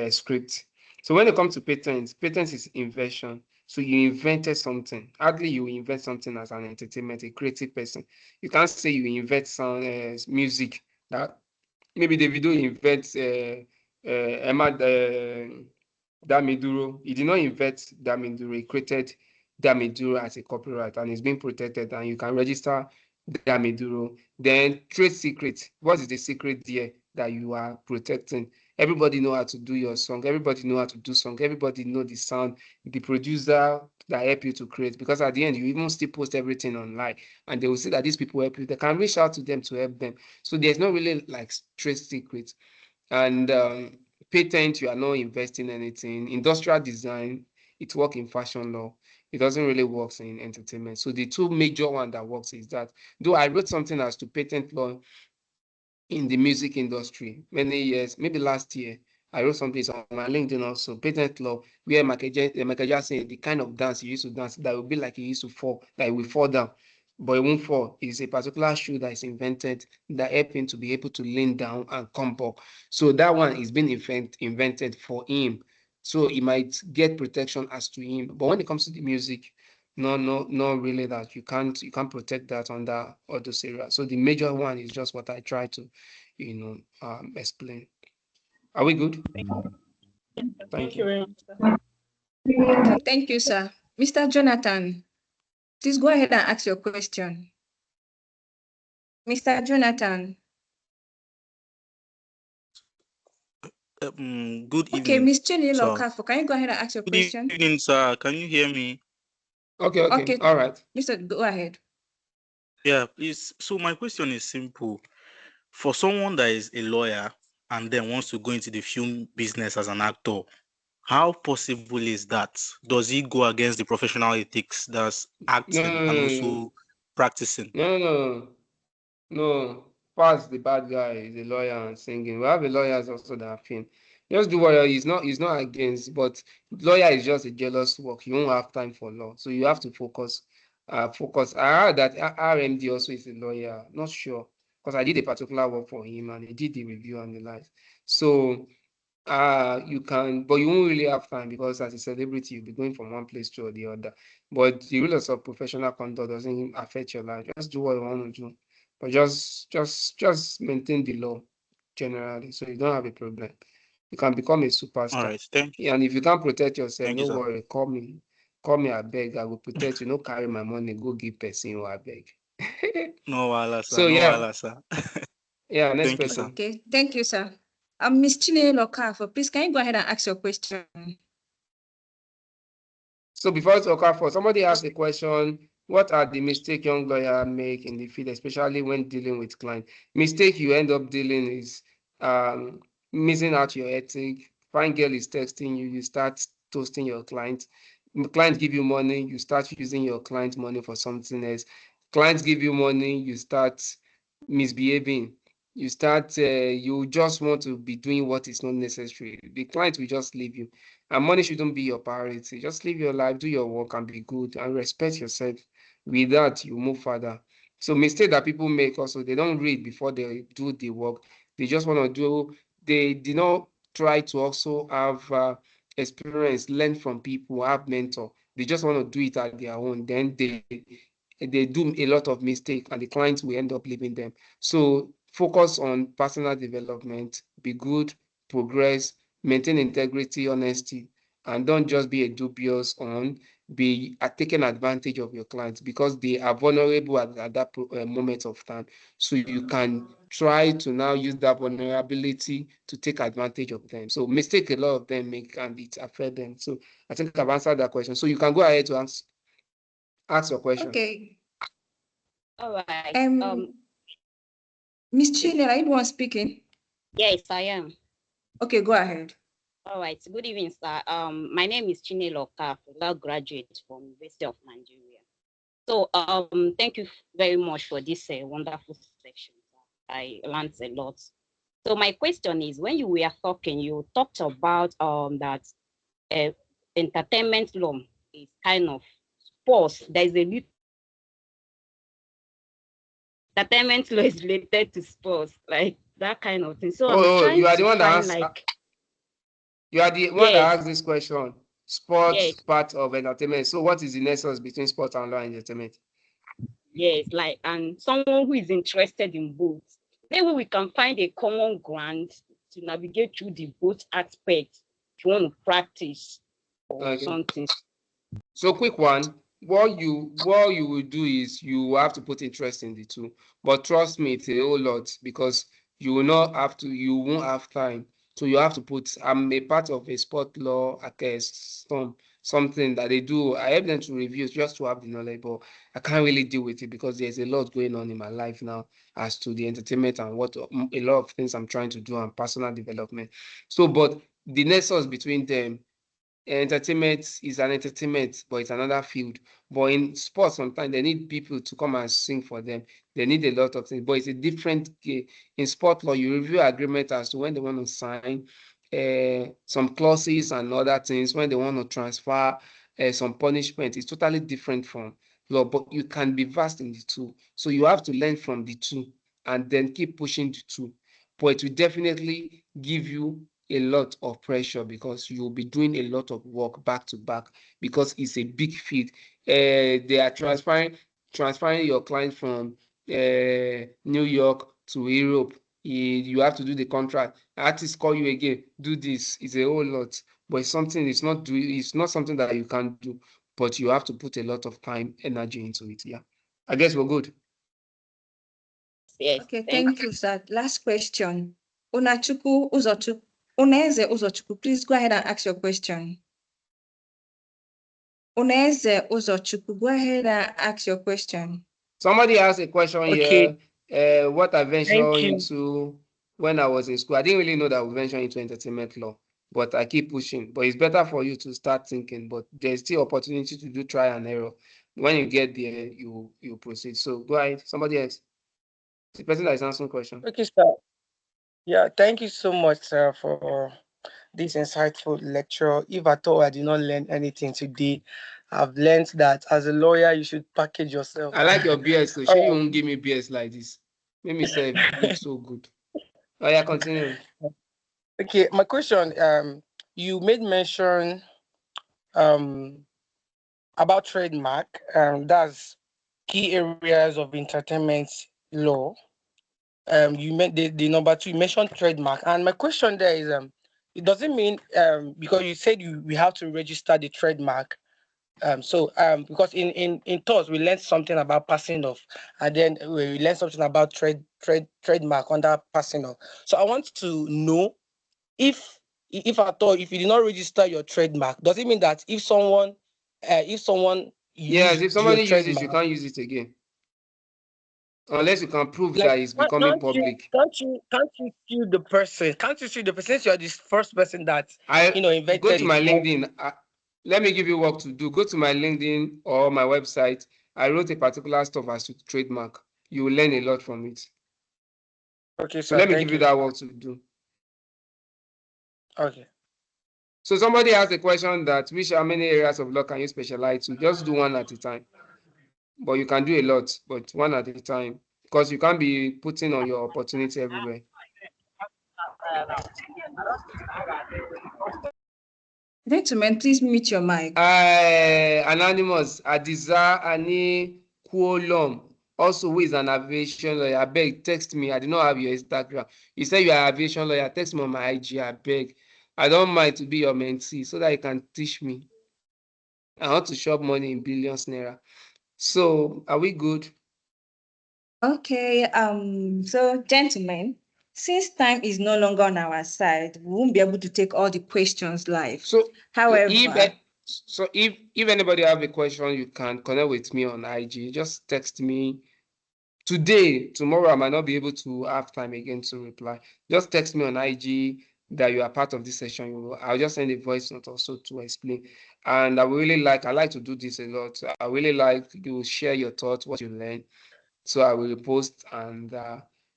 script. So when it comes to patents, patents is invention. So you invented something. Hardly you invent something as an entertainment, a creative person. You can't say you invent some music. That maybe the video invents Emma Damiduro. He did not invent Damiduro. He created Damiduro as a copyright, and it's being protected. And you can register Damiduro. Then trade secret. What is the secret there that you are protecting? Everybody know how to do your song. Everybody know how to do song. Everybody know the sound, the producer that help you to create. Because at the end, you even still post everything online, and they will see that these people help you. They can reach out to them to help them. So there's not really like trade secret. And patent, you are not investing anything. Industrial design, it works in fashion law. It doesn't really work in entertainment. So the two major one that works is that, though I wrote something as to patent law in the music industry many years, maybe last year, I wrote something on my LinkedIn also, patent law, where Michael Jackson, the kind of dance he used to dance, that would be like he used to fall, that will fall down, but it won't fall. It's a particular shoe that is invented that help him to be able to lean down and come up. So that one is being invented for him. So he might get protection as to him. But when it comes to the music, no, really that you can't protect that under all those areas. So the major one is just what I try to, explain. Are we good? Thank you very much, sir. Thank you, sir. Mr. Jonathan, please go ahead and ask your question. Mr. Jonathan. Good evening. Okay, Ms. Chinelo Okafo, can you go ahead and ask your question? Good evening, sir. Can you hear me? Okay. All right. Mr. Go ahead. Yeah, please. So my question is simple. For someone that is a lawyer and then wants to go into the film business as an actor, how possible is that? Does he go against the professional ethics that's acting and also practicing? No. Past the bad guy is a lawyer and singing. We have a lawyers also that are film. Just do what he's not against, but lawyer is just a jealous work. You won't have time for law. So you have to focus. I heard that RMD also is a lawyer. Not sure. Because I did a particular work for him and he did the review and the likes. So you can, but you won't really have time because as a celebrity, you'll be going from one place to the other. But the rules of professional conduct doesn't affect your life. Just do what you want to do, but just maintain the law generally, so you don't have a problem. You can become a superstar. All right, thank you. And if you can't protect yourself, Thank no you, sir. worry. Call me. I beg. I will protect you. No carry my money. Go give person. I beg. No wala, sir. So no yeah. wala, sir. Yeah. Next Thank you, person. sir. Okay, thank you, sir. Ms. Chinelo Okafo, please can you go ahead and ask your question? So before it's for somebody asked a question, what are the mistakes young lawyers make in the field, especially when dealing with client? Mistake you end up dealing is missing out your ethic. Fine girl is texting you, you start toasting your client. Client give you money, you start using your client money for something else. Clients give you money, you start misbehaving. You start, you just want to be doing what is not necessary. The client will just leave you. And money shouldn't be your priority. Just live your life, do your work, and be good, and respect yourself. With that, you move further. So mistake that people make also, they don't read before they do the work. They just want to do, they did not try to also have experience, learn from people, have mentor. They just want to do it at their own. Then they do a lot of mistakes and the clients will end up leaving them. So focus on personal development, be good, progress, maintain integrity, honesty, and don't just be a dubious on be taking advantage of your clients because they are vulnerable at that moment of time. So you can try to now use that vulnerability to take advantage of them. So mistake a lot of them make and it affect them. So I think I've answered that question. So you can go ahead to ask your question. Okay. All right. Ms. Chinelo, are you the one speaking? Yes, I am. Okay, go ahead. All right. Good evening, sir. My name is Chinelo Okaf, a graduate from University of Nigeria. So, thank you very much for this wonderful section. I learned a lot. So, my question is: when you were talking, you talked about that entertainment law is kind of sports. There is a little entertainment law is related to sports, like that kind of thing. So, I'm Oh, you trying are the to one that find asked. like You are the one yes, that asked this question. Sports yes, part of entertainment. So, what is the nexus between sport and law and entertainment? yes, like, and someone who is interested in both. Maybe we can find a common ground to navigate through the both aspects if you want to practice or Okay. something. So quick one, what you will do is you have to put interest in the two. But trust me, it's a whole lot because you will not have to, you won't have time. So you have to put, I'm a part of a sport law something that they do. I help them to review just to have the knowledge, but I can't really deal with it because there's a lot going on in my life now as to the entertainment and what a lot of things I'm trying to do and personal development. So, but the nexus between them, entertainment is an entertainment, but it's another field. But in sports, sometimes they need people to come and sing for them. They need a lot of things, but it's a different in sport law. You review agreement as to when they want to sign some clauses and other things, when they want to transfer some punishment. It's totally different from law, but you can be vast in the two. So you have to learn from the two and then keep pushing the two. But it will definitely give you a lot of pressure because you'll be doing a lot of work back to back because it's a big field. They are transferring your client from New York to Europe. You have to do the contract. Artists call you again, do this. It's a whole lot, but it's something. It's not something that you can do, but you have to put a lot of time, energy into it. Yeah, I guess we're good. Yes, Okay, thank thank you, sir. Last question. Unachukwu Uzochukwu. Uneze Uzochukwu, please go ahead and ask your question. Uneze Uzochukwu, go ahead and ask your question. Somebody asked a question Okay, here. What I ventured thank you. into when I was in school. I didn't really know that I would venture into entertainment law, but I keep pushing. But it's better for you to start thinking. But there's still opportunity to do try and error. When you get there, you proceed. So go ahead. Somebody else. The person that is answering question. Okay, sir. Yeah, thank you so much, sir, for this insightful lecture. If at all I did not learn anything today, I've learned that as a lawyer, you should package yourself. I like your BS. So sure you All won't give me BS like this. Make me say look so good. Oh yeah, continue. right. Okay, my question, you made mention um about trademark, that's key areas of entertainment law. You meant the number two, you mentioned trademark. And my question there is it doesn't mean because you said we have to register the trademark. Because in TOS we learned something about passing off, and then we learned something about trademark under passing off. So I want to know if at all, if you did not register your trademark, does it mean that if someone Yes, if used your somebody uses, you trademark, can't use it again unless you can prove like that it's becoming public. can't you sue the person? Can't you sue the person since you are the first person that I go invented to it? my LinkedIn. Let me give you work to do. Go to my LinkedIn or my website. I wrote a particular stuff as to trademark. You will learn a lot from it. Okay, So sir. let me give Thank you you. that work to do. Okay. So somebody asked a question that how many areas of law can you specialize to? Just do one at a time. But you can do a lot, but one at a time. Because you can't be putting on your opportunity everywhere. Gentlemen, please mute your mic. Anonymous, Adiza Ani Kuolom, also who is an aviation lawyer. I beg, text me. I did not have your Instagram. You say you are an aviation lawyer. Text me on my IG. I beg. I don't mind to be your mentee so that you can teach me. I want to shop money in billions naira. So, are we good? Okay, so gentlemen, since time is no longer on our side, we won't be able to take all the questions live. So, However, if anybody have a question, you can connect with me on IG. Just text me. Today, tomorrow, I might not be able to have time again to reply. Just text me on IG, that you are part of this session, I'll just send a voice note also to explain. And I like to do this a lot. I really like you share your thoughts, what you learn. So I will post and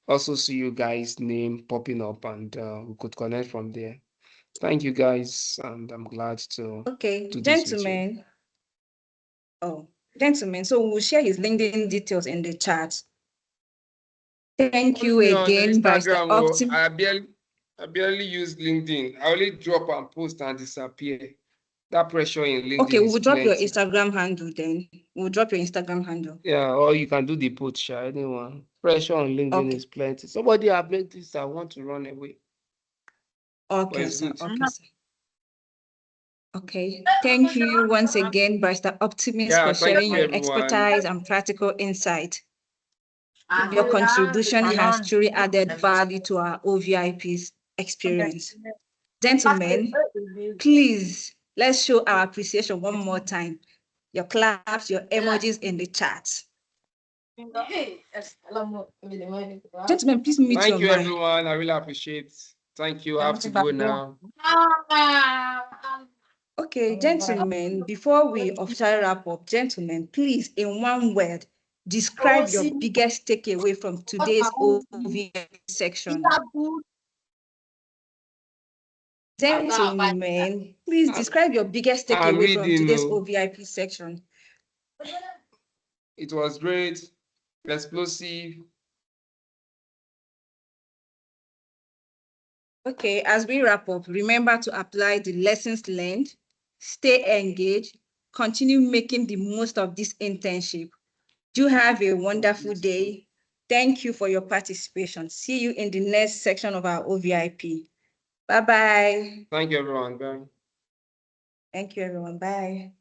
also see you guys' name popping up, and we could connect from there. Thank you guys, and I'm glad to do this with you. Gentlemen. Oh, gentlemen, so we'll share his LinkedIn details in the chat. Thank you again, Instagram. Optim. I barely use LinkedIn. I only drop and post and disappear. That pressure in LinkedIn. Okay, we'll drop your Instagram handle then. We'll drop your Instagram handle. Yeah, or you can do the post, anyone. Pressure on LinkedIn is plenty. Somebody update this, I want to run away. Okay, sir. Okay, sir. Okay, thank you once again, Barrister Optimist, for sharing your expertise and practical insight. Your contribution has truly added value to our OVIP's experience. Gentlemen, please, let's show our appreciation one more time. Your claps, your emojis in the chat. Gentlemen, please mute your mic. Thank you, everyone. I really appreciate it. Thank you. I have to go now. Okay, gentlemen, before we officially wrap up, gentlemen, please, in one word, describe your biggest takeaway from today's OVIP section. Gentlemen, please describe your biggest takeaway from today's OVIP section. It was great, explosive. Okay, as we wrap up, remember to apply the lessons learned, stay engaged, continue making the most of this internship. Do have a wonderful day. Thank you for your participation. See you in the next section of our OVIP. Bye-bye. Thank you, everyone. Bye. Thank you, everyone. Bye.